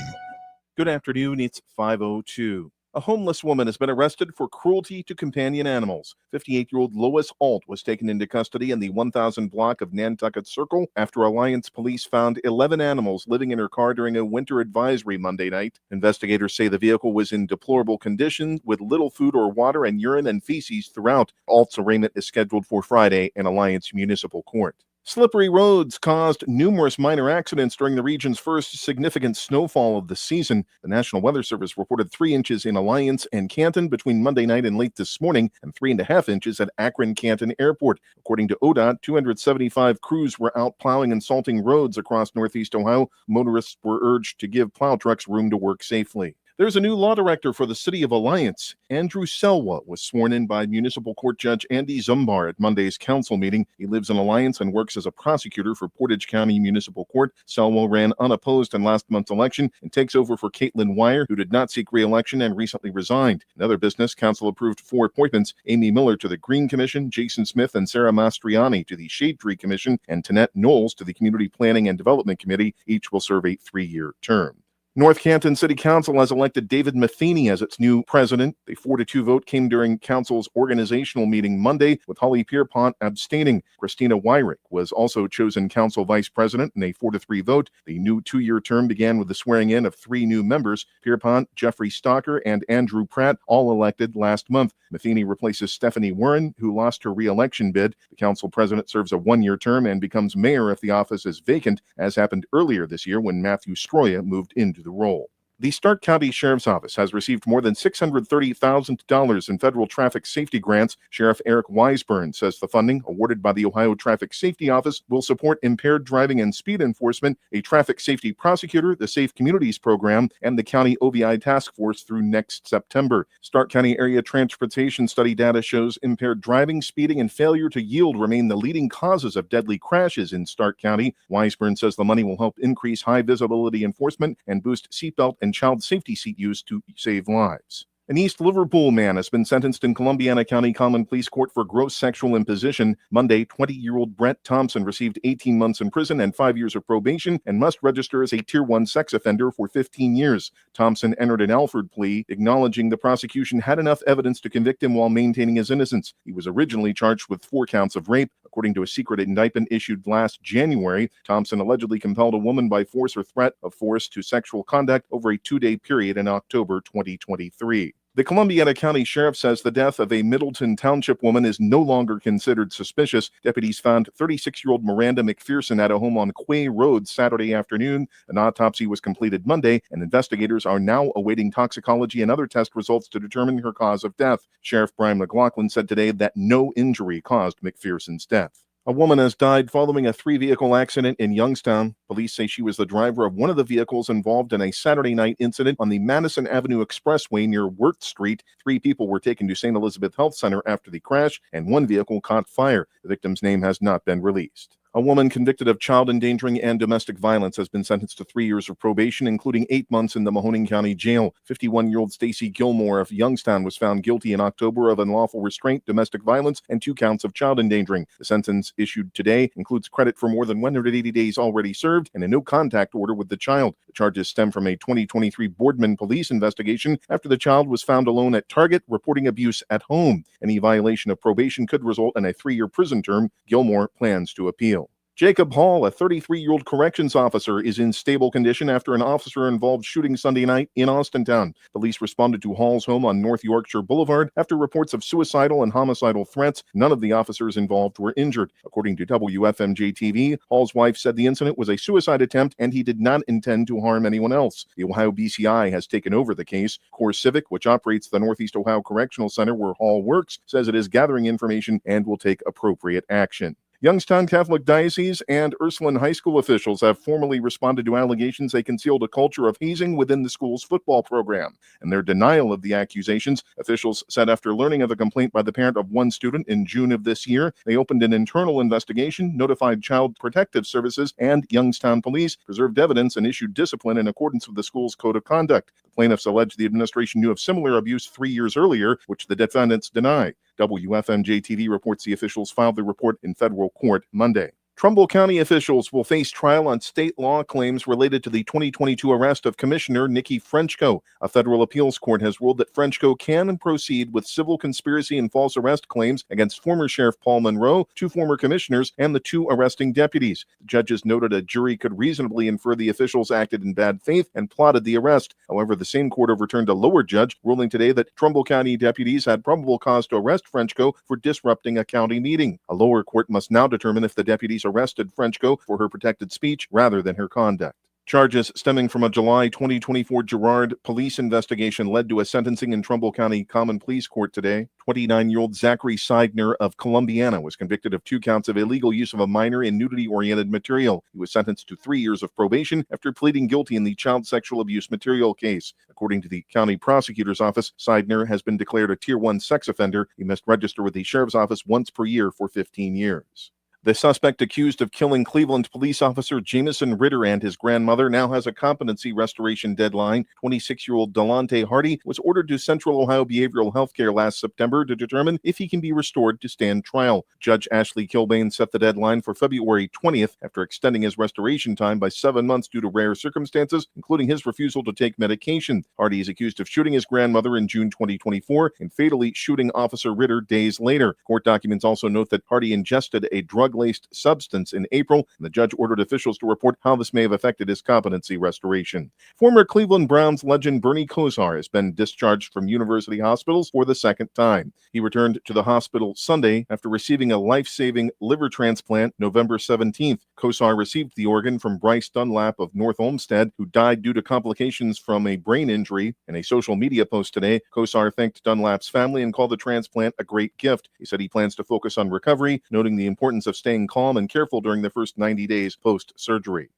Good afternoon, it's 5:02. A homeless woman has been arrested for cruelty to companion animals. 58-year-old Lois Alt was taken into custody in the 1000 block of Nantucket Circle after Alliance police found 11 animals living in her car during a winter advisory Monday night. Investigators say the vehicle was in deplorable condition with little food or water and urine and feces throughout. Alt's arraignment is scheduled for Friday in Alliance Municipal Court. Slippery roads caused numerous minor accidents during the region's first significant snowfall of the season. The National Weather Service reported 3 inches in Alliance and Canton between Monday night and late this morning, and 3.5 inches at Akron-Canton Airport. According to ODOT, 275 crews were out plowing and salting roads across Northeast Ohio. Motorists were urged to give plow trucks room to work safely. There's a new law director for the city of Alliance. Andrew Selwa was sworn in by Municipal Court Judge Andy Zumbar at Monday's council meeting. He lives in Alliance and works as a prosecutor for Portage County Municipal Court. Selwa ran unopposed in last month's election and takes over for Caitlin Wire, who did not seek re-election and recently resigned. In other business, council approved 4 appointments: Amy Miller to the Green Commission, Jason Smith and Sarah Mastriani to the Shade Tree Commission, and Tanette Knowles to the Community Planning and Development Committee. Each will serve a 3-year term. North Canton City Council has elected David Matheny as its new president. The 4-2 vote came during council's organizational meeting Monday, with Holly Pierpont abstaining. Christina Wyrick was also chosen council vice president in a 4-3 vote. The new 2-year term began with the swearing in of 3 new members: Pierpont, Jeffrey Stalker, and Andrew Pratt, all elected last month. Matheny replaces Stephanie Warren, who lost her re-election bid. The council president serves a 1-year term and becomes mayor if the office is vacant, as happened earlier this year when Matthew Stroya moved into the role. The Stark County Sheriff's Office has received more than $630,000 in federal traffic safety grants. Sheriff Eric Weisburn says the funding, awarded by the Ohio Traffic Safety Office, will support impaired driving and speed enforcement, a traffic safety prosecutor, the Safe Communities Program, and the County OVI Task Force through next September. Stark County area transportation study data shows impaired driving, speeding, and failure to yield remain the leading causes of deadly crashes in Stark County. Weisburn says the money will help increase high visibility enforcement and boost seatbelt and child safety seat use to save lives. An East Liverpool man has been sentenced in Columbiana County Common Pleas Court for gross sexual imposition. Monday, 20-year-old Brett Thompson received 18 months in prison and 5 years of probation and must register as a Tier 1 sex offender for 15 years. Thompson entered an Alford plea, acknowledging the prosecution had enough evidence to convict him while maintaining his innocence. He was originally charged with 4 counts of rape. According to a secret indictment issued last January, Thompson allegedly compelled a woman by force or threat of force to sexual conduct over a 2-day period in October 2023. The Columbiana County Sheriff says the death of a Middleton Township woman is no longer considered suspicious. Deputies found 36-year-old Miranda McPherson at a home on Quay Road Saturday afternoon. An autopsy was completed Monday, and investigators are now awaiting toxicology and other test results to determine her cause of death. Sheriff Brian McLaughlin said today that no injury caused McPherson's death. A woman has died following a 3-vehicle accident in Youngstown. Police say she was the driver of one of the vehicles involved in a Saturday night incident on the Madison Avenue Expressway near Wirt Street. 3 people were taken to St. Elizabeth Health Center after the crash, and 1 vehicle caught fire. The victim's name has not been released. A woman convicted of child endangering and domestic violence has been sentenced to 3 years of probation, including 8 months in the Mahoning County Jail. 51-year-old Stacy Gilmore of Youngstown was found guilty in October of unlawful restraint, domestic violence, and 2 counts of child endangering. The sentence issued today includes credit for more than 180 days already served and a no-contact order with the child. The charges stem from a 2023 Boardman police investigation after the child was found alone at Target reporting abuse at home. Any violation of probation could result in a 3-year prison term. Gilmore plans to appeal. Jacob Hall, a 33-year-old corrections officer, is in stable condition after an officer-involved shooting Sunday night in Austintown. Police responded to Hall's home on North Yorkshire Boulevard after reports of suicidal and homicidal threats. None of the officers involved were injured. According to WFMJ-TV, Hall's wife said the incident was a suicide attempt and he did not intend to harm anyone else. The Ohio BCI has taken over the case. Core Civic, which operates the Northeast Ohio Correctional Center where Hall works, says it is gathering information and will take appropriate action. Youngstown Catholic Diocese and Ursuline High School officials have formally responded to allegations they concealed a culture of hazing within the school's football program. In their denial of the accusations, officials said after learning of a complaint by the parent of one student in June of this year, they opened an internal investigation, notified Child Protective Services and Youngstown Police, preserved evidence, and issued discipline in accordance with the school's code of conduct. The plaintiffs allege the administration knew of similar abuse 3 years earlier, which the defendants deny. WFMJ-TV reports the officials filed the report in federal court Monday. Trumbull County officials will face trial on state law claims related to the 2022 arrest of Commissioner Nikki Frenchko. A federal appeals court has ruled that Frenchko can proceed with civil conspiracy and false arrest claims against former Sheriff Paul Monroe, 2 former commissioners, and the 2 arresting deputies. The judges noted a jury could reasonably infer the officials acted in bad faith and plotted the arrest. However, the same court overturned a lower judge, ruling today that Trumbull County deputies had probable cause to arrest Frenchko for disrupting a county meeting. A lower court must now determine if the deputies arrested Frenchko for her protected speech rather than her conduct. Charges stemming from a July 2024 Girard police investigation led to a sentencing in Trumbull County Common Pleas Court today. 29-year-old Zachary Seidner of Columbiana was convicted of 2 counts of illegal use of a minor in nudity-oriented material. He was sentenced to 3 years of probation after pleading guilty in the child sexual abuse material case. According to the county prosecutor's office, Seidner has been declared a Tier 1 sex offender. He must register with the sheriff's office once per year for 15 years. The suspect accused of killing Cleveland police officer Jamison Ritter and his grandmother now has a competency restoration deadline. 26-year-old Delonte Hardy was ordered to Central Ohio Behavioral Health Care last September to determine if he can be restored to stand trial. Judge Ashley Kilbane set the deadline for February 20th after extending his restoration time by 7 months due to rare circumstances, including his refusal to take medication. Hardy is accused of shooting his grandmother in June 2024 and fatally shooting Officer Ritter days later. Court documents also note that Hardy ingested a drug-laced substance in April, and the judge ordered officials to report how this may have affected his competency restoration. Former Cleveland Browns legend Bernie Kosar has been discharged from University Hospitals for the second time. He returned to the hospital Sunday after receiving a life-saving liver transplant November 17th. Kosar received the organ from Bryce Dunlap of North Olmsted, who died due to complications from a brain injury. In a social media post today, Kosar thanked Dunlap's family and called the transplant a great gift. He said he plans to focus on recovery, noting the importance of staying calm and careful during the first 90 days post-surgery.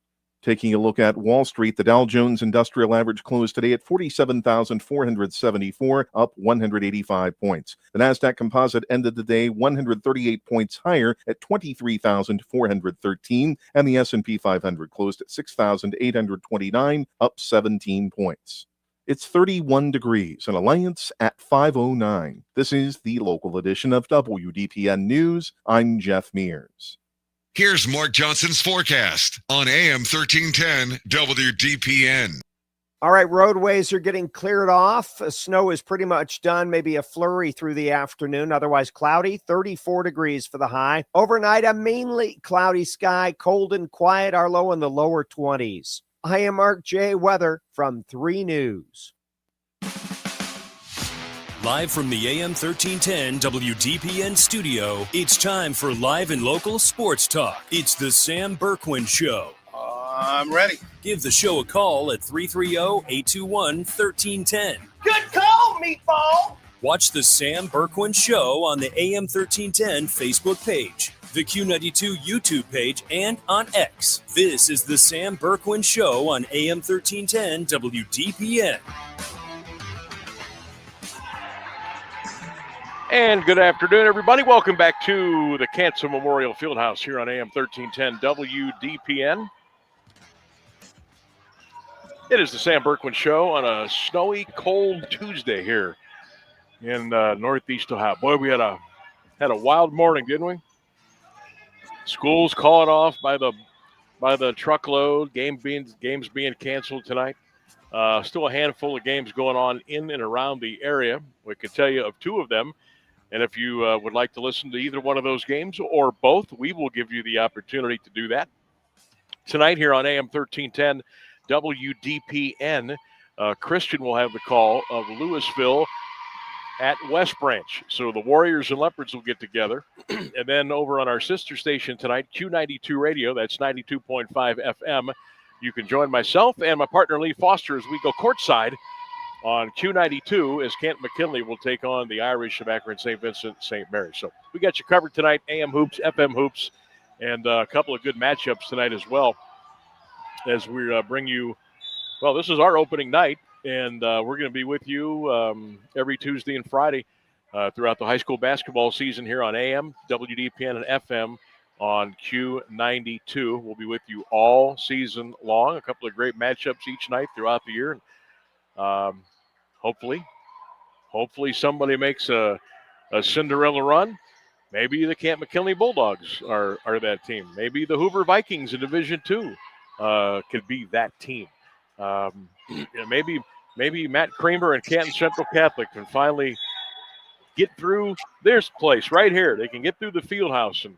Taking a look at Wall Street, the Dow Jones Industrial Average closed today at 47,474, up 185 points. The Nasdaq Composite ended the day 138 points higher at 23,413, and the S&P 500 closed at 6,829, up 17 points. It's 31 degrees in Alliance at 5:09. This is the local edition of WDPN News. I'm Jeff Mears. Here's Mark Johnson's forecast on AM 1310 WDPN. All right, roadways are getting cleared off. Snow is pretty much done, maybe a flurry through the afternoon, otherwise cloudy, 34 degrees for the high. Overnight, a mainly cloudy sky, cold and quiet, our low in the lower 20s. I am Mark J. Weather from 3 News. Live from the AM 1310 WDPN studio, it's time for live and local sports talk. It's the Sam Bourquin Show. I'm ready. Give the show a call at 330-821-1310. Good call, meatball. Watch the Sam Bourquin Show on the AM 1310 Facebook page, the Q92 YouTube page, and on X. This is the Sam Bourquin Show on AM 1310 WDPN. And good afternoon, everybody. Welcome back to the Cancer Memorial Fieldhouse here on AM 1310 WDPN. It is the Sam Bourquin Show on a snowy, cold Tuesday here in Northeast Ohio. Boy, we had a wild morning, didn't we? Schools calling off by the truckload. Games being canceled tonight. Still a handful of games going on in and around the area. We can tell you of 2 of them. And if you would like to listen to either one of those games or both, we will give you the opportunity to do that. Tonight here on AM 1310 WDPN, Christian will have the call of Louisville at West Branch. So the Warriors and Leopards will get together. And then over on our sister station tonight, Q92 Radio, that's 92.5 FM, you can join myself and my partner Lee Foster as we go courtside on Q92 as Kent McKinley will take on the Irish of Akron St. Vincent St. Mary. So we got you covered tonight, AM Hoops, FM Hoops, and a couple of good matchups tonight as well as we bring you, well, this is our opening night, and we're going to be with you every Tuesday and Friday throughout the high school basketball season here on AM, WDPN, and FM on Q92. We'll be with you all season long. A couple of great matchups each night throughout the year. Hopefully somebody makes a Cinderella run. Maybe the Camp McKinley Bulldogs are that team. Maybe the Hoover Vikings in Division II could be that team. Maybe Matt Kramer and Canton Central Catholic can finally get through this place right here. They can get through the field house and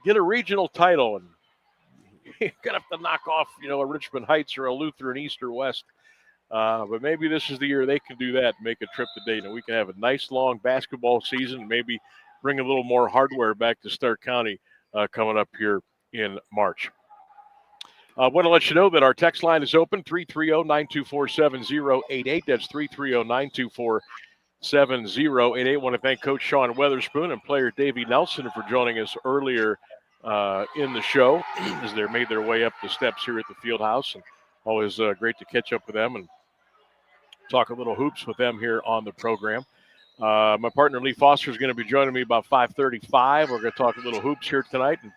get a regional title, and you're going to have to knock off, a Richmond Heights or a Lutheran East or West. But maybe this is the year they can do that and make a trip to Dayton. We can have a nice, long basketball season and maybe bring a little more hardware back to Stark County coming up here in March. I want to let you know that our text line is open, 330-924-7088. That's 330-924-7088. I want to thank Coach Sean Weatherspoon and player Davey Nelson for joining us earlier in the show as they made their way up the steps here at the field house. And always great to catch up with them and talk a little hoops with them here on the program. My partner Lee Foster is going to be joining me about 5:35. We're going to talk a little hoops here tonight and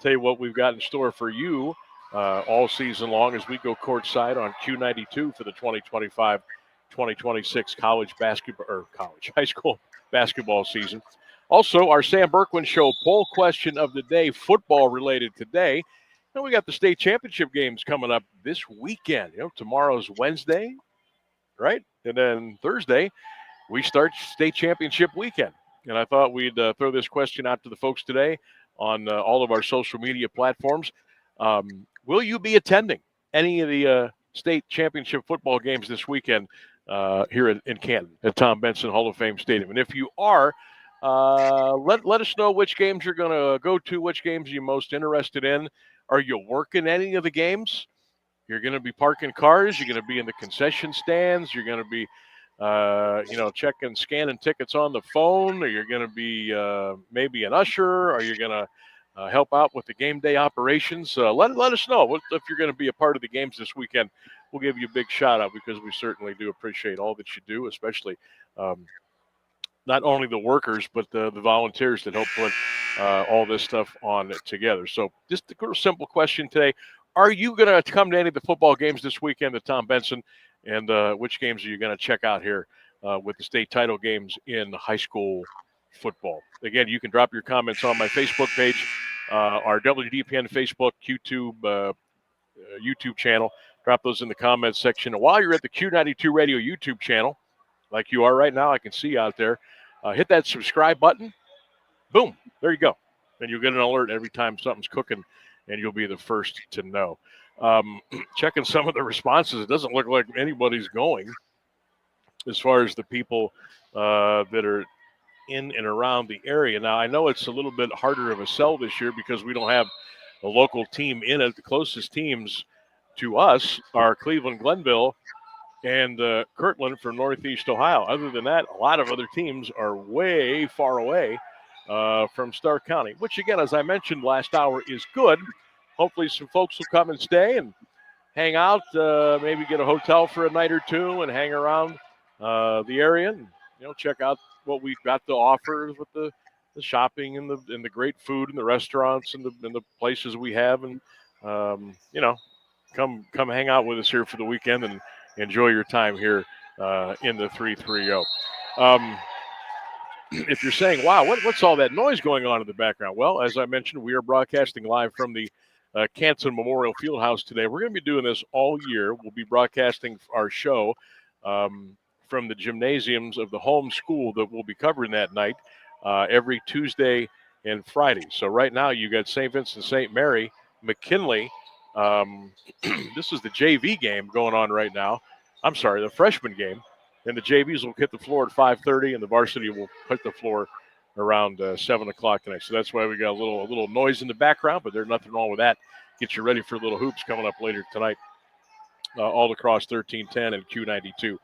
tell you what we've got in store for you all season long as we go courtside on Q92 for the 2025-2026 high school basketball season. Also, our Sam Bourquin Show poll question of the day, football related today. And we got the state championship games coming up this weekend. Tomorrow's Wednesday, right? And then Thursday, we start state championship weekend. And I thought we'd throw this question out to the folks today on all of our social media platforms. Will you be attending any of the state championship football games this weekend here in Canton at Tom Benson Hall of Fame Stadium? And if you are, let us know which games you're going to go to, which games you're most interested in. Are you working any of the games? You're going to be parking cars. You're going to be in the concession stands. You're going to be, scanning tickets on the phone. Or you're going to be maybe an usher. Or you're going to help out with the game day operations. Let us know if you're going to be a part of the games this weekend. We'll give you a big shout out because we certainly do appreciate all that you do, especially not only the workers, but the volunteers that help put all this stuff on together. So just a simple question today. Are you going to come to any of the football games this weekend at Tom Benson? And which games are you going to check out here with the state title games in high school football? Again, you can drop your comments on my Facebook page, our WDPN Facebook, YouTube channel. Drop those in the comments section. And while you're at the Q92 Radio YouTube channel, like you are right now, I can see out there, hit that subscribe button. Boom, there you go. And you'll get an alert every time something's cooking, and you'll be the first to know. Checking some of the responses, it doesn't look like anybody's going as far as the people that are in and around the area. Now, I know it's a little bit harder of a sell this year because we don't have a local team in it. The closest teams to us are Cleveland, Glenville, and Kirtland from Northeast Ohio. Other than that, a lot of other teams are way far away from Stark County, which, again, as I mentioned last hour, is good. Hopefully some folks will come and stay and hang out, maybe get a hotel for a night or two and hang around the area and, check out what we've got to offer with the shopping and the great food and the restaurants and the places we have. And, come hang out with us here for the weekend and enjoy your time here in the 330. If you're saying, wow, what's all that noise going on in the background? Well, as I mentioned, we are broadcasting live from the Canton Memorial Fieldhouse today. We're going to be doing this all year. We'll be broadcasting our show from the gymnasiums of the home school that we'll be covering that night every Tuesday and Friday. So right now you got St. Vincent St. Mary, McKinley. This is the JV game going on right now. I'm sorry, the freshman game. And the JVs will hit the floor at 5:30, and the varsity will hit the floor around 7 o'clock tonight. So that's why we got a little noise in the background, but there's nothing wrong with that. Get you ready for little hoops coming up later tonight, all across 1310 and Q92.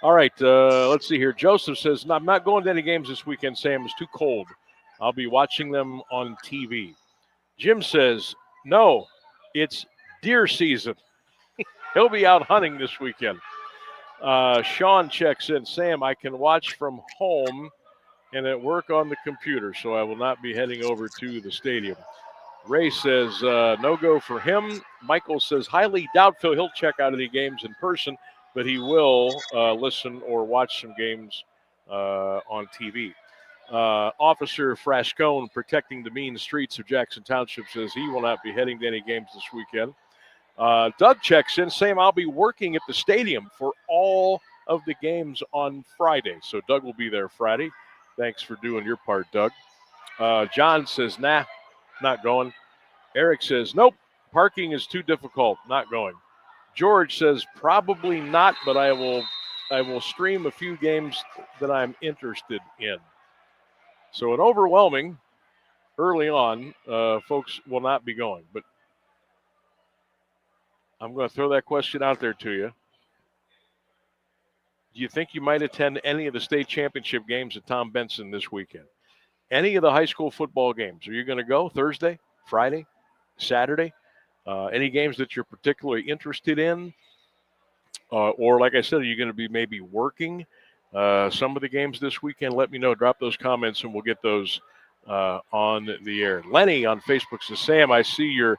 All right, let's see here. Joseph says, I'm not going to any games this weekend, Sam. It's too cold. I'll be watching them on TV. Jim says, no, it's deer season. He'll be out hunting this weekend. Sean checks in. Sam, I can watch from home and at work on the computer, so I will not be heading over to the stadium. Ray says, no go for him. Michael says, highly doubtful he'll check out any games in person, but he will listen or watch some games on TV. Officer Frascone, protecting the mean streets of Jackson Township, says he will not be heading to any games this weekend. Doug checks in, saying I'll be working at the stadium for all of the games on Friday. So Doug will be there Friday. Thanks for doing your part, Doug. John says, nah, not going. Eric says, nope, parking is too difficult, not going. George says, probably not, but I will stream a few games that I'm interested in. So an overwhelming early on, folks will not be going. But I'm going to throw that question out there to you. Do you think you might attend any of the state championship games at Tom Benson this weekend? Any of the high school football games? Are you going to go Thursday, Friday, Saturday? Any games that you're particularly interested in? Or like I said, are you going to be maybe working some of the games this weekend? Let me know. Drop those comments and we'll get those on the air. Lenny on Facebook says, Sam, I see your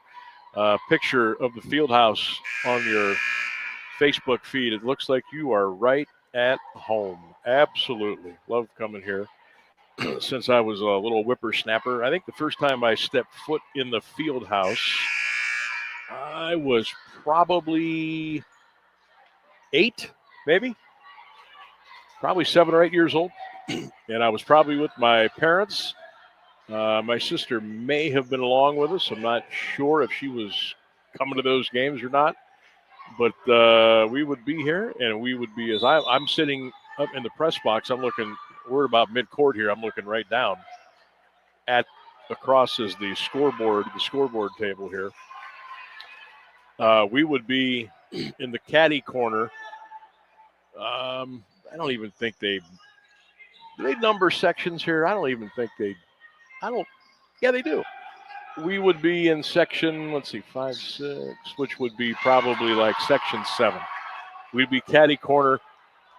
picture of the field house on your Facebook feed. It looks like you are right at home. Absolutely. Love coming here. Since I was a little whippersnapper. I think the first time I stepped foot in the field house, I was probably 8, maybe. Probably 7 or 8 years old. And I was probably with my parents. My sister may have been along with us. I'm not sure if she was coming to those games or not. But we would be here, and we would be, as I'm sitting up in the press box, we're about mid-court here. I'm looking right down at across is the scoreboard table here. We would be in the caddy corner. I don't even think do they number sections here? Yeah, they do. We would be in section, 5, 6, which would be probably like section 7. We'd be caddy corner,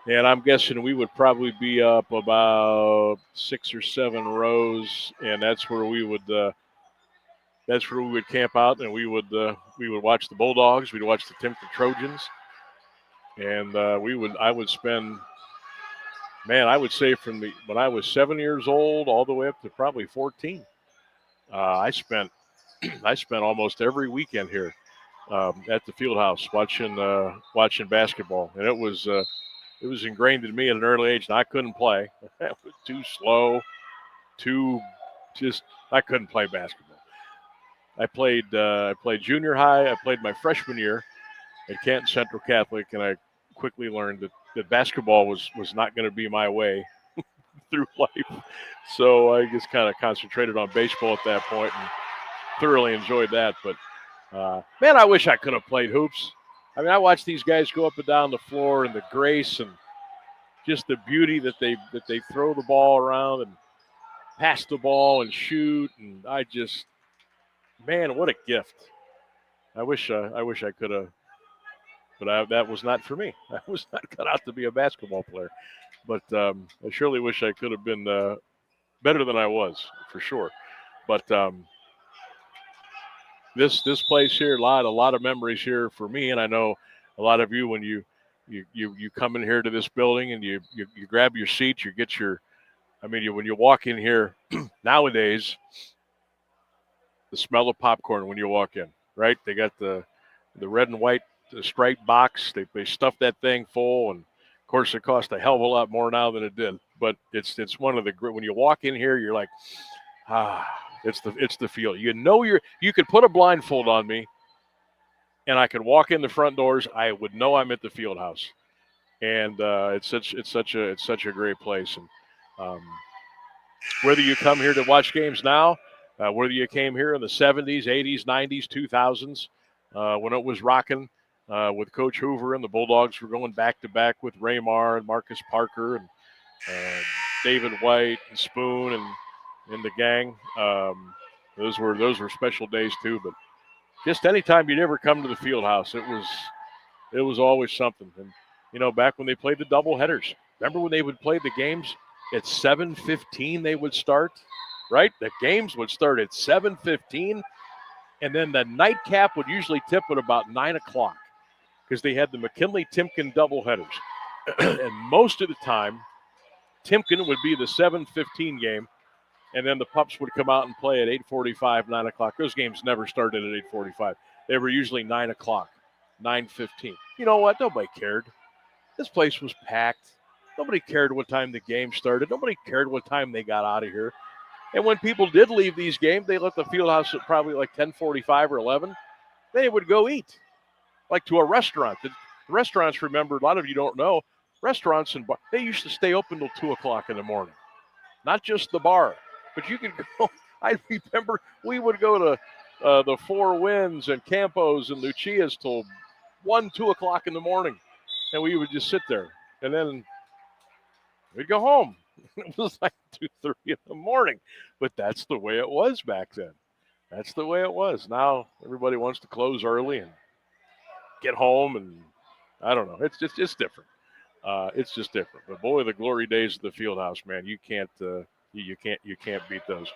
and I'm guessing we would probably be up about 6 or 7 rows, and that's where we would camp out, and we would watch the Bulldogs, we'd watch the Timpton Trojans, and I would spend, I would say from when I was 7 years old all the way up to probably 14. I spent almost every weekend here at the field house watching basketball, and it was ingrained in me at an early age. And I couldn't play; it was too slow, I couldn't play basketball. I played junior high. I played my freshman year at Canton Central Catholic, and I quickly learned that basketball was not going to be my way through life. So I just kind of concentrated on baseball at that point and thoroughly enjoyed that. But, I wish I could have played hoops. I watched these guys go up and down the floor and the grace and just the beauty that they throw the ball around and pass the ball and shoot. And I just, what a gift. I wish I could have, but that was not for me. I was not cut out to be a basketball player. But I surely wish I could have been better than I was, for sure. But this place here, a lot of memories here for me, and I know a lot of you when you come in here to this building and you grab your seat, you get your, when you walk in here nowadays, the smell of popcorn when you walk in, right? They got the red and white striped box. They stuff that thing full, and of course, it costs a hell of a lot more now than it did. But it's one of the when you walk in here, you're like, it's the field. You could put a blindfold on me, and I could walk in the front doors. I would know I'm at the field house, and it's such a great place. And whether you come here to watch games now, whether you came here in the 70s, 80s, 90s, 2000s, when it was rocking with Coach Hoover and the Bulldogs were going back to back with Raymar and Marcus Parker and David White and Spoon and the gang. Those were special days too. But just anytime you'd ever come to the field house, it was always something. And back when they played the double headers, remember when they would play the games at 7:15? They would start, right? The games would start at 7:15, and then the nightcap would usually tip at about 9 o'clock because they had the McKinley-Timken doubleheaders. And most of the time, Timken would be the 7:15 game, and then the Pups would come out and play at 8:45, 9 o'clock. Those games never started at 8:45. They were usually 9 o'clock, 9:15. You know what? Nobody cared. This place was packed. Nobody cared what time the game started. Nobody cared what time they got out of here. And when people did leave these games, they left the field house at probably like 10:45 or 11. They would go eat, like to a restaurant. The restaurants, remember, a lot of you don't know, restaurants and they used to stay open till 2 o'clock in the morning. Not just the bar, but you could go. I remember we would go to the Four Winds and Campos and Lucia's till 1, 2 o'clock in the morning. And we would just sit there. And then we'd go home. It was like 2:30 in the morning. But that's the way it was back then. That's the way it was. Now everybody wants to close early and get home. And I don't know. It's different. It's just different. But boy, the glory days of the field house, man, you can't beat those.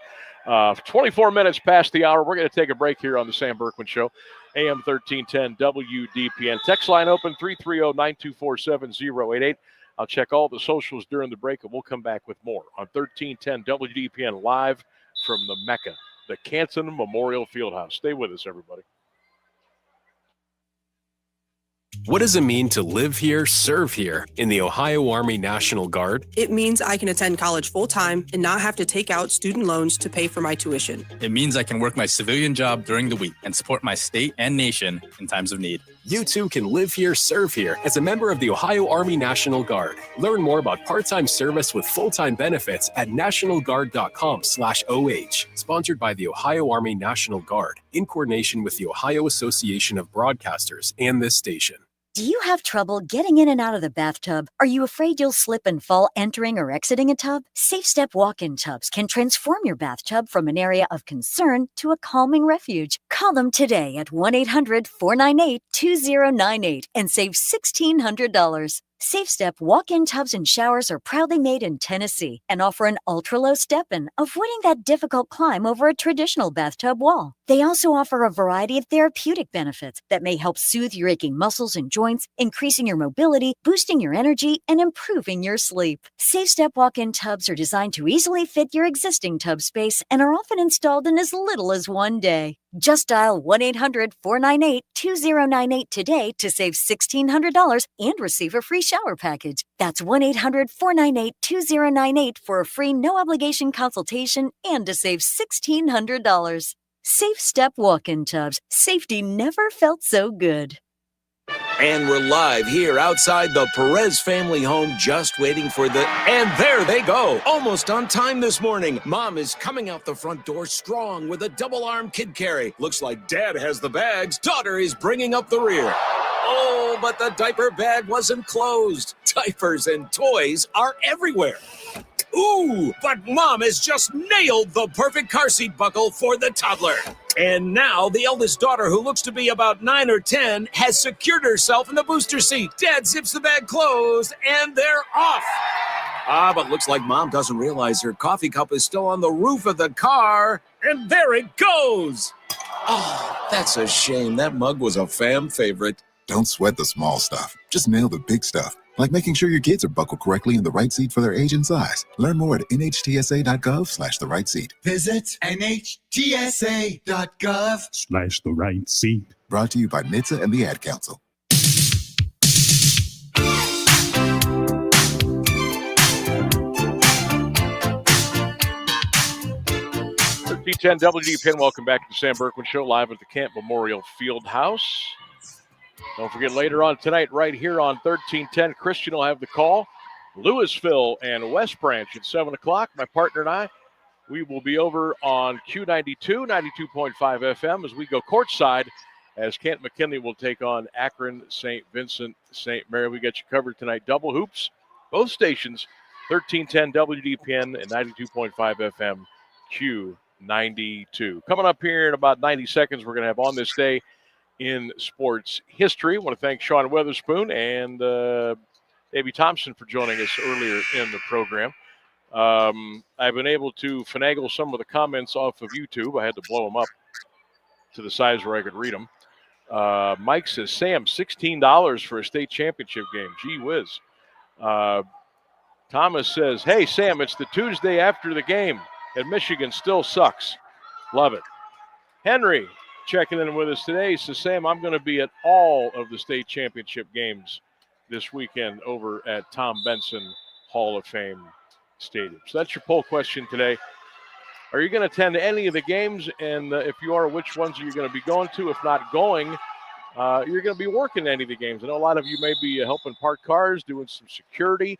24 minutes past the hour. We're going to take a break here on the Sam Bourquin Show. AM 1310 WDPN. Text line open 330-924-7088. I'll check all the socials during the break, and we'll come back with more on 1310 WDPN live from the Mecca, the Canton Memorial Fieldhouse. Stay with us, everybody. What does it mean to live here, serve here in the Ohio Army National Guard? It means I can attend college full-time and not have to take out student loans to pay for my tuition. It means I can work my civilian job during the week and support my state and nation in times of need. You too can live here, serve here as a member of the Ohio Army National Guard. Learn more about part-time service with full-time benefits at nationalguard.com/OH. Sponsored by the Ohio Army National Guard in coordination with the Ohio Association of Broadcasters and this station. Do you have trouble getting in and out of the bathtub? Are you afraid you'll slip and fall entering or exiting a tub? Safe Step walk-in tubs can transform your bathtub from an area of concern to a calming refuge. Call them today at 1-800-498-2098 and save $1,600. Safe Step walk-in tubs and showers are proudly made in Tennessee and offer an ultra-low step-in, avoiding that difficult climb over a traditional bathtub wall. They also offer a variety of therapeutic benefits that may help soothe your aching muscles and joints, increasing your mobility, boosting your energy, and improving your sleep. Safe Step walk-in tubs are designed to easily fit your existing tub space and are often installed in as little as 1 day. Just dial 1-800-498-2098 today to save $1,600 and receive a free shower package. That's 1-800-498-2098 for a free no-obligation consultation and to save $1,600. Safe Step walk-in tubs. Safety never felt so good. And we're live here outside the Perez family home, just waiting for and there they go. Almost on time this morning. Mom is coming out the front door strong with a double-arm kid carry. Looks like Dad has the bags. Daughter is bringing up the rear. Oh, but the diaper bag wasn't closed. Diapers and toys are everywhere. Ooh, but Mom has just nailed the perfect car seat buckle for the toddler. And now the eldest daughter, who looks to be about 9 or 10, has secured herself in the booster seat. Dad zips the bag closed, and they're off. But looks like Mom doesn't realize her coffee cup is still on the roof of the car. And there it goes. Oh, that's a shame. That mug was a fam favorite. Don't sweat the small stuff. Just nail the big stuff, like making sure your kids are buckled correctly in the right seat for their age and size. Learn more at nhtsa.gov/the right seat. Visit nhtsa.gov/the right seat. Brought to you by NHTSA and the Ad Council. AM1310 WDPN. Welcome back to the Sam Bourquin Show, live at the Camp Memorial Fieldhouse. Don't forget, later on tonight, right here on 1310, Christian will have the call. Louisville and West Branch at 7 o'clock. My partner and I, we will be over on Q92, 92.5 FM as we go courtside as Kent McKinley will take on Akron St. Vincent St. Mary. We got you covered tonight. Double hoops, both stations, 1310 WDPN and 92.5 FM Q92. Coming up here in about 90 seconds, we're going to have On This Day in Sports History. I want to thank Sean Weatherspoon and Davey Thompson for joining us earlier in the program. I've been able to finagle some of the comments off of YouTube. I had to blow them up to the size where I could read them. Mike says, Sam, $16 for a state championship game. Gee whiz. Thomas says, hey, Sam, it's the Tuesday after the game, and Michigan still sucks. Love it. Henry checking in with us today. He says, Sam, I'm going to be at all of the state championship games this weekend over at Tom Benson Hall of Fame Stadium. So that's your poll question today. Are you going to attend any of the games? And if you are, which ones are you going to be going to? If not going, you're going to be working any of the games. I know a lot of you may be helping park cars, doing some security,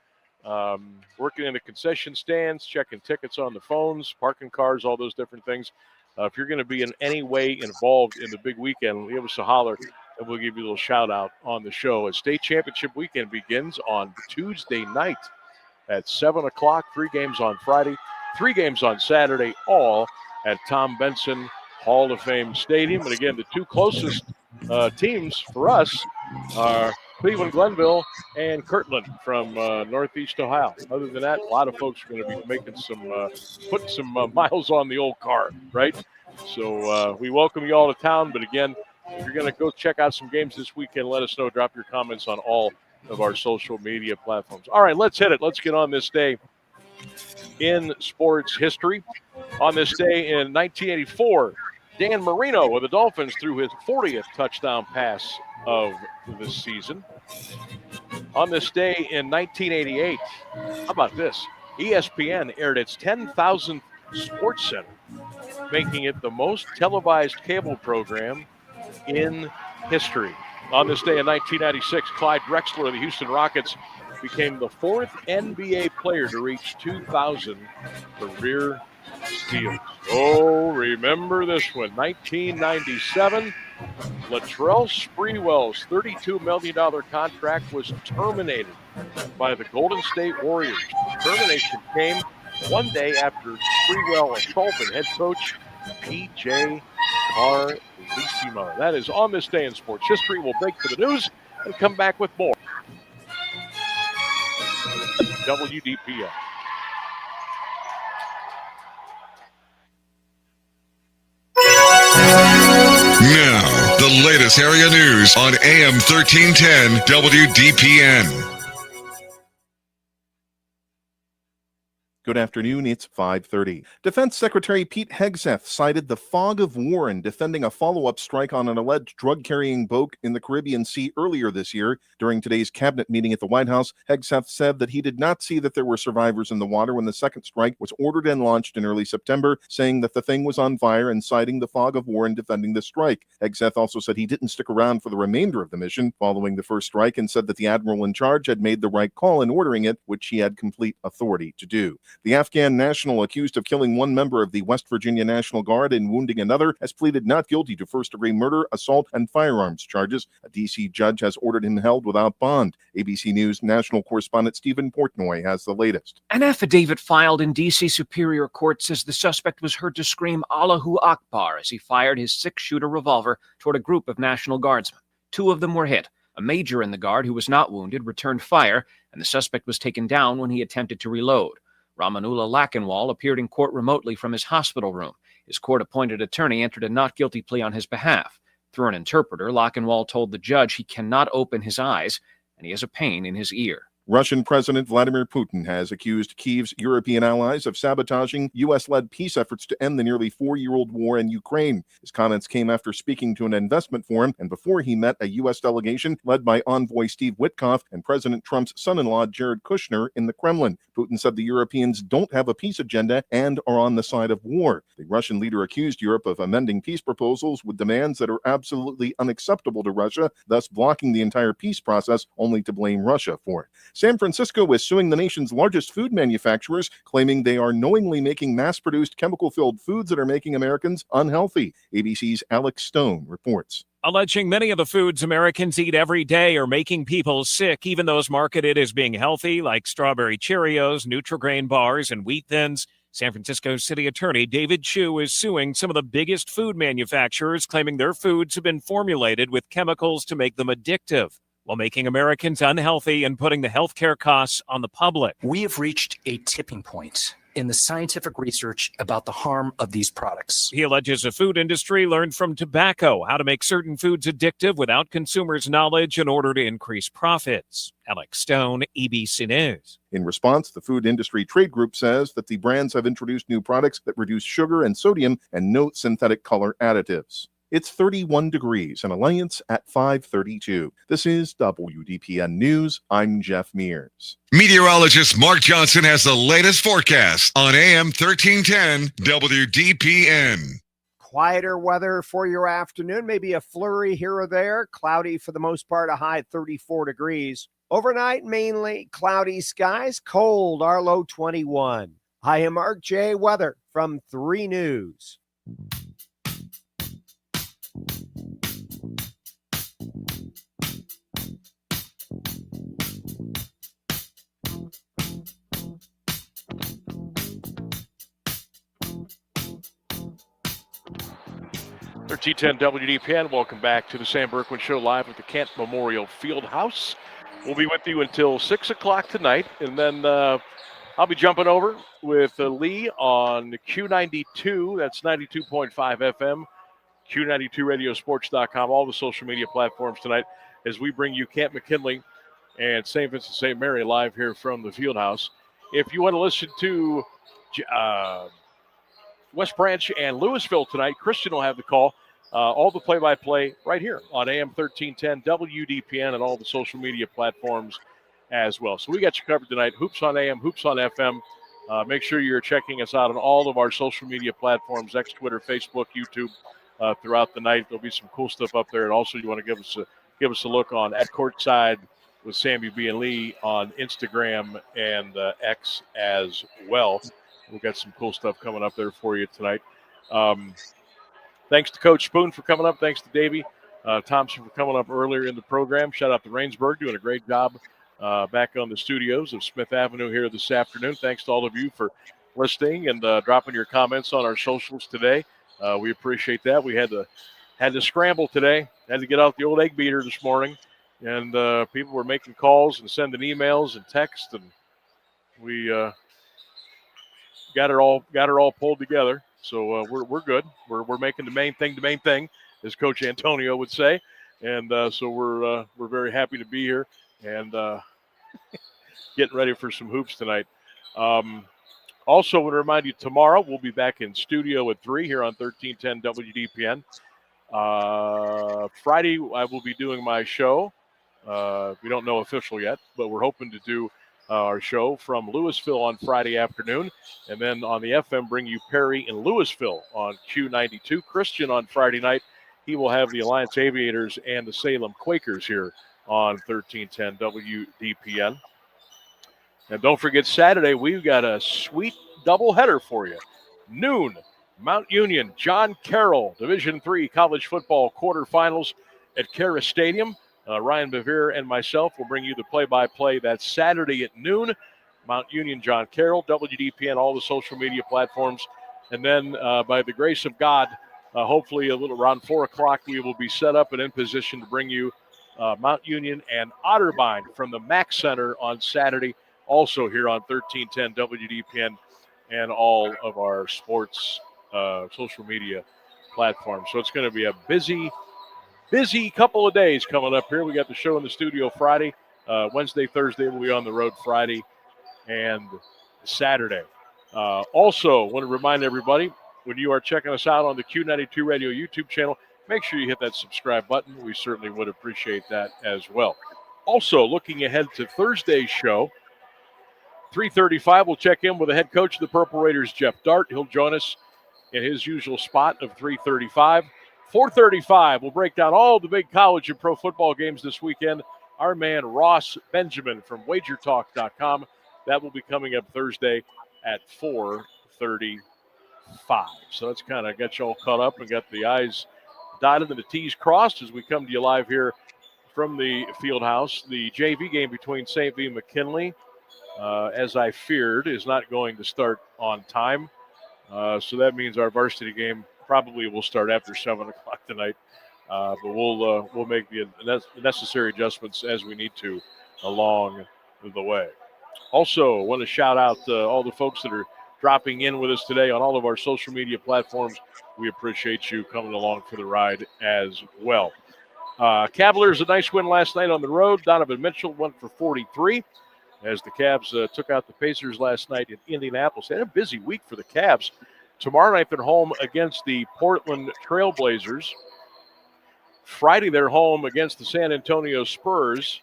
working in the concession stands, checking tickets on the phones, parking cars, all those different things. If you're going to be in any way involved in the big weekend, give us a holler, and we'll give you a little shout-out on the show. As state championship weekend begins on Tuesday night at 7 o'clock, 3 games on Friday, 3 games on Saturday, all at Tom Benson Hall of Fame Stadium. And again, the 2 closest teams for us are Cleveland, Glenville, and Kirtland from Northeast Ohio. Other than that, a lot of folks are going to be making putting some miles on the old car, right? So we welcome you all to town. But again, if you're going to go check out some games this weekend, let us know. Drop your comments on all of our social media platforms. All right, let's hit it. Let's get on this day in sports history. On this day in 1984, Dan Marino of the Dolphins threw his 40th touchdown pass of the season. On this day in 1988, how about this? ESPN aired its 10,000th Sports Center, making it the most televised cable program in history. On this day in 1996, Clyde Drexler of the Houston Rockets became the 4th NBA player to reach 2,000 career steals. Oh, remember this one. 1997, Latrell Sprewell's $32 million contract was terminated by the Golden State Warriors. The termination came one day after Sprewell assaulted head coach P.J. Carlesimo. That is On This Day in Sports History. We'll break for the news and come back with more. WDPN. Now, the latest area news on AM 1310 WDPN. Good afternoon, it's 5:30. Defense Secretary Pete Hegseth cited the fog of war in defending a follow-up strike on an alleged drug-carrying boat in the Caribbean Sea earlier this year. During today's cabinet meeting at the White House, Hegseth said that he did not see that there were survivors in the water when the second strike was ordered and launched in early September, saying that the thing was on fire and citing the fog of war in defending the strike. Hegseth also said he didn't stick around for the remainder of the mission following the first strike and said that the admiral in charge had made the right call in ordering it, which he had complete authority to do. The Afghan national accused of killing one member of the West Virginia National Guard and wounding another has pleaded not guilty to first-degree murder, assault, and firearms charges. A D.C. judge has ordered him held without bond. ABC News national correspondent Stephen Portnoy has the latest. An affidavit filed in D.C. Superior Court says the suspect was heard to scream Allahu Akbar as he fired his 6-shooter revolver toward a group of National Guardsmen. 2 of them were hit. A major in the Guard who was not wounded returned fire, and the suspect was taken down when he attempted to reload. Ramanullah Lackenwall appeared in court remotely from his hospital room. His court-appointed attorney entered a not guilty plea on his behalf. Through an interpreter, Lackenwall told the judge he cannot open his eyes and he has a pain in his ear. Russian President Vladimir Putin has accused Kyiv's European allies of sabotaging U.S.-led peace efforts to end the nearly 4-year-old war in Ukraine. His comments came after speaking to an investment forum and before he met a U.S. delegation led by envoy Steve Witkoff and President Trump's son-in-law Jared Kushner in the Kremlin. Putin said the Europeans don't have a peace agenda and are on the side of war. The Russian leader accused Europe of amending peace proposals with demands that are absolutely unacceptable to Russia, thus blocking the entire peace process, only to blame Russia for it. San Francisco is suing the nation's largest food manufacturers, claiming they are knowingly making mass-produced chemical-filled foods that are making Americans unhealthy. ABC's Alex Stone reports. Alleging many of the foods Americans eat every day are making people sick, even those marketed as being healthy, like strawberry Cheerios, Nutri-Grain bars, and Wheat Thins. San Francisco City Attorney David Chu is suing some of the biggest food manufacturers, claiming their foods have been formulated with chemicals to make them addictive, while making Americans unhealthy and putting the healthcare costs on the public. We have reached a tipping point in the scientific research about the harm of these products. He alleges the food industry learned from tobacco how to make certain foods addictive without consumers' knowledge in order to increase profits. Alex Stone, ABC News. In response, the Food Industry Trade Group says that the brands have introduced new products that reduce sugar and sodium and no synthetic color additives. It's 31 degrees in Alliance at 5:32. This is WDPN News. I'm Jeff Mears. Meteorologist Mark Johnson has the latest forecast on AM 1310 WDPN. Quieter weather for your afternoon, maybe a flurry here or there. Cloudy for the most part, a high at 34 degrees. Overnight, mainly cloudy skies, cold, our low 21. I am Mark J. Weather from 3 News. T10 WDPN. Welcome back to the Sam Bourquin Show live at the Kent Memorial Fieldhouse. We'll be with you until 6 o'clock tonight, and then I'll be jumping over with Lee on Q92. That's 92.5 FM, Q92radiosports.com, all the social media platforms tonight as we bring you Camp McKinley and St. Vincent St. Mary live here from the Fieldhouse. If you want to listen to West Branch and Louisville tonight, Christian will have the call. All the play-by-play right here on AM 1310 WDPN and all the social media platforms as well. So we got you covered tonight. Hoops on AM, Hoops on FM. Make sure you're checking us out on all of our social media platforms, X, Twitter, Facebook, YouTube, throughout the night. There'll be some cool stuff up there. And also you want to give us a look on At Courtside with Sammy B. and Lee on Instagram and X as well. We've got some cool stuff coming up there for you tonight. Thanks to Coach Spoon for coming up. Thanks to Davey Thompson for coming up earlier in the program. Shout out to Rainsburg, doing a great job back on the studios of Smith Avenue here this afternoon. Thanks to all of you for listening and dropping your comments on our socials today. We appreciate that. We had to scramble today. Had to get out the old egg beater this morning, and people were making calls and sending emails and texts, and we got it all pulled together. So we're good. We're making the main thing, as Coach Antonio would say, and so we're very happy to be here and getting ready for some hoops tonight. Also, want to remind you, tomorrow we'll be back in studio at 3 here on 1310 WDPN. Friday I will be doing my show. We don't know official yet, but we're hoping to do our show from Louisville on Friday afternoon, and then on the FM bring you Perry in Louisville on Q92. Christian on Friday night, he will have the Alliance Aviators and the Salem Quakers here on 1310 WDPN. And don't forget, Saturday we've got a sweet doubleheader for you. Noon, Mount Union, John Carroll, Division III college football quarterfinals at Cara Stadium. Ryan Bevere and myself will bring you the play-by-play. That's Saturday at noon. Mount Union, John Carroll, WDPN, all the social media platforms. And then, by the grace of God, hopefully a little around 4 o'clock, we will be set up and in position to bring you Mount Union and Otterbein from the Mack Center on Saturday, also here on 1310 WDPN and all of our sports social media platforms. So it's going to be a busy couple of days coming up here. We got the show in the studio Friday, Wednesday, Thursday, we'll be on the road Friday and Saturday. Also, want to remind everybody, when you are checking us out on the Q92 Radio YouTube channel, make sure you hit that subscribe button. We certainly would appreciate that as well. Also, looking ahead to Thursday's show, 3:35, we'll check in with the head coach of the Purple Raiders, Jeff Dart. He'll join us in his usual spot of 3:35. 4:35, we'll break down all the big college and pro football games this weekend. Our man Ross Benjamin from WagerTalk.com. That will be coming up Thursday at 4:35. So that's kind of got you all caught up and got the I's dotted and the T's crossed as we come to you live here from the field house. The JV game between St. V and McKinley, as I feared, is not going to start on time. So that means our varsity game probably will start after 7 o'clock tonight. But we'll make the necessary adjustments as we need to along the way. Also, want to shout out all the folks that are dropping in with us today on all of our social media platforms. We appreciate you coming along for the ride as well. Cavaliers, a nice win last night on the road. Donovan Mitchell went for 43 as the Cavs took out the Pacers last night in Indianapolis. They had a busy week for the Cavs. Tomorrow night they're home against the Portland Trailblazers. Friday they're home against the San Antonio Spurs.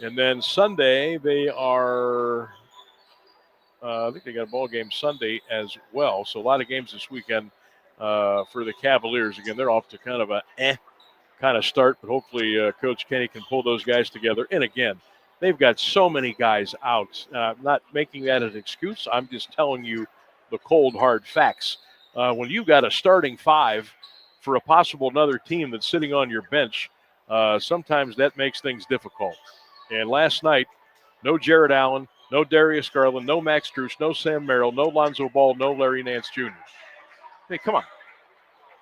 And then Sunday they are, I think they got a ball game Sunday as well. So a lot of games this weekend for the Cavaliers. Again, they're off to kind of a kind of start, but hopefully Coach Kenny can pull those guys together. And again, they've got so many guys out. I'm not making that an excuse. I'm just telling you the cold, hard facts. When you've got a starting five for a possible another team that's sitting on your bench, sometimes that makes things difficult. And last night, no Jared Allen, no Darius Garland, no Max Strus, no Sam Merrill, no Lonzo Ball, no Larry Nance Jr. Hey, come on.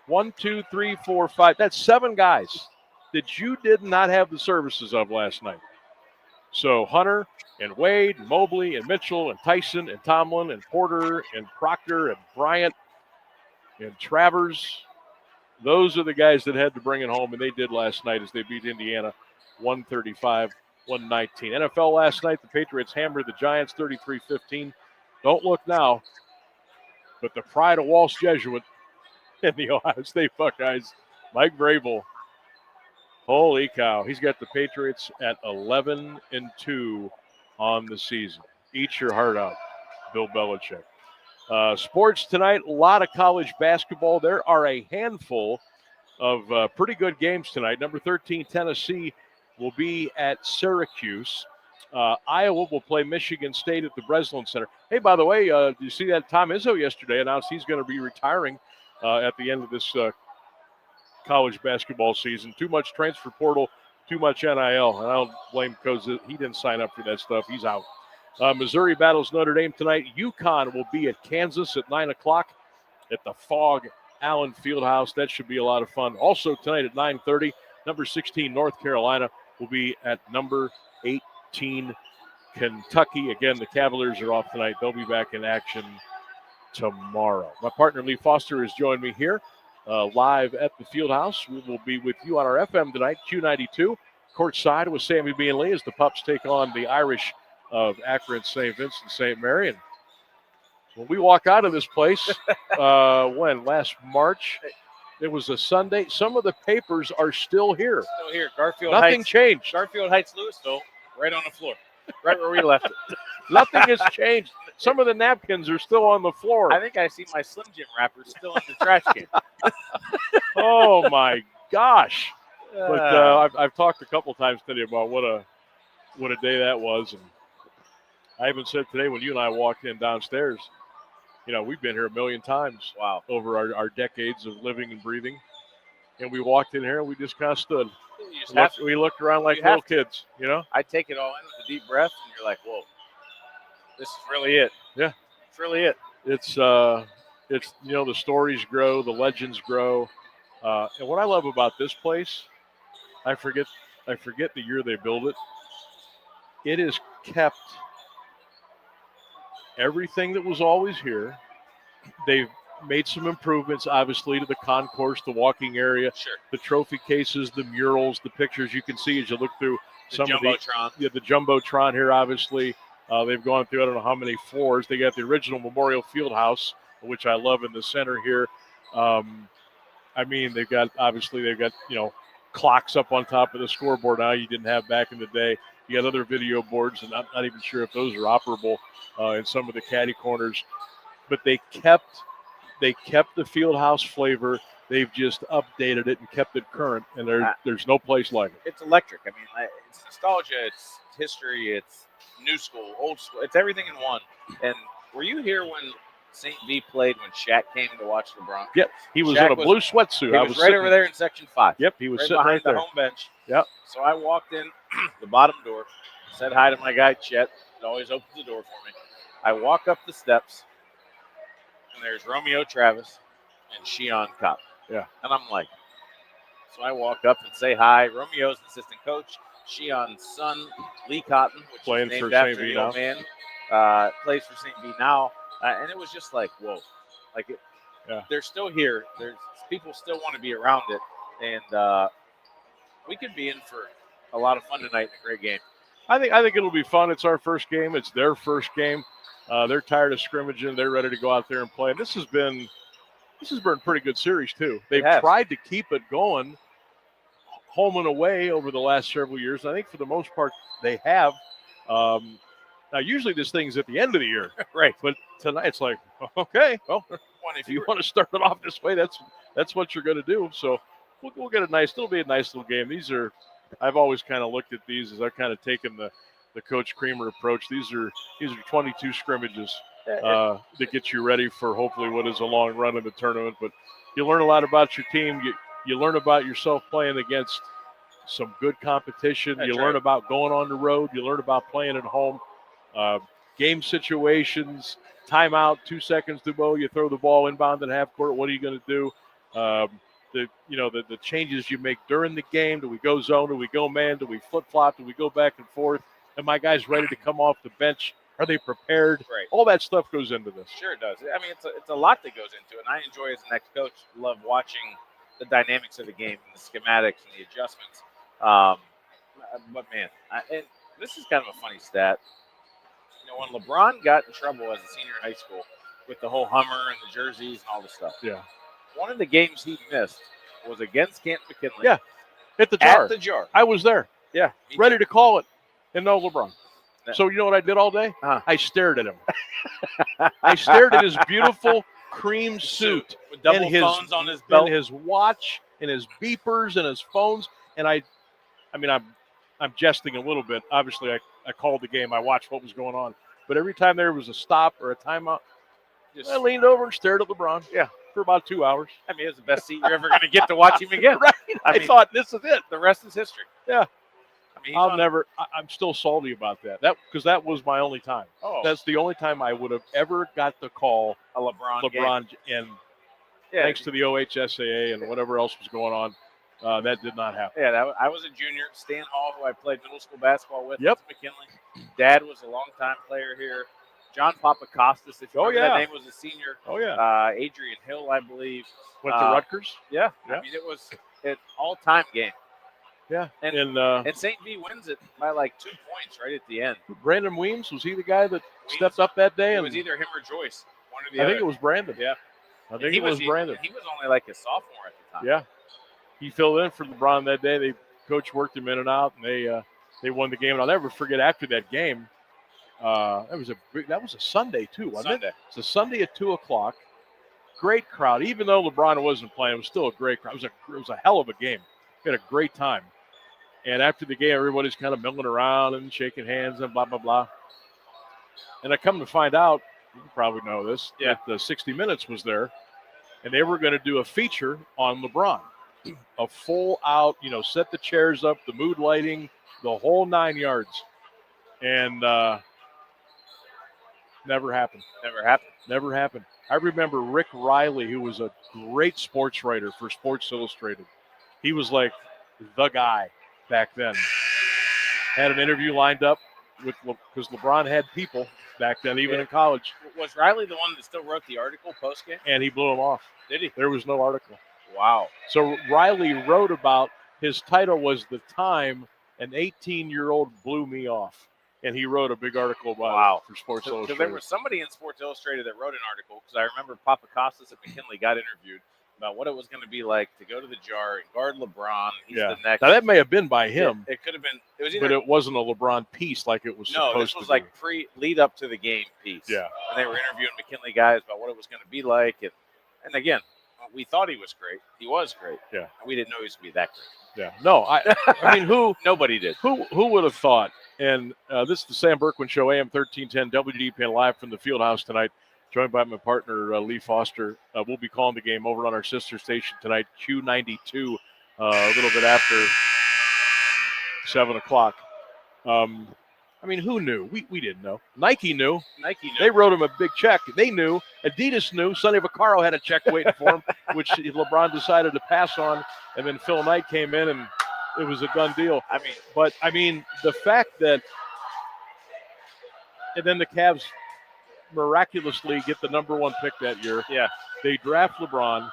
1, 2, 3, 4, 5. That's 7 guys that you did not have the services of last night. So Hunter and Wade and Mobley and Mitchell and Tyson and Tomlin and Porter and Proctor and Bryant and Travers, those are the guys that had to bring it home, and they did last night as they beat Indiana 135-119. NFL last night, the Patriots hammered the Giants 33-15. Don't look now, but the pride of Walsh Jesuit and the Ohio State Buckeyes, Mike Vrabel, holy cow, he's got the Patriots at 11-2 on the season. Eat your heart out, Bill Belichick. Sports tonight, a lot of college basketball. There are a handful of pretty good games tonight. Number 13, Tennessee will be at Syracuse. Iowa will play Michigan State at the Breslin Center. Hey, by the way, did you see that Tom Izzo yesterday announced he's going to be retiring at the end of this college basketball season? Too much transfer portal, too much NIL. And I don't blame Coach. He didn't sign up for that stuff. He's out. Missouri battles Notre Dame tonight. UConn will be at Kansas at 9 o'clock at the Fog Allen Fieldhouse. That should be a lot of fun. Also tonight at 9:30, number 16 North Carolina will be at number 18 Kentucky. Again, the Cavaliers are off tonight. They'll be back in action tomorrow. My partner Lee Foster has joined me here live at the Fieldhouse. We will be with you on our FM tonight, Q92, courtside with Sammy B and Lee as the Pups take on the Irish of Akron, St. Vincent, St. Mary. And when we walk out of this place, last March, it was a Sunday. Some of the papers are still here. Still here. Garfield Nothing Heights. changed. Garfield Heights, Louisville, right on the floor, right where we left it. Nothing has changed. Some of the napkins are still on the floor. I think I see my Slim Jim wrapper still in the trash can. Oh, my gosh. But I've talked a couple times today about what a day that was. And I even said today when you and I walked in downstairs, you know, we've been here a million times. Wow. Over our decades of living and breathing. And we walked in here and we just kind of stood. We looked around like little kids, you know? I take it all in with a deep breath, and you're like, whoa, this is really it. Yeah. It's really it. It's you know, the stories grow, the legends grow. And what I love about this place, I forget the year they built it. It is kept everything that was always here. They've made some improvements, obviously, to the concourse, the walking area, the trophy cases, the murals, the pictures you can see as you look through some Jumbotron. of the Jumbotron here, obviously. They've gone through, I don't know how many floors. They got the original Memorial Fieldhouse, which I love in the center here. They've got, clocks up on top of the scoreboard now you didn't have back in the day. You got other video boards, and I'm not even sure if those are operable in some of the caddy corners. But they kept the Fieldhouse flavor. They've just updated it and kept it current, and there's no place like it. It's electric. It's nostalgia, it's history, it's new school, old school. It's everything in one. And were you here when St. V played when Shaq came to watch LeBron? Yep, he was in a blue sweatsuit. He was right over there in Section 5. Yep, he was right sitting behind right there. the home bench. Yep. So I walked in the bottom door, said hi to my guy, Chet. He always opens the door for me. I walk up the steps, and there's Romeo Travis and Sheon Cotton. Yeah. And I'm like, so I walk up and say hi. Romeo's an assistant coach. Sheon's son, Lee Cotton, which playing is named for after St. V the old now. man, plays for St. V now. And it was just like, whoa. They're still here. There's people still want to be around it. And we could be in for a lot of fun tonight. A great game. I think it'll be fun. It's our first game. It's their first game. They're tired of scrimmaging. They're ready to go out there and play. And this has been a pretty good series too. They've tried to keep it going home and away over the last several years. I think for the most part they have. Now usually this thing's at the end of the year, right? But tonight it's like, okay, well, if you want to start it off this way, that's what you're going to do. So we'll get it'll be a nice little game. I've always kind of looked at these as I've kind of taken the Coach Creamer approach. These are 22 scrimmages that get you ready for hopefully what is a long run in the tournament. But you learn a lot about your team. You learn about yourself playing against some good competition. That's you learn right. about going on the road. You learn about playing at home. Game situations, timeout, 2 seconds to go. You throw the ball inbound at half court. What are you going to do? The changes you make during the game. Do we go zone? Do we go man? Do we flip-flop? Do we go back and forth? Are my guys ready to come off the bench? Are they prepared? Right. All that stuff goes into this. Sure it does. It's a lot that goes into it. And I enjoy, as an ex-coach, love watching the dynamics of the game, and the schematics and the adjustments. But, man, and this is kind of a funny stat. When LeBron got in trouble as a senior in high school with the whole Hummer and the jerseys and all this stuff, one of the games he missed was against Camp McKinley. Yeah, at the Jar. At the Jar. I was there. Yeah. Ready to call it, and no LeBron. So you know what I did all day? I stared at him. I stared at his beautiful cream suit with double and phones on his belt, and his watch, and his beepers, and his phones. And I'm jesting a little bit. Obviously, I called the game. I watched what was going on. But every time there was a stop or a timeout, I leaned over and stared at LeBron. Yeah, for about 2 hours. It was the best seat you're ever going to get to watch him again. Right. I thought, this is it. The rest is history. Yeah. I'm still salty about that. Because that was my only time. Oh. That's the only time I would have ever got to call a LeBron game. And thanks to the OHSAA and whatever else was going on, that did not happen. Yeah, I was a junior. Stan Hall, who I played middle school basketball with, Yep. at McKinley. Dad was a longtime player here. John Papakostas, if you remember that name, was a senior. Oh, yeah. Adrian Hill, I believe. Went to Rutgers? Yeah. Yeah. It was an all-time game. Yeah. And St. V wins it by like 2 points right at the end. Brandon Weems, was he the guy that stepped up that day? It was either him or Joyce. One or the I other. think it was Brandon. Yeah. I think it was Brandon. He was only like a sophomore at the time. Yeah. He filled in for LeBron that day. Coach worked him in and out, and they won the game. And I'll never forget after that game, that was a Sunday too, wasn't it? It's a Sunday at 2:00. Great crowd. Even though LeBron wasn't playing, it was still a great crowd. It was a hell of a game. We had a great time. And after the game, everybody's kind of milling around and shaking hands and blah, blah, blah. And I come to find out, you probably know this, that the 60 Minutes was there, and they were going to do a feature on LeBron. A full out, set the chairs up, the mood lighting, the whole 9 yards. And never happened. Never happened. I remember Rick Riley, who was a great sports writer for Sports Illustrated. He was like the guy back then. Had an interview lined up because LeBron had people back then, even in college. Was Riley the one that still wrote the article post-game? And he blew him off. Did he? There was no article. Wow. So Riley wrote about, his title was The Time, An 18-year-old blew me off, and he wrote a big article about it for Sports Because Illustrated. there was somebody in Sports Illustrated that wrote an article, because I remember Papa Costas at McKinley got interviewed about what it was going to be like to go to the Jar and guard LeBron. He's the next. Now, that may have been by him. It could have been. It was either, but it wasn't a LeBron piece like it was supposed to be. No, this was like lead up to the game piece. Yeah. And they were interviewing McKinley guys about what it was going to be like. And again, we thought he was great. He was great. Yeah. And we didn't know he was going to be that great. Yeah. No, I mean, who? Nobody did. Who would have thought? And this is the Sam Bourquin Show, AM1310 WDPN, live from the Fieldhouse tonight, joined by my partner, Lee Foster. We'll be calling the game over on our sister station tonight, Q92, a little bit after 7 o'clock. I mean, who knew? We didn't know. Nike knew. They wrote him a big check. They knew. Adidas knew. Sonny Vaccaro had a check waiting for him, which LeBron decided to pass on. And then Phil Knight came in, and it was a done deal. I mean, the fact that, and then the Cavs miraculously get the number 1 pick that year. Yeah. They draft LeBron.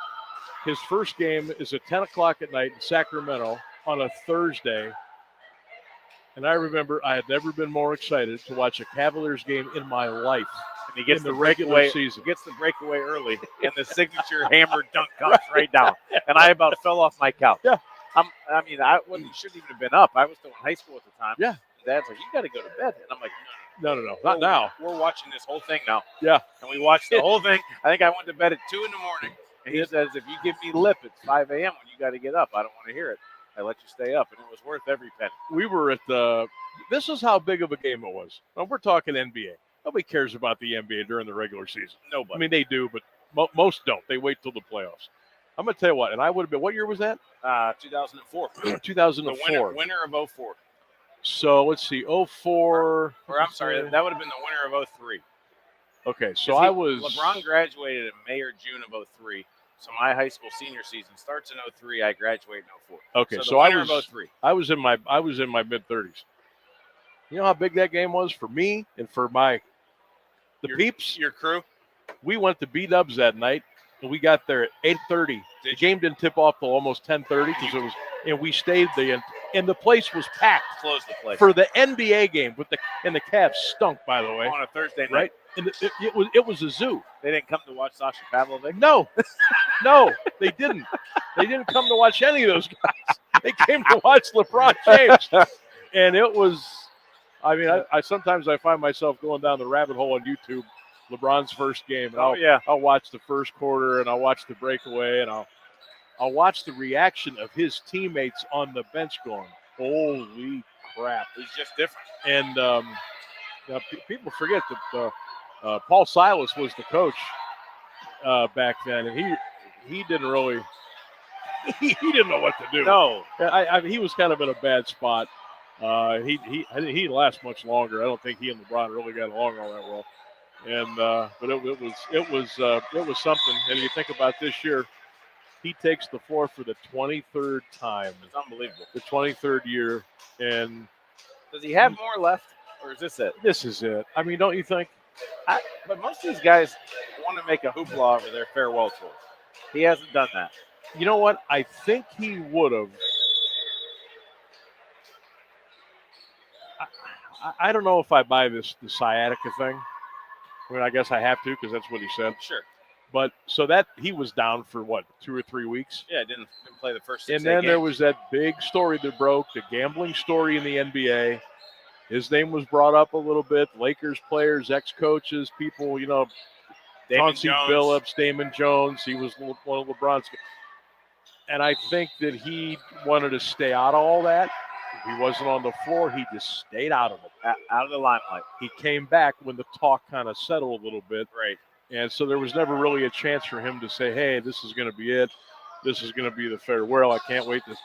His first game is at 10 o'clock at night in Sacramento on a Thursday. And I remember I had never been more excited to watch a Cavaliers game in my life. And he gets in the regular season. Gets the breakaway early, and the signature hammer dunk comes right down. And I about fell off my couch. Yeah. I shouldn't even have been up. I was still in high school at the time. Yeah. And Dad's like, you got to go to bed. And I'm like, no, not now. We're watching this whole thing now. Yeah. And we watched the whole thing. I think I went to bed at 2 in the morning. And he says, if you give me lip at 5 a.m. when you got to get up, I don't want to hear it. I let you stay up, and it was worth every penny. We were at this is how big of a game it was. Well, we're talking NBA. Nobody cares about the NBA during the regular season. Nobody. I mean, they do, but most don't. They wait till the playoffs. I'm going to tell you what, and I would have been, what year was that? 2004. 2004. The winner of 04. So let's see, 04. Or I'm sorry, that would have been the winner of 03. Okay, so LeBron graduated in May or June of 03. So my high school senior season starts in 03. I graduate in 04. Okay, so I was was 03. I was in my mid-30s. You know how big that game was for me and for the peeps? Your crew? We went to B-Dubs that night, and we got there at 8:30. The game didn't tip off till almost 10:30 because it was, and we stayed there, and the place was packed. Closed the place for the NBA game and the Cavs stunk, by the way, on a Thursday night. Right? And it was a zoo. They didn't come to watch Sasha Pavlovic? No, they didn't. They didn't come to watch any of those guys. They came to watch LeBron James. And it was, I mean, I sometimes I find myself going down the rabbit hole on YouTube, LeBron's first game. And I'll watch the first quarter, and I'll watch the breakaway, and I'll watch the reaction of his teammates on the bench going, holy crap. He's just different. And people forget that Paul Silas was the coach back then, and he didn't really he didn't know what to do. No, he was kind of in a bad spot. He didn't last much longer. I don't think he and LeBron really got along all that well. And but it was something. And you think about this year, he takes the floor for the 23rd time. It's unbelievable. The 23rd year, and does he have more left, or is this it? This is it. I mean, don't you think? But most of these guys want to make a hoopla over their farewell tour. He hasn't done that. You know what? I think he would have. I don't know if I buy the sciatica thing. I mean, I guess I have to because that's what he said. Sure. But so that he was down for what, 2 or 3 weeks? Yeah, didn't play the first 6 And then games. there was that big story that broke, the gambling story in the NBA. His name was brought up a little bit. Lakers players, ex-coaches, people, Chauncey Billups, Damon Jones. He was one of LeBron's. And I think that he wanted to stay out of all that. He wasn't on the floor. He just stayed out of it. Out of the limelight. He came back when the talk kind of settled a little bit. Right. And so there was never really a chance for him to say, hey, this is going to be it. This is going to be the farewell. I can't wait to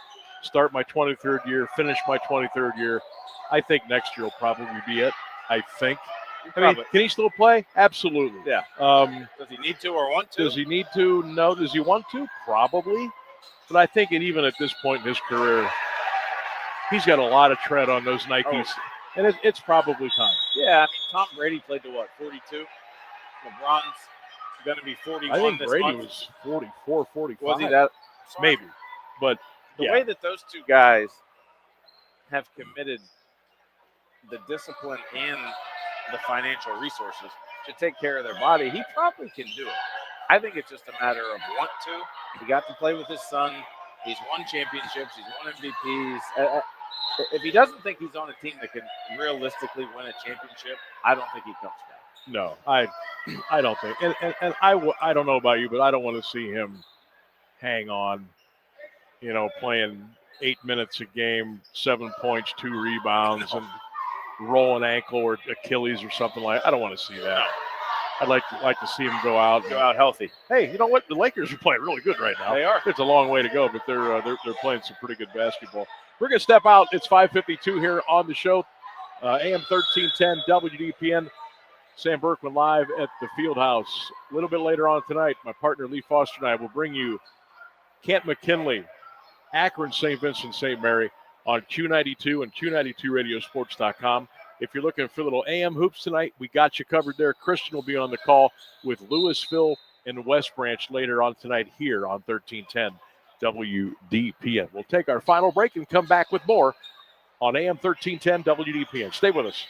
start my 23rd year, finish my 23rd year. I think next year will probably be it. I think. I mean, can he still play? Absolutely. Yeah. Does he need to or want to? Does he need to? No. Does he want to? Probably. But I think even at this point in his career, he's got a lot of tread on those Nikes. Oh. And it's probably time. Yeah, I mean, Tom Brady played to what, 42? LeBron's going to be 41 I think this Brady month. was 44, 45. Was he that smart? Maybe. But the way that those two guys have committed the discipline and the financial resources to take care of their body, he probably can do it. I think it's just a matter of want to. He got to play with his son. He's won championships. He's won MVPs. If he doesn't think he's on a team that can realistically win a championship, I don't think he comes back. No, I don't think. And I don't know about you, but I don't want to see him hang on, playing 8 minutes a game, 7 points, 2 rebounds, and roll an ankle or Achilles or something like that. I don't want to see that. I'd like to see him go out healthy. Hey, you know what? The Lakers are playing really good right now. They are. It's a long way to go, but they're playing some pretty good basketball. We're going to step out. It's 5:52 here on the show. AM 1310 WDPN. Sam Bourquin live at the Fieldhouse. A little bit later on tonight, my partner Lee Foster and I will bring you Kent McKinley, Akron, St. Vincent, St. Mary on Q92 and Q92radiosports.com. If you're looking for a little AM hoops tonight, we got you covered there. Christian will be on the call with Louisville and West Branch later on tonight here on 1310 WDPN. We'll take our final break and come back with more on AM 1310 WDPN. Stay with us.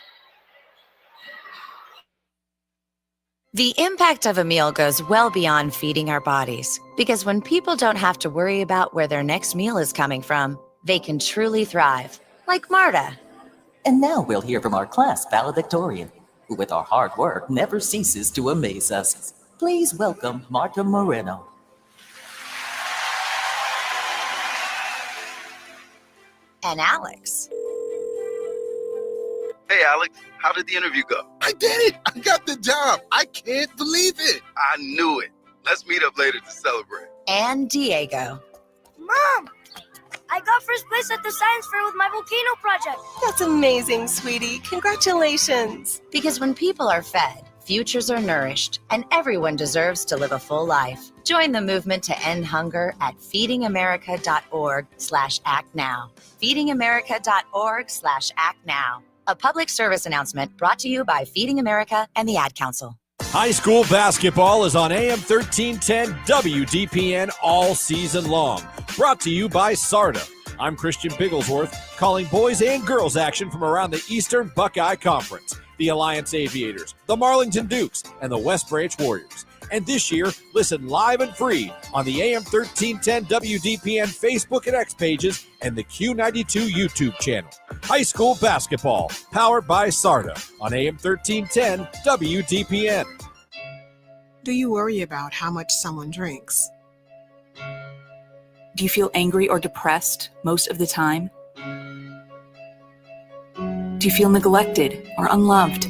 The impact of a meal goes well beyond feeding our bodies, because when people don't have to worry about where their next meal is coming from, they can truly thrive, like Marta. And now we'll hear from our class valedictorian, who with our hard work never ceases to amaze us. Please welcome Marta Moreno. And Alex. Hey, Alex, how did the interview go? I did it. I got the job. I can't believe it. I knew it. Let's meet up later to celebrate. And Diego. Mom, I got first place at the science fair with my volcano project. That's amazing, sweetie. Congratulations. Because when people are fed, futures are nourished, and everyone deserves to live a full life. Join the movement to end hunger at feedingamerica.org/actnow. feedingamerica.org/actnow. A public service announcement brought to you by Feeding America and the Ad Council. High school basketball is on AM 1310 WDPN all season long. Brought to you by SARTA. I'm Christian Bigglesworth, calling boys and girls action from around the Eastern Buckeye Conference, the Alliance Aviators, the Marlington Dukes, and the West Branch Warriors. And this year, listen live and free on the AM 1310 WDPN Facebook and X pages and the Q92 YouTube channel. High school basketball, powered by SARTA on AM 1310 WDPN. Do you worry about how much someone drinks? Do you feel angry or depressed most of the time? Do you feel neglected or unloved?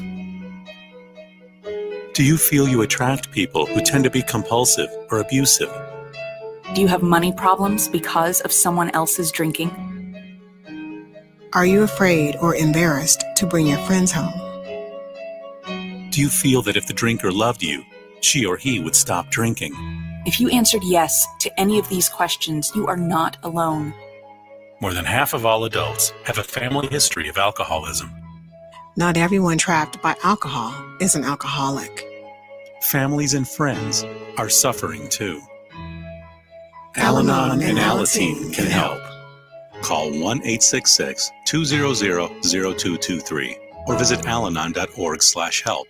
Do you feel you attract people who tend to be compulsive or abusive? Do you have money problems because of someone else's drinking? Are you afraid or embarrassed to bring your friends home? Do you feel that if the drinker loved you, she or he would stop drinking? If you answered yes to any of these questions, you are not alone. More than half of all adults have a family history of alcoholism. Not everyone trapped by alcohol is an alcoholic. Families and friends are suffering too. Al-Anon and Alateen can help. Call 1-866-200-0223 or visit alanon.org/help.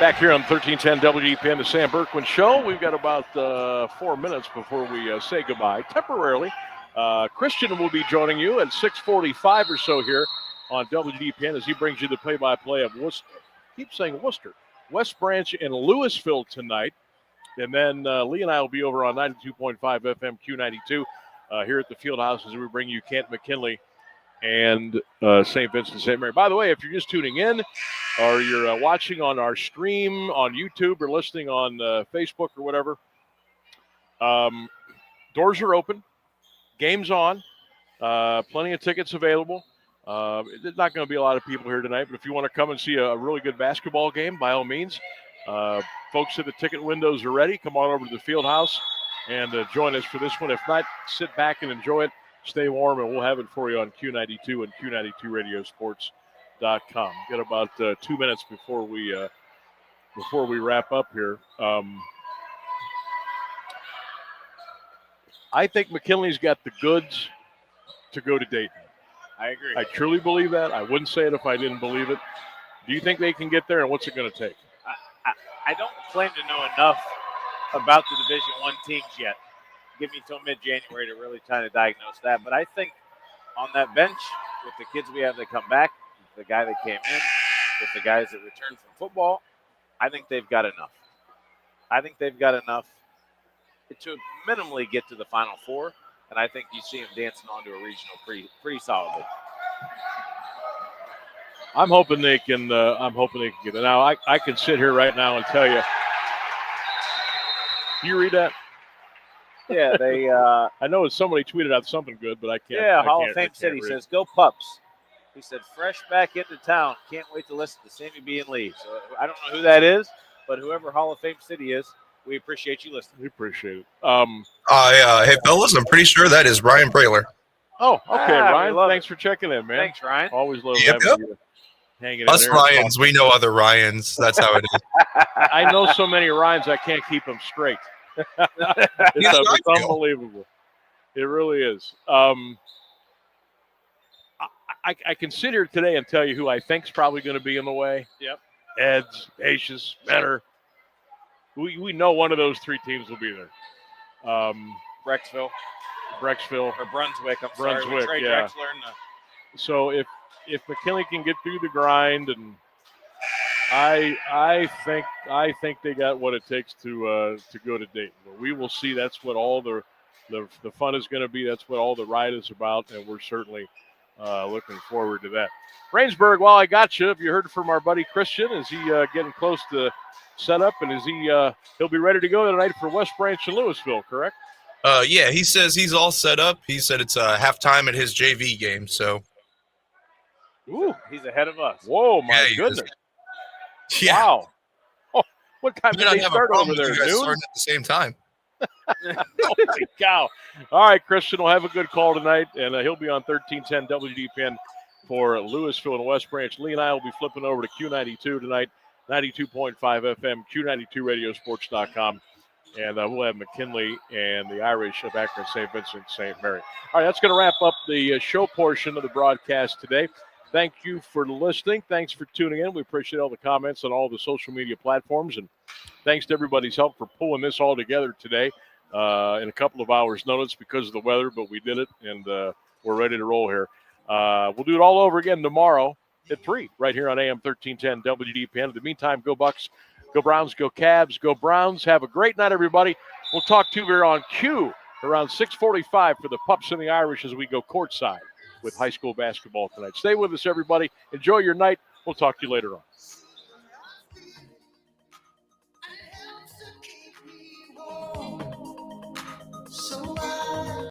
Back here on 1310 WDPN, the Sam Bourquin Show. We've got about 4 minutes before we say goodbye temporarily. Christian will be joining you at 6:45 or so here on WDPN as he brings you the play-by-play of Worcester. Keep saying Worcester. West Branch and Louisville tonight. And then Lee and I will be over on 92.5 FM Q92 here at the Fieldhouse as we bring you Kent McKinley and St. Vincent St. Mary. By the way, if you're just tuning in or you're watching on our stream on YouTube or listening on Facebook or whatever, doors are open. Game's on. Plenty of tickets available. There's not going to be a lot of people here tonight, but if you want to come and see a really good basketball game, by all means, folks at the ticket windows are ready. Come on over to the Fieldhouse. and join us for this one. If not, sit back and enjoy it. Stay warm, and we'll have it for you on Q92 and Q92radiosports.com. Got about 2 minutes before we wrap up here. I think McKinley's got the goods to go to Dayton. I agree. I truly believe that. I wouldn't say it if I didn't believe it. Do you think they can get there, and what's it going to take? I don't claim to know enough about the Division I teams yet. Give me till mid-January to really try to diagnose that. But I think on that bench, with the kids we have that come back, the guy that came in, with the guys that returned from football, I think they've got enough. I think they've got enough to minimally get to the Final Four, and I think you see them dancing onto a regional pretty solidly. I'm hoping they can get it. Now, I can sit here right now and tell you. You read that? Yeah, they. I know somebody tweeted out something good, but I can't. Yeah, Hall of Fame City says, "Go Pups." He said, "Fresh back into town. Can't wait to listen to Sammy B and Lee." So I don't know who that is, but whoever Hall of Fame City is, we appreciate you listening. We appreciate it. Hey, fellas, I'm pretty sure that is Ryan Brailer. Oh, okay, Ryan. Thanks for checking in, man. Thanks, Ryan. Always love Yep. having you hanging Us in there. Ryans, we know other Ryans. That's how it is. I know so many Ryans, I can't keep them straight. It's unbelievable. It really is. I can sit here today and tell you who I think is probably going to be in the way. Yep. Eds, Acius, Menor. We know one of those three teams will be there. Brecksville. Or Brunswick. I'm sorry. Brunswick, Trey yeah. Drexler and So if McKinley can get through the grind, and I think they got what it takes to go to Dayton. But we will see. That's what all the fun is going to be. That's what all the ride is about, and we're certainly looking forward to that. Rainsburg, while I got you, have you heard from our buddy Christian? Is he getting close to set up, and is he'll be ready to go tonight for West Branch and Louisville, correct? Yeah, he says he's all set up. He said it's halftime at his JV game, so. Ooh, he's ahead of us. Whoa, my goodness. Yeah. Wow. Oh, what time did they start over there? You guys Noon? starting at the same time. Holy cow. All right, Christian will have a good call tonight, and he'll be on 1310 WDPN for Louisville and West Branch. Lee and I will be flipping over to Q92 tonight, 92.5 FM, Q92radiosports.com. And we'll have McKinley and the Irish of Akron, St. Vincent, St. Mary. All right, that's going to wrap up the show portion of the broadcast today. Thank you for listening. Thanks for tuning in. We appreciate all the comments on all the social media platforms. And thanks to everybody's help for pulling this all together today in a couple of hours' notice because of the weather. But we did it, and we're ready to roll here. We'll do it all over again tomorrow at 3 right here on AM 1310 WDPN. In the meantime, go Bucks. Go Browns, go Cavs, go Browns. Have a great night, everybody. We'll talk to you here on Q around 6:45 for the Pups and the Irish as we go courtside with high school basketball tonight. Stay with us, everybody. Enjoy your night. We'll talk to you later on.